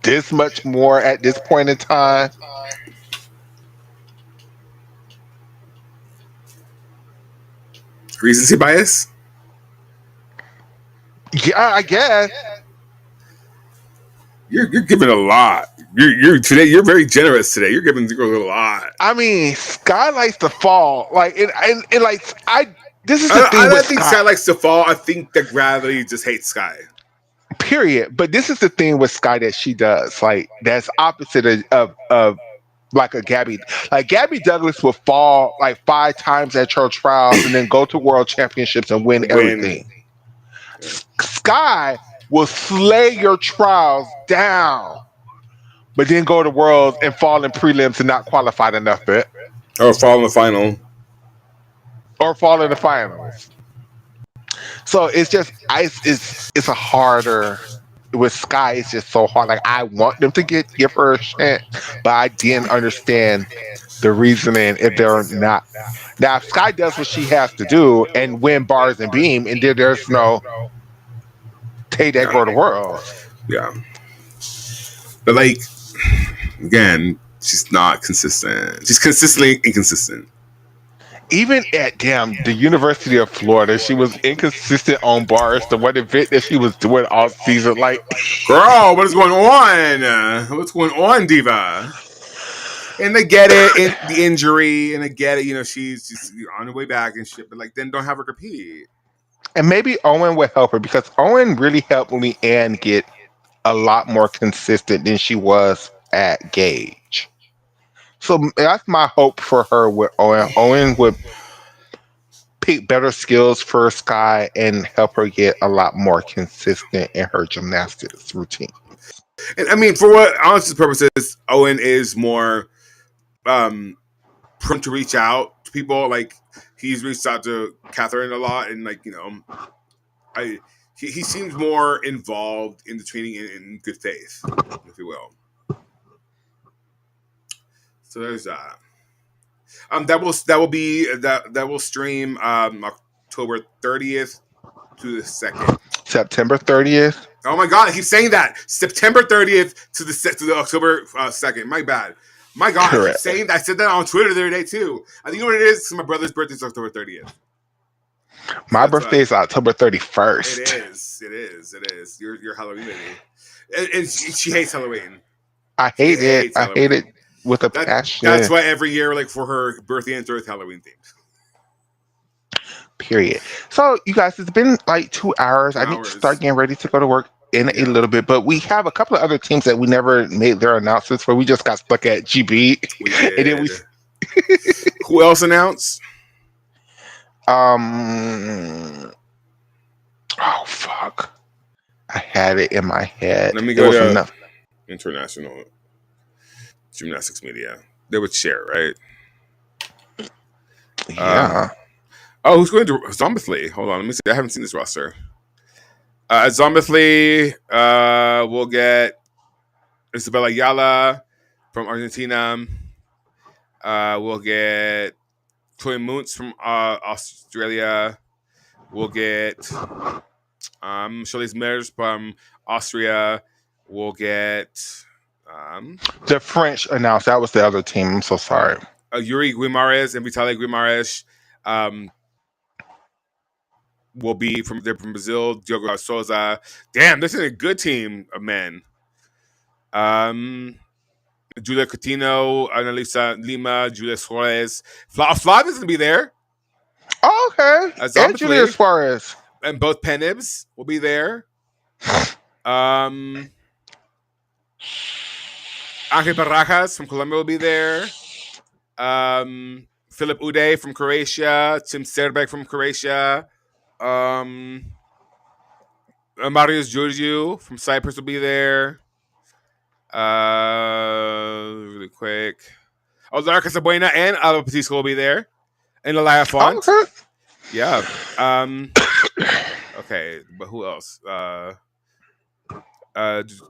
this much more at this point in time. Recency bias? Yeah, I guess. You're giving a lot. You're today. You're very generous today. You're giving a lot. I mean, Sky likes to fall. Like and like This is the thing. I think Sky likes to fall. I think that gravity just hates Sky. Period. But this is the thing with Sky that she does. Like that's opposite of like a Gabby. Like Gabby Douglas will fall like 5 times at her trials and then go to world championships and win everything. Yeah. Sky will slay your trials down, but then go to worlds and fall in prelims and not qualified enough for it. Or fall in the final. Or fall in the finals. So it's just it's a harder with Sky. It's just so hard. Like I want them to give her a chance, but I didn't understand the reasoning if they're not. Now if Sky does what she has to do and win bars and beam, and then there's no take that girl to worlds. Yeah, but like again, she's not consistent. She's consistently inconsistent. Even at the University of Florida, she was inconsistent on bars. The one event that she was doing all season, like, girl, what is going on? What's going on, diva? And they get it, the injury, and they get it. You know, she's on her way back and shit. But like, then don't have her compete. And maybe Owen would help her because Owen really helped Leanne get a lot more consistent than she was at Gage. So that's my hope for her with Owen. Owen would pick better skills for Sky and help her get a lot more consistent in her gymnastics routine. And I mean, for what honest purposes, Owen is more prone to reach out to people. Like he's reached out to Catherine a lot, and like he seems more involved in the training in good faith, if you will. So there's that. That will stream October 30th to the 2nd. September 30th. Oh my god, I keep saying that. September 30th to the October 2nd. My bad. My god, correct. I keep saying that. I said that on Twitter the other day too. I think what it is. My brother's birthday is October 30th. My birthday is October 31st. It is. Your Halloween baby. And she hates Halloween. I hate it. I hate it with a passion. That's why every year, like for her birthday and birth, Halloween themed. Period. So you guys, it's been like 2 hours. I need to start getting ready to go to work in a little bit, but we have a couple of other teams that we never made their announcements for. We just got stuck at GB. We did. And then we who else announced? Oh fuck. I had it in my head. Let me go to International Gymnastics Media. They would share, right? Yeah. Who's going to Zombithly? Hold on, let me see. I haven't seen this roster. Zombithly, we'll get Isabella Ayala from Argentina. We'll get Chloe Muntz from Australia. We'll get Charlize Mers from Austria. We'll get the French announced. That was the other team. I'm so sorry. Yuri Guimarães and Vitaly Guimarães. will be from Brazil. Diogo Souza. Damn, this is a good team of men. Julia Coutinho, Annalisa Lima, Julia Suarez. Flavia's gonna be there. Oh, okay. And Julia Suarez. And both Penibs will be there. Ángel Barajas from Colombia will be there. Philip Uday from Croatia. Tim Serbeck from Croatia. Marius Georgiou from Cyprus will be there. Really quick. Lara Casabuena and Alba Patisco will be there. And Elia Font. Okay. Yeah. Okay, but who else?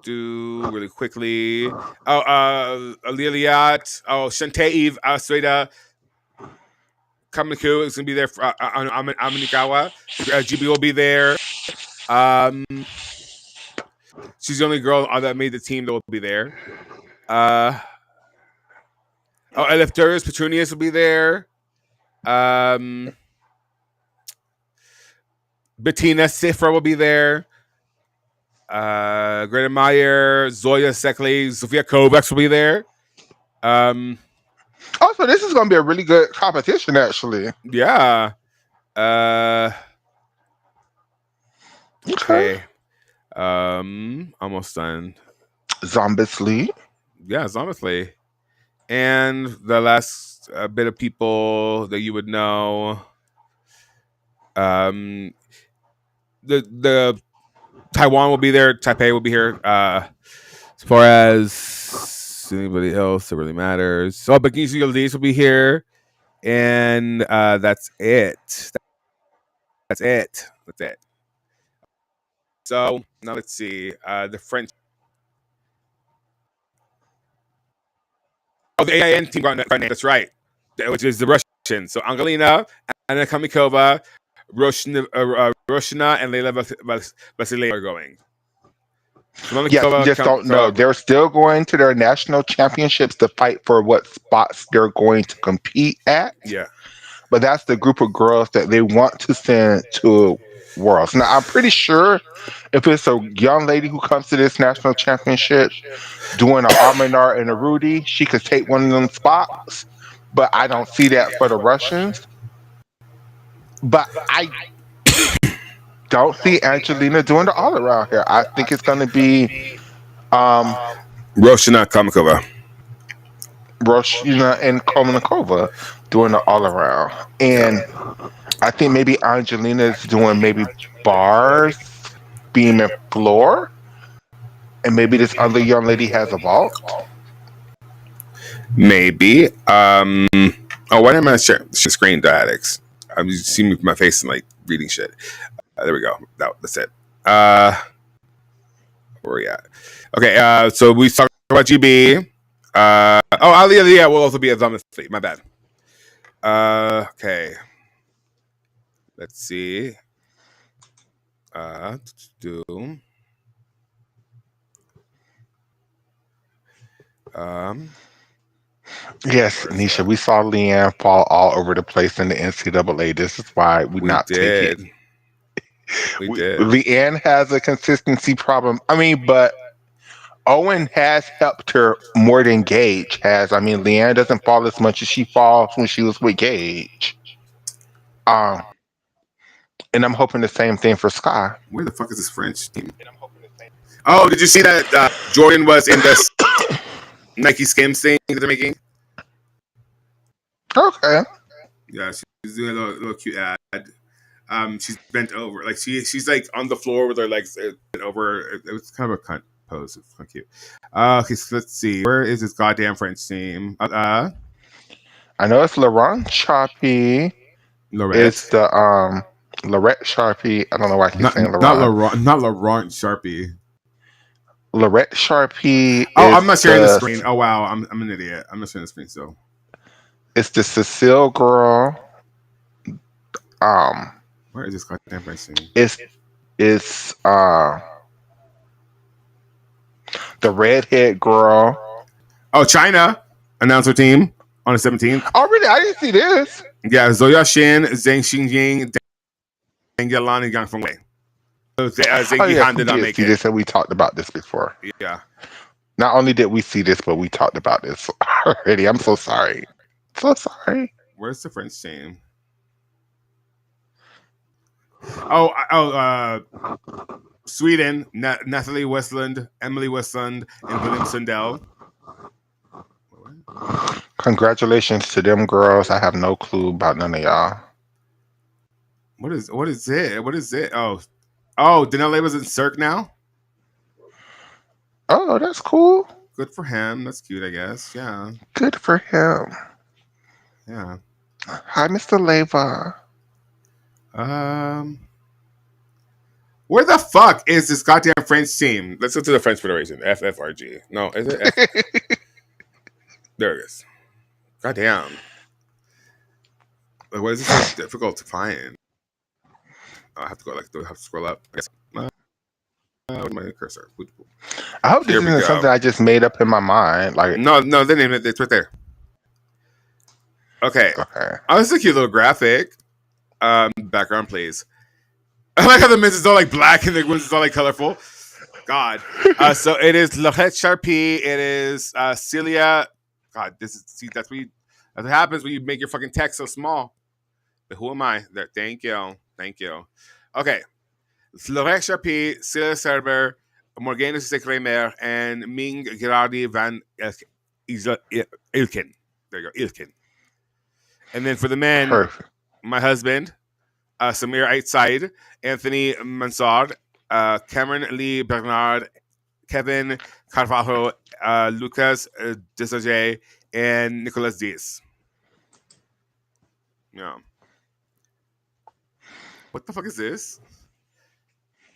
Do really quickly. Liliat. Shantae Sueda Kamiku is going to be there. Aminikawa. GB will be there. She's the only girl that made the team that will be there. Eleftherios Petronius will be there. Bettina Sifra will be there. Greta Meyer, Zoya Sekli, Sofia Kovacs will be there. Also, this is going to be a really good competition, actually. Yeah. Okay. Almost done. Zombie. Yeah, Zombie. And the last bit of people that you would know. The Taiwan will be there. Taipei will be here. As far as anybody else that really matters. So Bakinsu Yildiz will be here. And that's it. That's it. So now let's see. The French. Oh, the AIN team got name. That's right. Which is the Russian. So Angelina, Anna Kamikova, Roshna, and Leila Vasileva are going. So yes, you just don't know. They're still going to their national championships to fight for what spots they're going to compete at. Yeah. But that's the group of girls that they want to send to Worlds. Now, I'm pretty sure if it's a young lady who comes to this national championship doing an Arminar and a Rudy, she could take one of them spots. But I don't see that for the Russians. But I don't see Angelina doing the all around here. I think it's going to be Roshina Kamikova. Roshina and Komenakova doing the all around. And I think maybe Angelina is doing maybe bars, beam, and floor. And maybe this other young lady has a vault. Maybe. Why am I sharing the screen to Adex? I'm just seeing my face and like reading shit. There we go. That's it. Where we at? Okay. So we talked about GB. Aliyah will also be a Zombie Fleet. My bad. Okay. Let's see. Yes, Nisha, we saw Leanne fall all over the place in the NCAA. This is why we not did. take it. We did. Leanne has a consistency problem. I mean, but Owen has helped her more than Gage has. I mean, Leanne doesn't fall as much as she falls when she was with Gage. And I'm hoping the same thing for Sky. Where the fuck is this French team? Oh, did you see that Jordan was in this Nike Skims thing that they're making? Okay. Yeah, she's doing a little cute ad. She's bent over, like she's like on the floor with her legs bent over. It was kind of a cunt pose. It's kind of cute. Okay, so let's see. Where is this goddamn French team? I know it's Laurent Sharpie. Lorette. It's the Lorette Sharpie. I don't know why I keep saying Laurent. Not Laurent Sharpie. Lorette Sharpie. Oh, I'm not sharing the screen. Oh wow, I'm an idiot. I'm not sharing the screen. So it's the Cecile girl. Where is this goddamn French team? It's the redhead girl. Oh, China announced her team on the 17th. Oh, really? I didn't see this. Yeah, Zoya Shin, Zhang Xinjing, Angelan and Gang Feng Wei. Oh yes, we did see this, and we talked about this before. Yeah. Not only did we see this, but we talked about this already. I'm so sorry. So sorry. Where's the French team? Sweden, Natalie Westland, Emily Westland, and William Sundell. Congratulations to them girls. I have no clue about none of y'all. What is it? What is it? Oh, Denelle was in Cirque now? Oh, that's cool. Good for him. That's cute, I guess. Yeah. Good for him. Yeah. Hi, Mr. Leva. Where the fuck is this goddamn French team? Let's go to the French Federation. FFRG. No, is it F? There it is. Goddamn. Why is this so difficult to find? I have to go do I have to scroll up? I guess. Where's my cursor? I hope this isn't something I just made up in my mind. Like no, they named it. It's right there. Okay. Oh, this is a cute little graphic. Background, please. I like how the men's is all like black and the women's is all like colorful. God. So it is Lorette Sharpie. It is Celia. God, that's what happens when you make your fucking text so small. But who am I? There. Thank you. Okay. Lorette Sharpie, Celia Serber, Morgana Sekremer, and Ming Gerardi van Ilken. There you go, Ilken. And then for the men, my husband, Samir Aitzide, Anthony Mansard, Cameron Lee Bernard, Kevin Carvalho, Lucas Desager, and Nicolas Diaz. Yeah. What the fuck is this?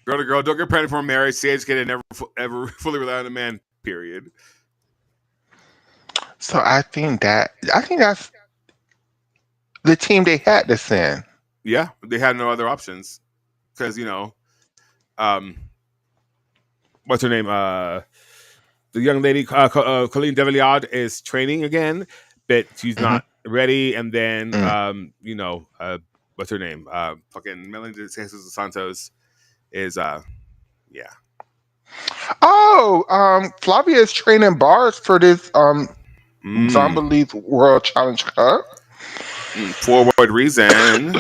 Girl to girl, don't get pregnant for marriage. Stay educated, ever fully rely on a man. Period. So I think that's the team they had to send. Yeah, they had no other options because what's her name? The young lady, Colleen Devillard, is training again, but she's not ready. And then what's her name? Fucking Melanie de Jesus Santos is yeah. Oh, Flavia is training bars for this Zombie League World Challenge Cup. Forward reason.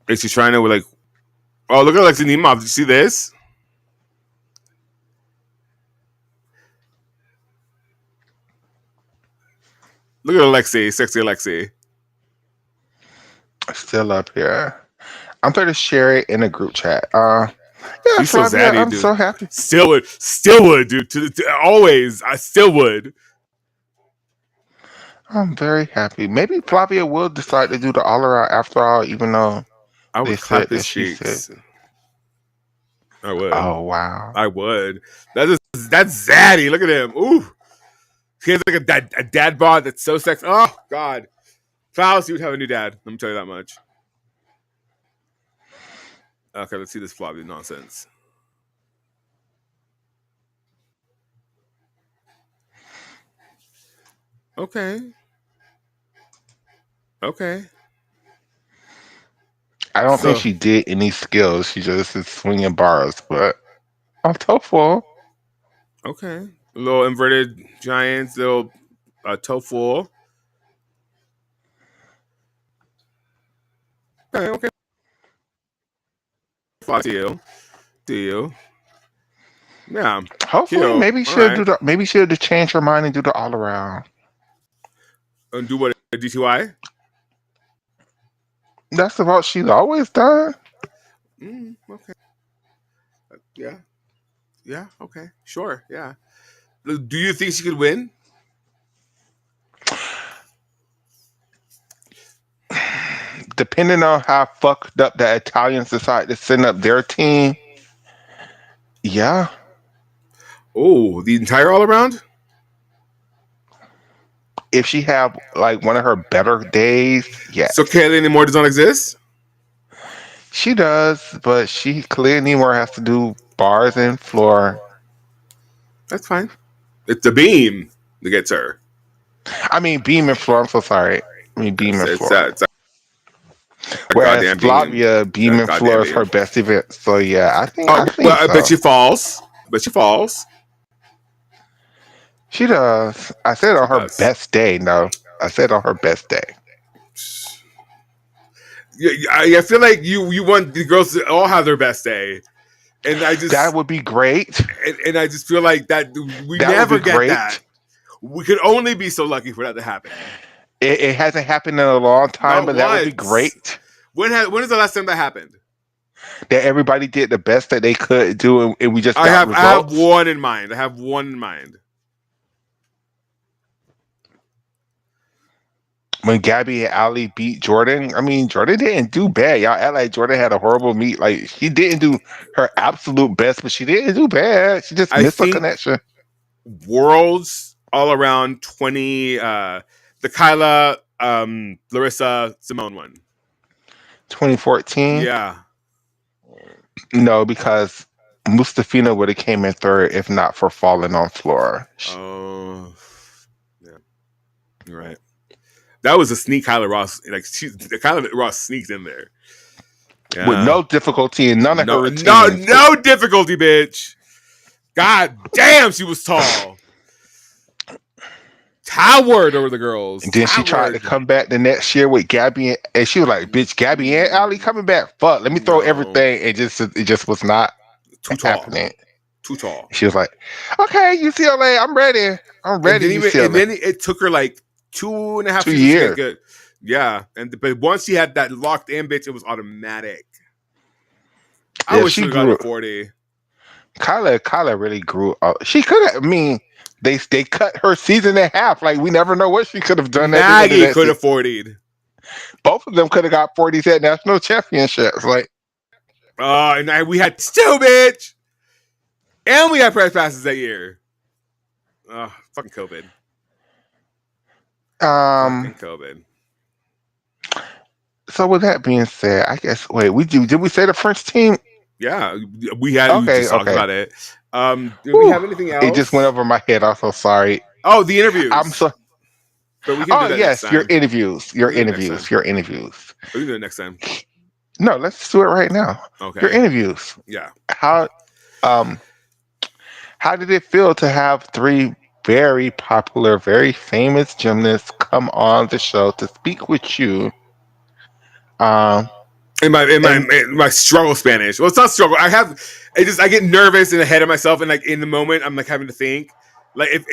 Is she trying to like? Oh, look at Alexei Nemov. Did you see this? Look at Alexei, sexy Alexei. Still up here. I'm going to share it in a group chat. Yeah, she's so zaddy, I'm dude. so happy. Still would, dude. Always, I still would. I'm very happy. Maybe Flavia will decide to do the all-around after all, even though I would clap his cheeks. I would. Oh wow, I would. That's zaddy. Look at him. Ooh, he has like a dad bod that's so sexy. Oh God, Klaus, you would have a new dad. Let me tell you that much. Okay, let's see this Flavia nonsense. Okay. I don't think she did any skills. She just is swinging bars, but I'm tofu. Okay. Little inverted giants, little tofu. Okay. To you. Yeah. Hopefully, cute. maybe she'll change her mind and do the all around. And do what? A DTY? That's what she's always done. Okay. Yeah. Okay. Sure. Yeah. Do you think she could win? Depending on how fucked up the Italians decide to send up their team, yeah. Oh, the entire all around? If she have like one of her better days, yes. So Kaylee Moore does not exist? She does, but she clearly more has to do bars and floor. That's fine. It's the beam that gets her. I mean beam and floor. I'm so sorry. I mean beam and floor. Whereas Flavia Beeman Floor is her best event. So yeah, I think. I bet she falls. She does. I said on her best day. No, I said on her best day. I feel like you want the girls to all have their best day, and that would be great. And I just feel like that we never get that. We could only be so lucky for that to happen. It hasn't happened in a long time, but that would be great. When is the last time that happened? That everybody did the best that they could do, and we just got results. I have one in mind. When Gabby and Ali beat Jordan, I mean, Jordan didn't do bad. Y'all act like Jordan had a horrible meet. Like, she didn't do her absolute best, but she didn't do bad. She just missed a connection. Worlds all around 20, the Kyla, Larissa, Simone one. 2014? Yeah. No, because Mustafina would have came in third if not for falling on floor. Oh, yeah. You're right. That was a sneak Kyla Ross. Like Kyla Ross sneaks in there. Yeah. With no difficulty and none of her routines. No difficulty, bitch. God damn, she was tall. Towered over the girls. And then she tried to come back the next year with Gabby, and she was like, "Bitch, Gabby and Ali coming back. Fuck, let me throw everything." It just was not happening. Too tall. She was like, "Okay, UCLA, I'm ready. UCLA." And then it took her like 2.5 years to get good. Yeah, but once she had that locked in, bitch, it was automatic. I wish she would have got to 40. Kyla really grew up. She could have. I mean, they cut her season in half. Like, we never know what she could have done. Maggie could have 40'd. Both of them could have got 40s at national championships. Like, and we had 2, bitch, and we had press passes that year. Fucking COVID. Fucking COVID. So with that being said, I guess did we say the French team? Yeah, we had talked about it. Do we have anything else? It just went over my head. I'm so sorry. Oh, the interviews. I'm so. But we can do that next time. Your interviews. We can do it next time. No, let's do it right now. Okay. Your interviews. Yeah. How did it feel to have 3 very popular, very famous gymnasts come on the show to speak with you? In my struggle Spanish. Well, it's not struggle. I get nervous and ahead of myself, and like in the moment, I'm like having to think. Like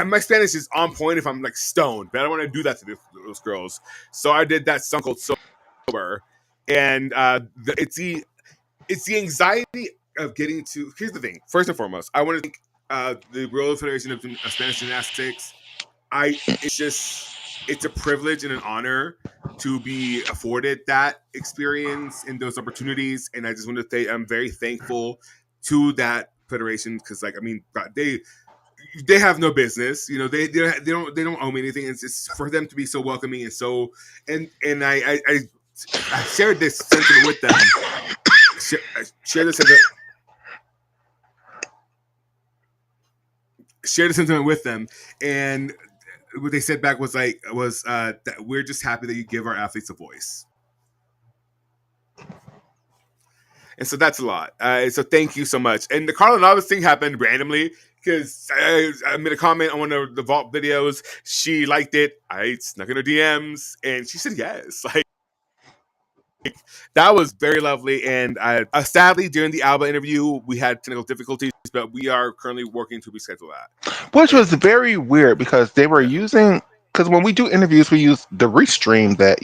my Spanish is on point if I'm like stoned, but I don't want to do that to those girls. So I did that song called Sober, and it's the anxiety of getting to. Here's the thing. First and foremost, I want to thank the World Federation of Spanish Gymnastics. It's a privilege and an honor to be afforded that experience and those opportunities. And I just want to say I'm very thankful to that federation because, like, I mean, they have no business, you know. They don't owe me anything. It's just for them to be so welcoming and so and I shared this sentiment with them. Shared the sentiment with them, and what they said back was that we're just happy that you give our athletes a voice. And so that's a lot. So thank you so much. And the Carla Novice thing happened randomly because I made a comment on one of the Vault videos. She liked it. I snuck in her DMs and she said yes. Like, that was very lovely. And sadly, during the Alba interview, we had technical difficulties, but we are currently working to reschedule that. Which was very weird because they were using, because when we do interviews, we use the restream that,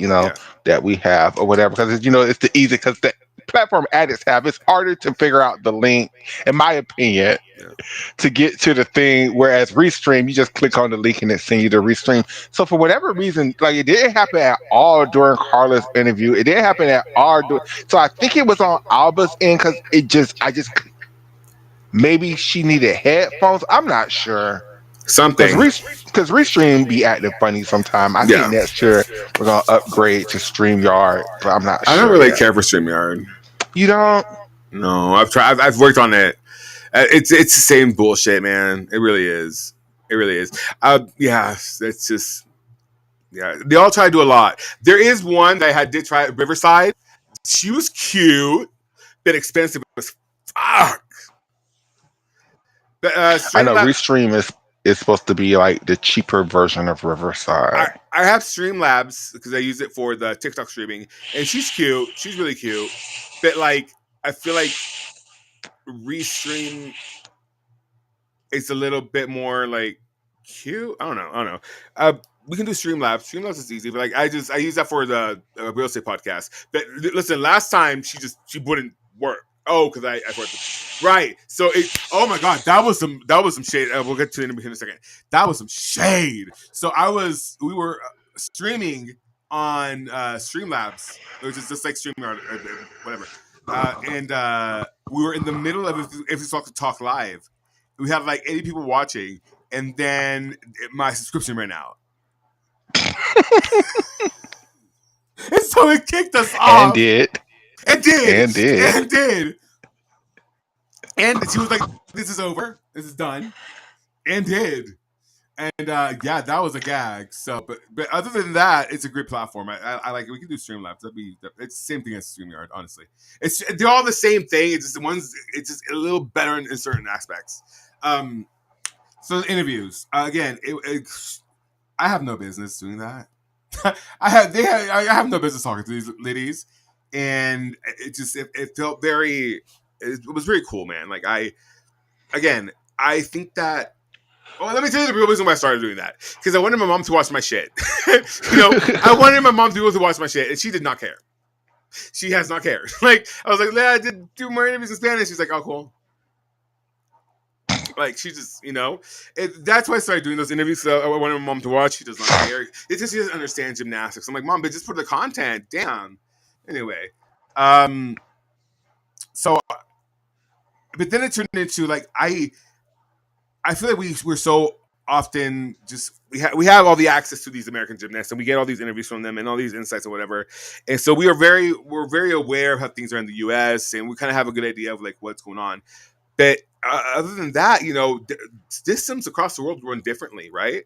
that we have or whatever, because, it's the easy, because the platform Adex have, it's harder to figure out the link, in my opinion, to get to the thing, whereas Restream, you just click on the link and it sends you the Restream. So for whatever reason, like, it didn't happen at all during Carla's interview. It didn't happen at all. So I think it was on Alba's end because maybe she needed headphones. I'm not sure. Something. Because Restream be acting funny sometimes. I think next year we're going to upgrade to StreamYard, but I'm not sure. I don't really care for StreamYard. You don't? No, I've tried. I've worked on it. It's the same bullshit, man. It really is. It's just Yeah, they all try to do a lot. There is one that I did try at Riverside. She was cute, bit expensive, but fuck. But I know Streamlabs, Restream is supposed to be like the cheaper version of Riverside. I have Streamlabs because I use it for the TikTok streaming, and she's cute. She's really cute, but like I feel like Restream is a little bit more like cute. I don't know. We can do Streamlabs. Streamlabs is easy, but like I use that for the real estate podcast. But listen, last time she wouldn't work. Oh, because I forgot right. So oh my god, that was some shade. We'll get to it in a second. That was some shade. So we were streaming on Streamlabs, which is just like StreamYard or whatever. And we were in the middle of if you talk live. We had like 80 people watching, and then my subscription ran out. And so it kicked us off. And did. And she was like, this is over. This is done. And did. And yeah, that was a gag. So, but other than that, it's a great platform. I like it. We can do Streamlabs. It's the same thing as StreamYard, honestly. They're all the same thing. It's just a little better in certain aspects. So the interviews again. I have no business doing that. I have no business talking to these ladies, and it felt very. It was very cool, man. Like I think that. Well, let me tell you the real reason why I started doing that. Because I wanted my mom to watch my shit. I wanted my mom to be able to watch my shit, and she did not care. She has not cared. Like I was like, I did do more interviews in Spanish. She's like, oh, cool. Like she just, that's why I started doing those interviews. So I wanted my mom to watch. She does not care. It's just she doesn't understand gymnastics. I'm like, Mom, but just for the content, damn. Anyway, so, but then it turned into like I feel like we're so often just we have all the access to these American gymnasts, and we get all these interviews from them and all these insights or whatever. And so we're very aware of how things are in the U.S. and we kind of have a good idea of like what's going on. But other than that, systems across the world run differently, right?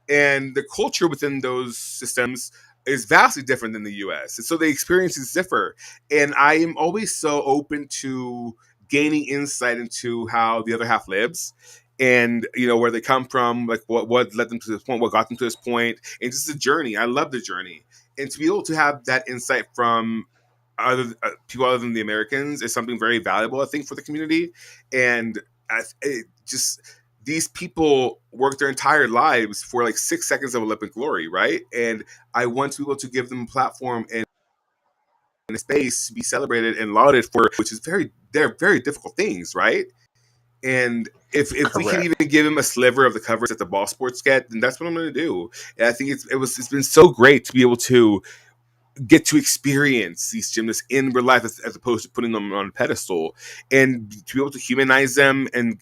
And the culture within those systems is vastly different than the U.S. And so the experiences differ. And I am always so open to gaining insight into how the other half lives and, where they come from, like what led them to this point, what got them to this point, and just the journey. I love the journey. And to be able to have that insight from people other than the Americans is something very valuable, I think, for the community. And these people work their entire lives for like 6 seconds of Olympic glory, right? And I want to be able to give them a platform and a space to be celebrated and lauded for, which is they're very difficult things, right? And if we can even give them a sliver of the coverage that the ball sports get, then that's what I'm going to do. And I think it's been so great to be able to get to experience these gymnasts in real life as opposed to putting them on a pedestal, and to be able to humanize them and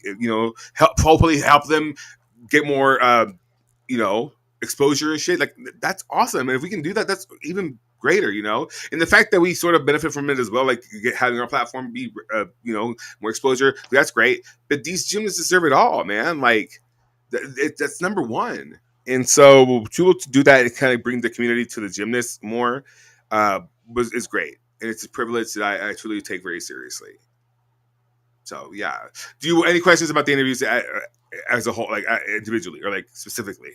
hopefully help them get more exposure and shit. Like that's awesome, and if we can do that, that's even greater. And the fact that we sort of benefit from it as well, like having our platform be more exposure, that's great. But these gymnasts deserve it all, man. Like that's number one. And so to be able to do that and kind of bring the community to the gymnasts more is great. And it's a privilege that I truly take very seriously. So, yeah. Do you any questions about the interviews as a whole, like individually or like specifically?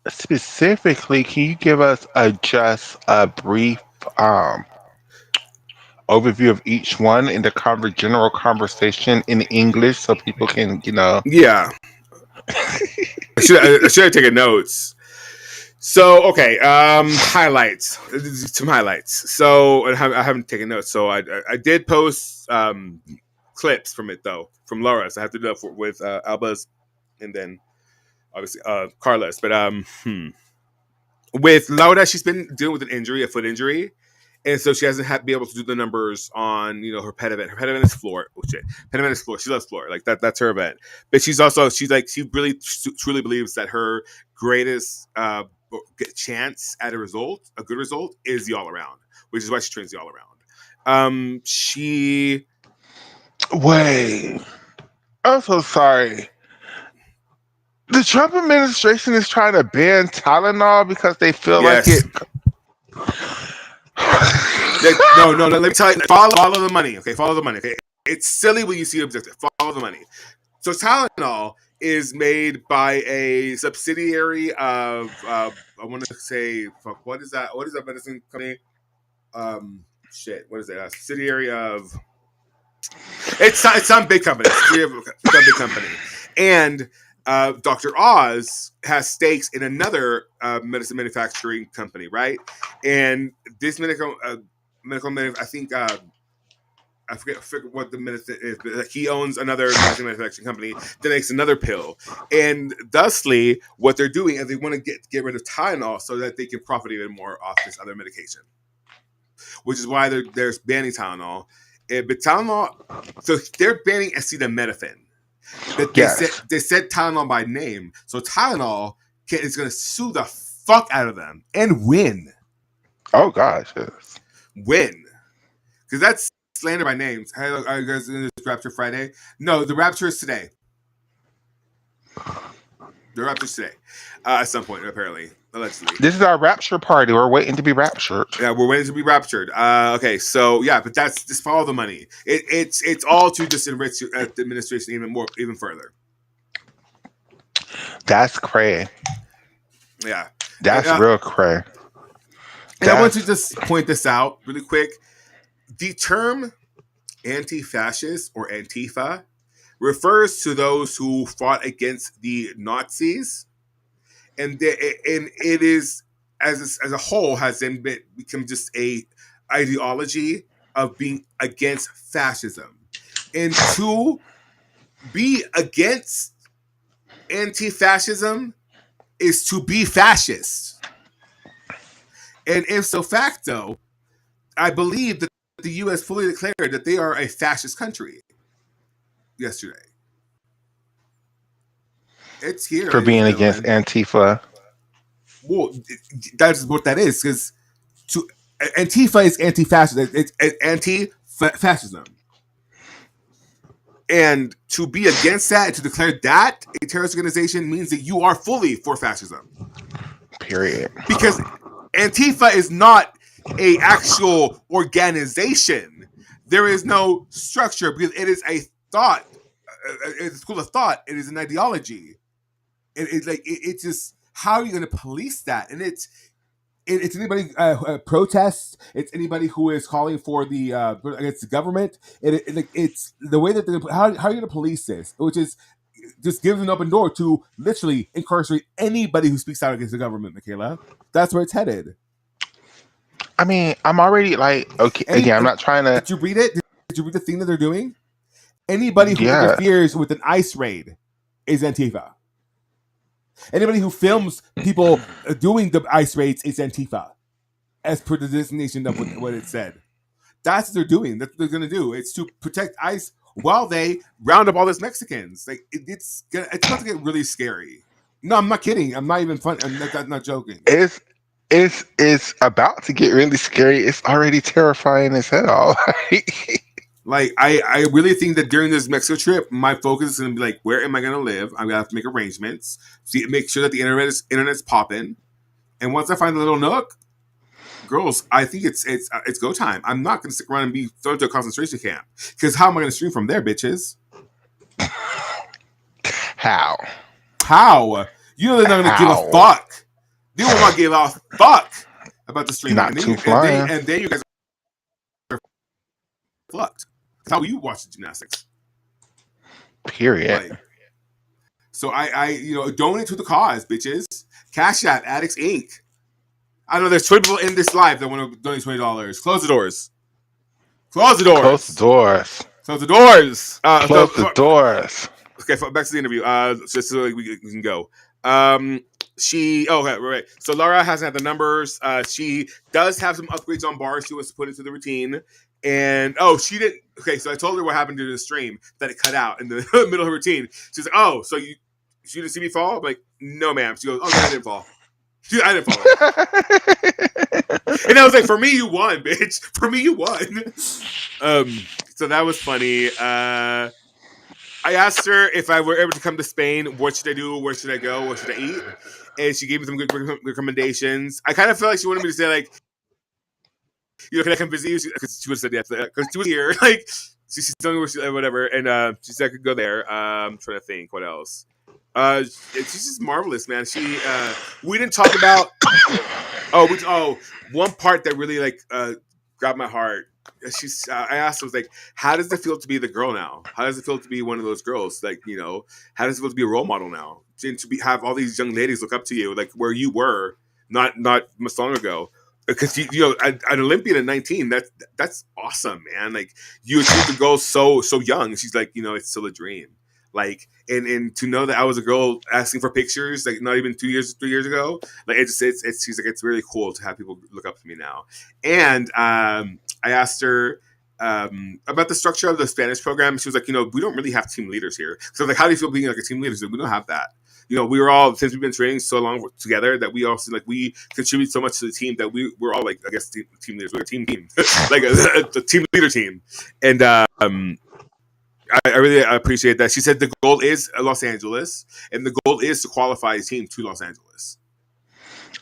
Specifically, can you give us just a brief overview of each one in the general conversation in English so people can, Yeah. I should have taken notes. So, okay, highlights. Some highlights. So, I haven't taken notes. So, I did post clips from it, though, from Laura. So, I have to do that with Alba's and then, obviously, Carlos. But with Laura, she's been dealing with a foot injury. And so she hasn't been able to do the numbers on, her pet event. Her pet event is floor. Oh shit, pet event is floor. She loves floor. Like that's her event. But she really truly believes that her greatest chance at a good result, is the all around, which is why she trains the all around. Wait, I'm so sorry. The Trump administration is trying to ban Tylenol because they feel like it. No. Let me tell you. Follow the money. Okay, follow the money. Okay, it's silly when you see objective. Follow the money. So Tylenol is made by a subsidiary of I want to say, fuck, what is that? What is that medicine company? What is that? A subsidiary of? It's some big company. Some big company, and Dr. Oz has stakes in another medicine manufacturing company, right? And this medical, I think. I forget what the medicine is, but like he owns another medicine manufacturing company that makes another pill. And thusly, what they're doing is they want to get rid of Tylenol so that they can profit even more off this other medication. Which is why they're banning Tylenol. But Tylenol, so they're banning acetaminophen. But they said Tylenol by name. So Tylenol is going to sue the fuck out of them and win. Oh, gosh. Yes. Win. Because that's slander by names. Hey, look, are you guys in this Rapture Friday? No, the Rapture is today. The Rapture is today. At some point, apparently. Allegedly. This is our Rapture Party. We're waiting to be raptured. Yeah, we're waiting to be raptured. Okay, so yeah, but that's just follow the money. It's all to just enrich the administration even further. That's cray. Yeah. That's real cray. And I want to just point this out really quick. The term anti-fascist or Antifa refers to those who fought against the Nazis, and it is as a whole has then become just a ideology of being against fascism, and to be against anti-fascism is to be fascist, and ipso facto, I believe that the U.S. fully declared that they are a fascist country yesterday. It's here for being against Antifa. Well, that's what that is, because Antifa is anti-fascist. It's anti-fascism, and to be against that and to declare that a terrorist organization means that you are fully for fascism. Period. Because Antifa is not a actual organization. There is no structure because it is a thought. It's a school of thought. It is an ideology. It's just, how are you going to police that? And it's anybody protests. It's anybody who is calling for the against the government. It's the way that how are you going to police this? Which is just gives an open door to literally incarcerate anybody who speaks out against the government. Michaela, that's where it's headed. I mean, I'm already okay. Again, I'm not trying to. Did you read it? Did you read the thing that they're doing? Anybody who interferes with an ICE raid is Antifa. Anybody who films people doing the ICE raids is Antifa, as per the designation of what it said. That's what they're doing. That's what they're going to do. It's to protect ICE while they round up all these Mexicans. It's about to get really scary. No, I'm not kidding. I'm not even fun. I'm not joking. It's about to get really scary. It's already terrifying as hell. I really think that during this Mexico trip, my focus is going to be where am I going to live? I'm going to have to make arrangements, make sure that the internet's popping, and once I find a little nook, girls, I think it's go time. I'm not going to stick around and be thrown to a concentration camp, because how am I going to stream from there, bitches? How? You know they're not going to give a fuck. They will not give a fuck about the streaming. Not too flying. And then you guys are fucked. How will you watch the gymnastics? Period. So I donate to the cause, bitches. Cash App, Adex Inc. I know there's 20 people in this live that want to donate $20. Close the doors. Close the doors. Close the doors. Close the doors. Close the doors. Okay, back to the interview. Just so we can go. Right. So Laura hasn't had the numbers. She does have some upgrades on bars she wants to put into the routine. And she didn't. Okay, so I told her what happened during the stream, that it cut out in the middle of her routine. She's like, "Oh, so she didn't see me fall?" I'm like, "No, ma'am." She goes, "Oh, no, I didn't fall." I didn't fall. And I was like, "For me, you won, bitch. For me, you won." So that was funny. I asked her if I were ever to come to Spain, what should I do? Where should I go? What should I eat? And she gave me some good recommendations. I kind of felt like she wanted me to say, like, can I come visit you? Because she would have said yes. Because she was here. Like, she's telling me where she, whatever. And she said I could go there. I'm trying to think. What else? She's just marvelous, man. We didn't talk about. One part that really grabbed my heart. I asked her, I was like, how does it feel to be the girl now? How does it feel to be one of those girls? Like, how does it feel to be a role model now? And to have all these young ladies look up to you, like where you were not much long ago. Because an Olympian at 19, that's awesome, man. Like you achieved the goal so young. She's like, it's still a dream. Like, and to know that I was a girl asking for pictures, like not even 3 years ago, like she's like, it's really cool to have people look up to me now. And I asked her about the structure of the Spanish program. She was like, we don't really have team leaders here. So like, how do you feel being like a team leader? So we don't have that. We were all, since we've been training so long together, that we also we contribute so much to the team that we're all like, I guess, team leaders. We're a team, like a team leader team. And I really appreciate that. She said the goal is Los Angeles, and the goal is to qualify a team to Los Angeles.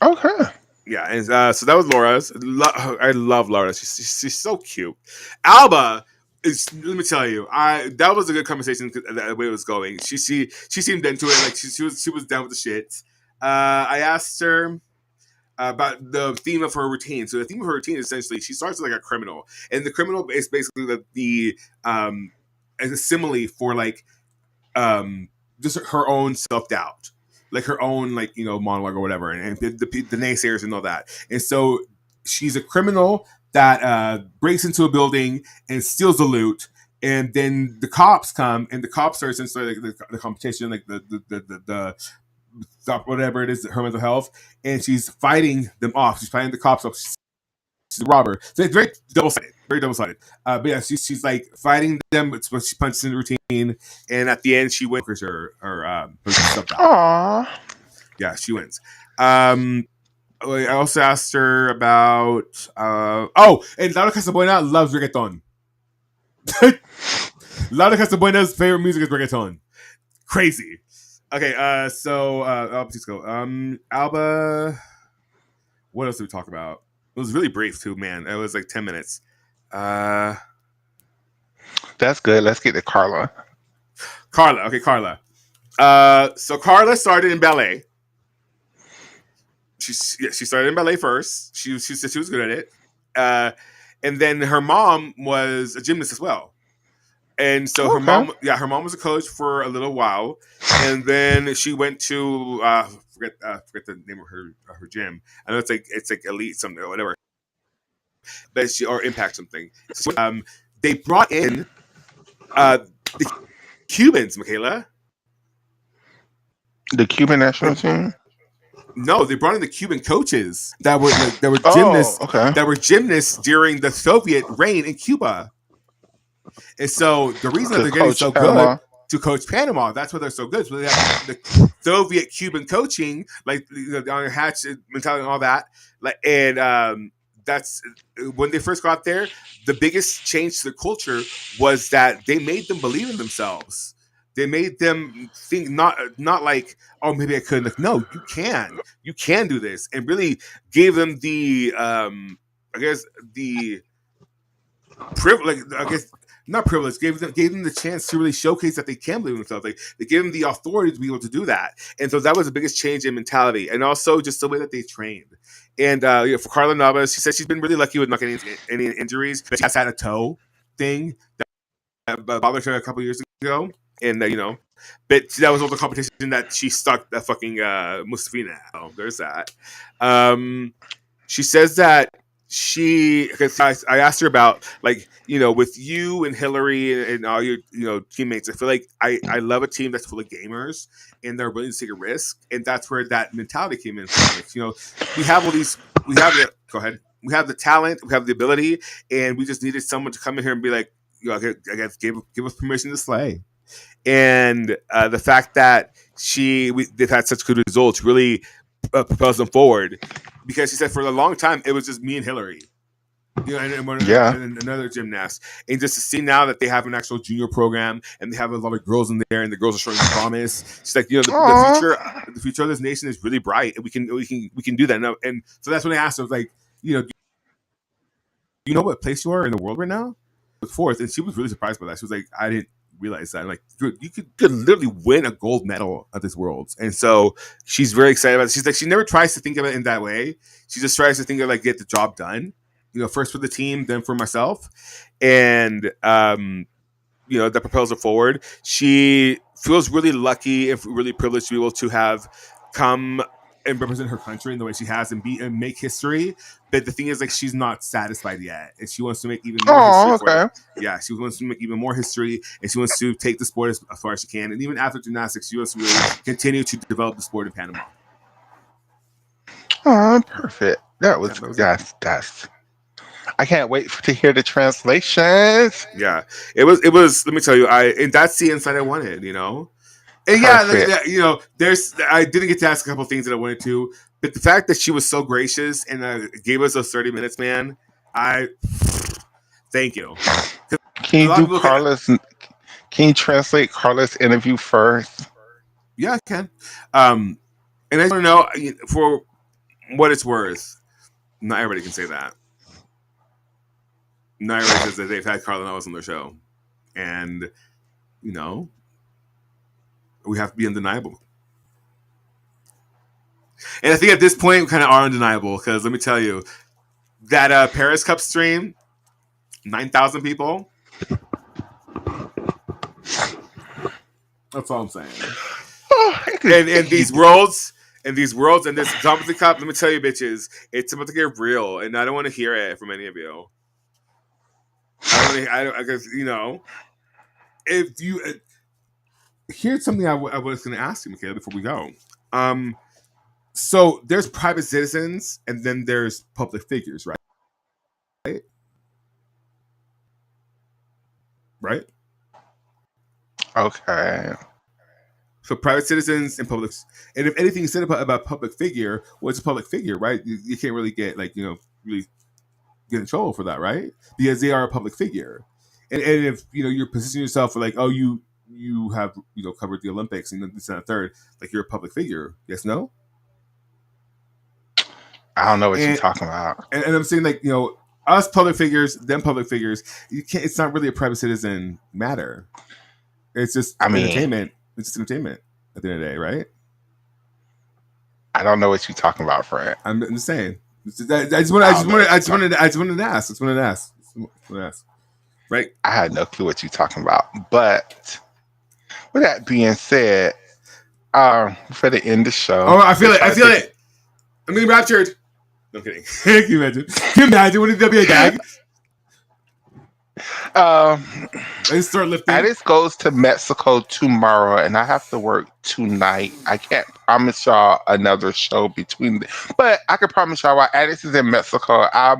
Okay. Yeah, and so that was Laura's. I love Laura. She's so cute. Alba is. Let me tell you, that was a good conversation. The way it was going, she seemed into it. Like she was down with the shit. I asked her about the theme of her routine. So the theme of her routine is essentially she starts like a criminal, and the criminal is basically the as a simile for like just her own self-doubt, like her own monologue or whatever, and the naysayers and all that. And so she's a criminal that breaks into a building and steals the loot, and then the cops come, and the cops are essentially like the competition, like the stop whatever it is, her mental health, and she's fighting them off. She's fighting the cops off. She's a robber. So it's very double-sided. Very double-sided. But yeah, she's like fighting them, but she punches in the routine, and at the end she wins her stuff out. Aww. Yeah, she wins. I also asked her about and Laura Casabuena loves reggaeton. Laura Casabuena's favorite music is reggaeton. Crazy. Okay, please go. Alba. What else did we talk about? It was really brief too, man. It was like 10 minutes. That's good. Let's get to Carla. Okay, Carla. So Carla started in ballet. She started in ballet first. She said she was good at it. And then her mom was a gymnast as well. And so her mom was a coach for a little while, and then she went to forget the name of her gym. I know it's like Elite something or whatever, but or Impact something. So, they brought in the Cubans, Michaela. The Cuban national team. No, they brought in the Cuban coaches that were gymnasts. That were gymnasts during the Soviet reign in Cuba. And so the reason that they're getting so good to coach Panama, that's why they're so good. So they have the Soviet Cuban coaching, like on your hatch mentality and all that. Like, and that's when they first got there. The biggest change to the culture was that they made them believe in themselves. They made them think not like, oh, maybe I couldn't. Like, no, you can do this, and really gave them the privilege. Not privilege, gave them the chance to really showcase that they can believe in themselves. Like, they gave them the authority to be able to do that. And so that was the biggest change in mentality. And also just the way that they trained. And for Carla Navas, she said she's been really lucky with not getting any injuries. But she has had a toe thing that bothered her a couple years ago. And, but that was all the competition that she stuck that fucking Mustafina out. Oh, there's that. She says that because I asked her about, like, with you and Hillary and all your teammates, I feel like I love a team that's full of gamers and they're willing to take a risk, and that's where that mentality came in. Like, we have all these, go ahead, we have the talent, we have the ability, and we just needed someone to come in here and be like, I guess give us permission to slay. And the fact that they've had such good results really propels them forward, because she said for a long time it was just me and Hillary. and another gymnast, and just to see now that they have an actual junior program and they have a lot of girls in there, and the girls are showing promise. She's like, the future of this nation is really bright, and we can do that. And so that's when I asked her, I was like, do you know what place you are in the world right now? With fourth, and she was really surprised by that. She was like, I didn't realize that. Like, you could literally win a gold medal at this Worlds, and so she's very excited about it. She's like, she never tries to think of it in that way. She just tries to think of like get the job done. First for the team, then for myself, and that propels her forward. She feels really lucky and really privileged to be able to have come and represent her country in the way she has and make history. But the thing is, like, she's not satisfied yet, and she wants to make even more history. Okay. Yeah, she wants to make even more history, and she wants to take the sport as far as she can. And even after gymnastics, she wants to really continue to develop the sport in Panama. Oh, perfect. That's. I can't wait to hear the translations. Yeah, it was. Let me tell you, and that's the insight I wanted. And there's. I didn't get to ask a couple things that I wanted to, but the fact that she was so gracious and gave us those 30 minutes, man, I thank you. Can you do Carla's? Can you translate Carla's interview first? Yeah, I can. And I just want to know, for what it's worth, not everybody can say that. Not everybody says that they've had Carla Nellis on their show, and we have to be undeniable. And I think at this point we kind of are undeniable, because let me tell you, that Paris Cup stream, 9,000 people. That's all I'm saying. And these worlds and this Zombie Cup, let me tell you, bitches, it's about to get real, and I don't want to hear it from any of you. I guess, if you here's something I was going to ask you, Michaela, before we go. So there's private citizens, and then there's public figures, right? Right. Okay. So private citizens and public, and if anything is said about public figure, what's a public figure, right? You can't really get really get in trouble for that, right? Because they are a public figure, and if you're positioning yourself for like, oh, you have covered the Olympics and this and that third, like you're a public figure. Yes, no. I don't know what you're talking about. And I'm saying, like, us public figures, them public figures. You can't. It's not really a private citizen matter. It's just entertainment. It's just entertainment at the end of the day, right? I don't know what you're talking about, Fred. I'm just saying. I just wanted to ask. Right? I had no clue what you're talking about. But with that being said, for the end of the show. Oh, I feel it. I'm getting raptured. No, I'm kidding. Can you imagine? Wouldn't that be a gag? Let's start lifting. Adex goes to Mexico tomorrow, and I have to work tonight. I can't promise y'all another show but I can promise y'all while Adex is in Mexico, I'll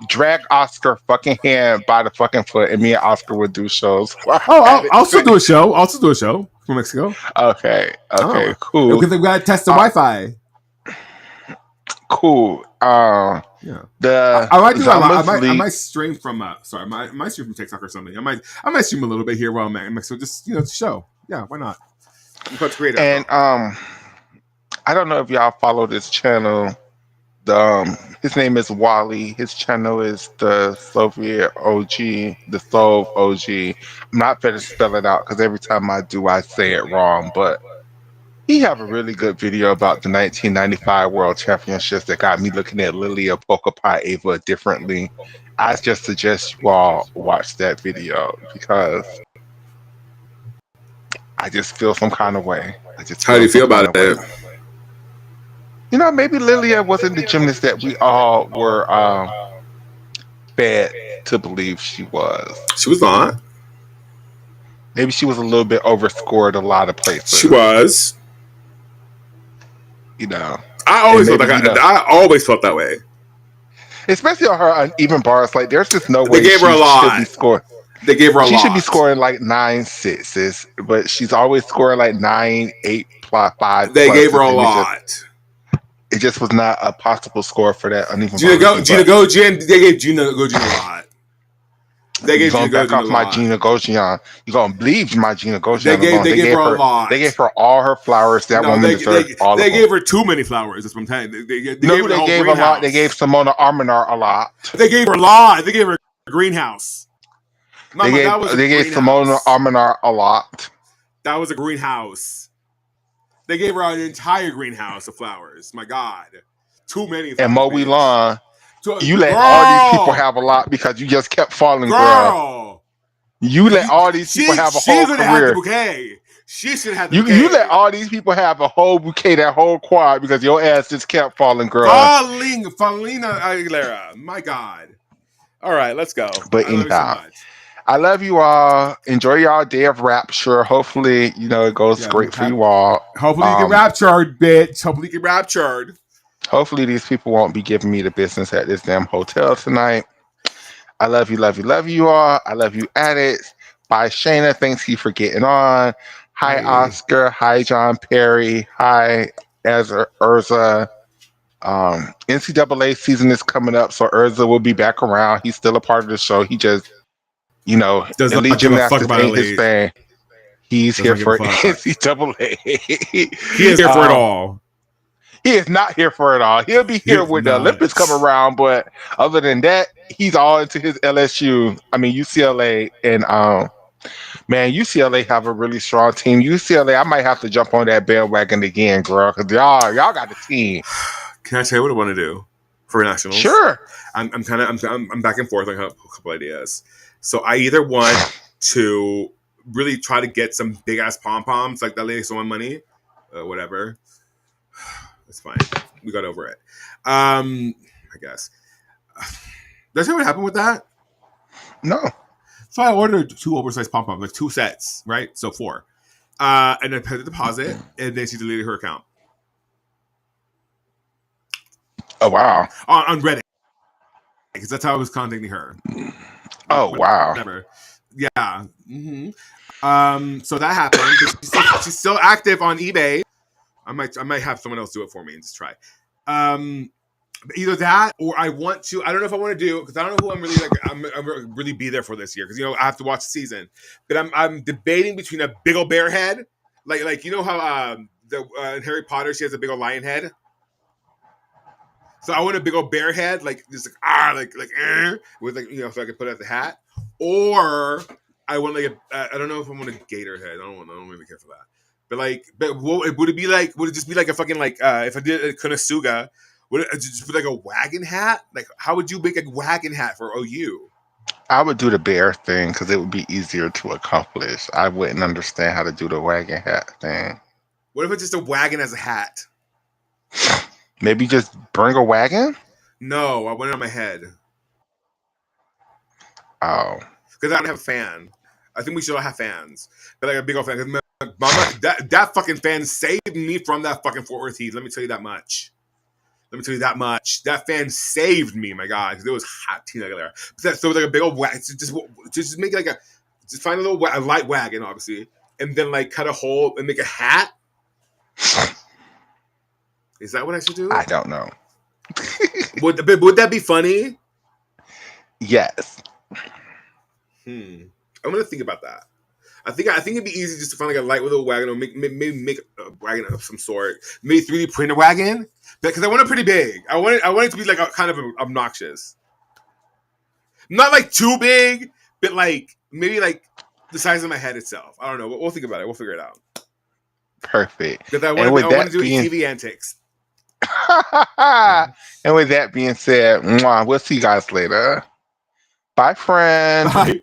drag Oscar fucking hand by the fucking foot, and me and Oscar will do shows. I'll still do a show. From Mexico. Okay, cool. Because we gotta test the Wi-Fi. Cool. I might do I might stream from I might stream from TikTok or something. I might stream a little bit here while I'm in Mexico. Just to show. Yeah, why not? Great. And I don't know if y'all follow this channel. His name is Wally. His channel is the Soviet OG, the Sov OG. I'm not going to spell it out because every time I do, I say it wrong. But he have a really good video about the 1995 World Championships that got me looking at Lilia Polka Pie Ava differently. I just suggest you all watch that video because I just feel some kind of way. How do you feel about it? Maybe Lilia wasn't the gymnast that we all were fed to believe she was. She was not. Maybe she was a little bit overscored a lot of places. She was. I always felt that way. Especially on her uneven bars. Like, there's just no way they gave her a lot. Should be scoring. They gave her a lot. She should be scoring like 9 6s, but she's always scoring like 9, 8, 5. They gave her a lot. It just was not a possible score for that uneven Gina Gojian, they gave Gina Gojian a lot. They gave Gina Gojian a lot. My Gina Gojian. You're gonna believe my Gina Gojian alone. They gave her a lot. They gave her all her flowers. That woman deserves all of them. They gave her too many flowers. That's what I'm telling you. They gave a lot. They gave Simona Arminar a lot. They gave her a lot. They gave her a greenhouse. Mama, they gave Simona Arminar a lot. That was a greenhouse. They gave her an entire greenhouse of flowers. My God. Too many flowers. And Moe Long, you let all these people have a lot because you just kept falling, girl. You let all these people have a whole career. Have the bouquet. She should have the bouquet. You let all these people have a whole bouquet, that whole quad, because your ass just kept falling, girl. Falina Aguilera. My God. All right, let's go. But anyhow, I love you all. Enjoy y'all day of Rapture. Hopefully, it goes great for you all. Hopefully you get raptured, bitch. Hopefully you get raptured. Hopefully these people won't be giving me the business at this damn hotel tonight. I love you, love you, love you all. I love you, Adex. Bye, Shayna. Thanks you for getting on. Hi, Oscar. Hi, John Perry. Hi, Urza. NCAA season is coming up, so Urza will be back around. He's still a part of the show. He just, Elite Gymnastics ain't his thing. He's here for NCAA. He is here for it all. He is not here for it all. He'll be here when the Olympics come around, but other than that, he's all into his UCLA, and man, UCLA have a really strong team. UCLA, I might have to jump on that bandwagon again, girl, because y'all got the team. Can I tell you what I want to do for nationals? Sure. I'm back and forth on a couple ideas. So I either want to really try to get some big ass pom poms like that lady someone money, whatever. It's fine. We got over it. I guess. Did I say what happened with that? No. So I ordered 2 oversized pom poms, like 2 sets, right? So 4. And I paid the deposit, and then she deleted her account. Oh wow! On Reddit, because that's how I was contacting her. Oh wow! Whatever. Yeah. Mm-hmm. So that happened. She's still active on eBay. I might have someone else do it for me and just try. Either that, or I want to. I don't know if I want to do, because I don't know who I'm really like. I'm really be there for this year, because I have to watch the season. But I'm debating between a big old bear head, like how in Harry Potter she has a big old lion head. So I want a big old bear head, like just with so I can put it as a hat, or I want I don't know if I want a gator head. I don't really care for that. But would it be like? Would it just be like a fucking if I did a Konosuga, would it just be like a wagon hat? Like how would you make a wagon hat for OU? I would do the bear thing because it would be easier to accomplish. I wouldn't understand how to do the wagon hat thing. What if it's just a wagon as a hat? Maybe just bring a wagon? No, I want it on my head. Oh. Because I don't have a fan. I think we should all have fans. But like a big old fan. Mama, that fucking fan saved me from that fucking Fort Worth Heat. Let me tell you that much. That fan saved me, my God. Because it was hot. Tina Aguilera. So like a big old wagon. Just make it just find a light wagon, obviously. And then cut a hole and make a hat. Is that what I should do? I don't know. Would that be funny? Yes. I'm gonna think about that. I think it'd be easy just to find a light with a wagon, or maybe make a wagon of some sort. Maybe 3D print a wagon, because I want it pretty big. I want it to be kind of obnoxious. Not too big, but maybe the size of my head itself. I don't know. We'll think about it. We'll figure it out. Perfect. Because I want to do TV antics. And with that being said, we'll see you guys later. Bye, friends. Bye.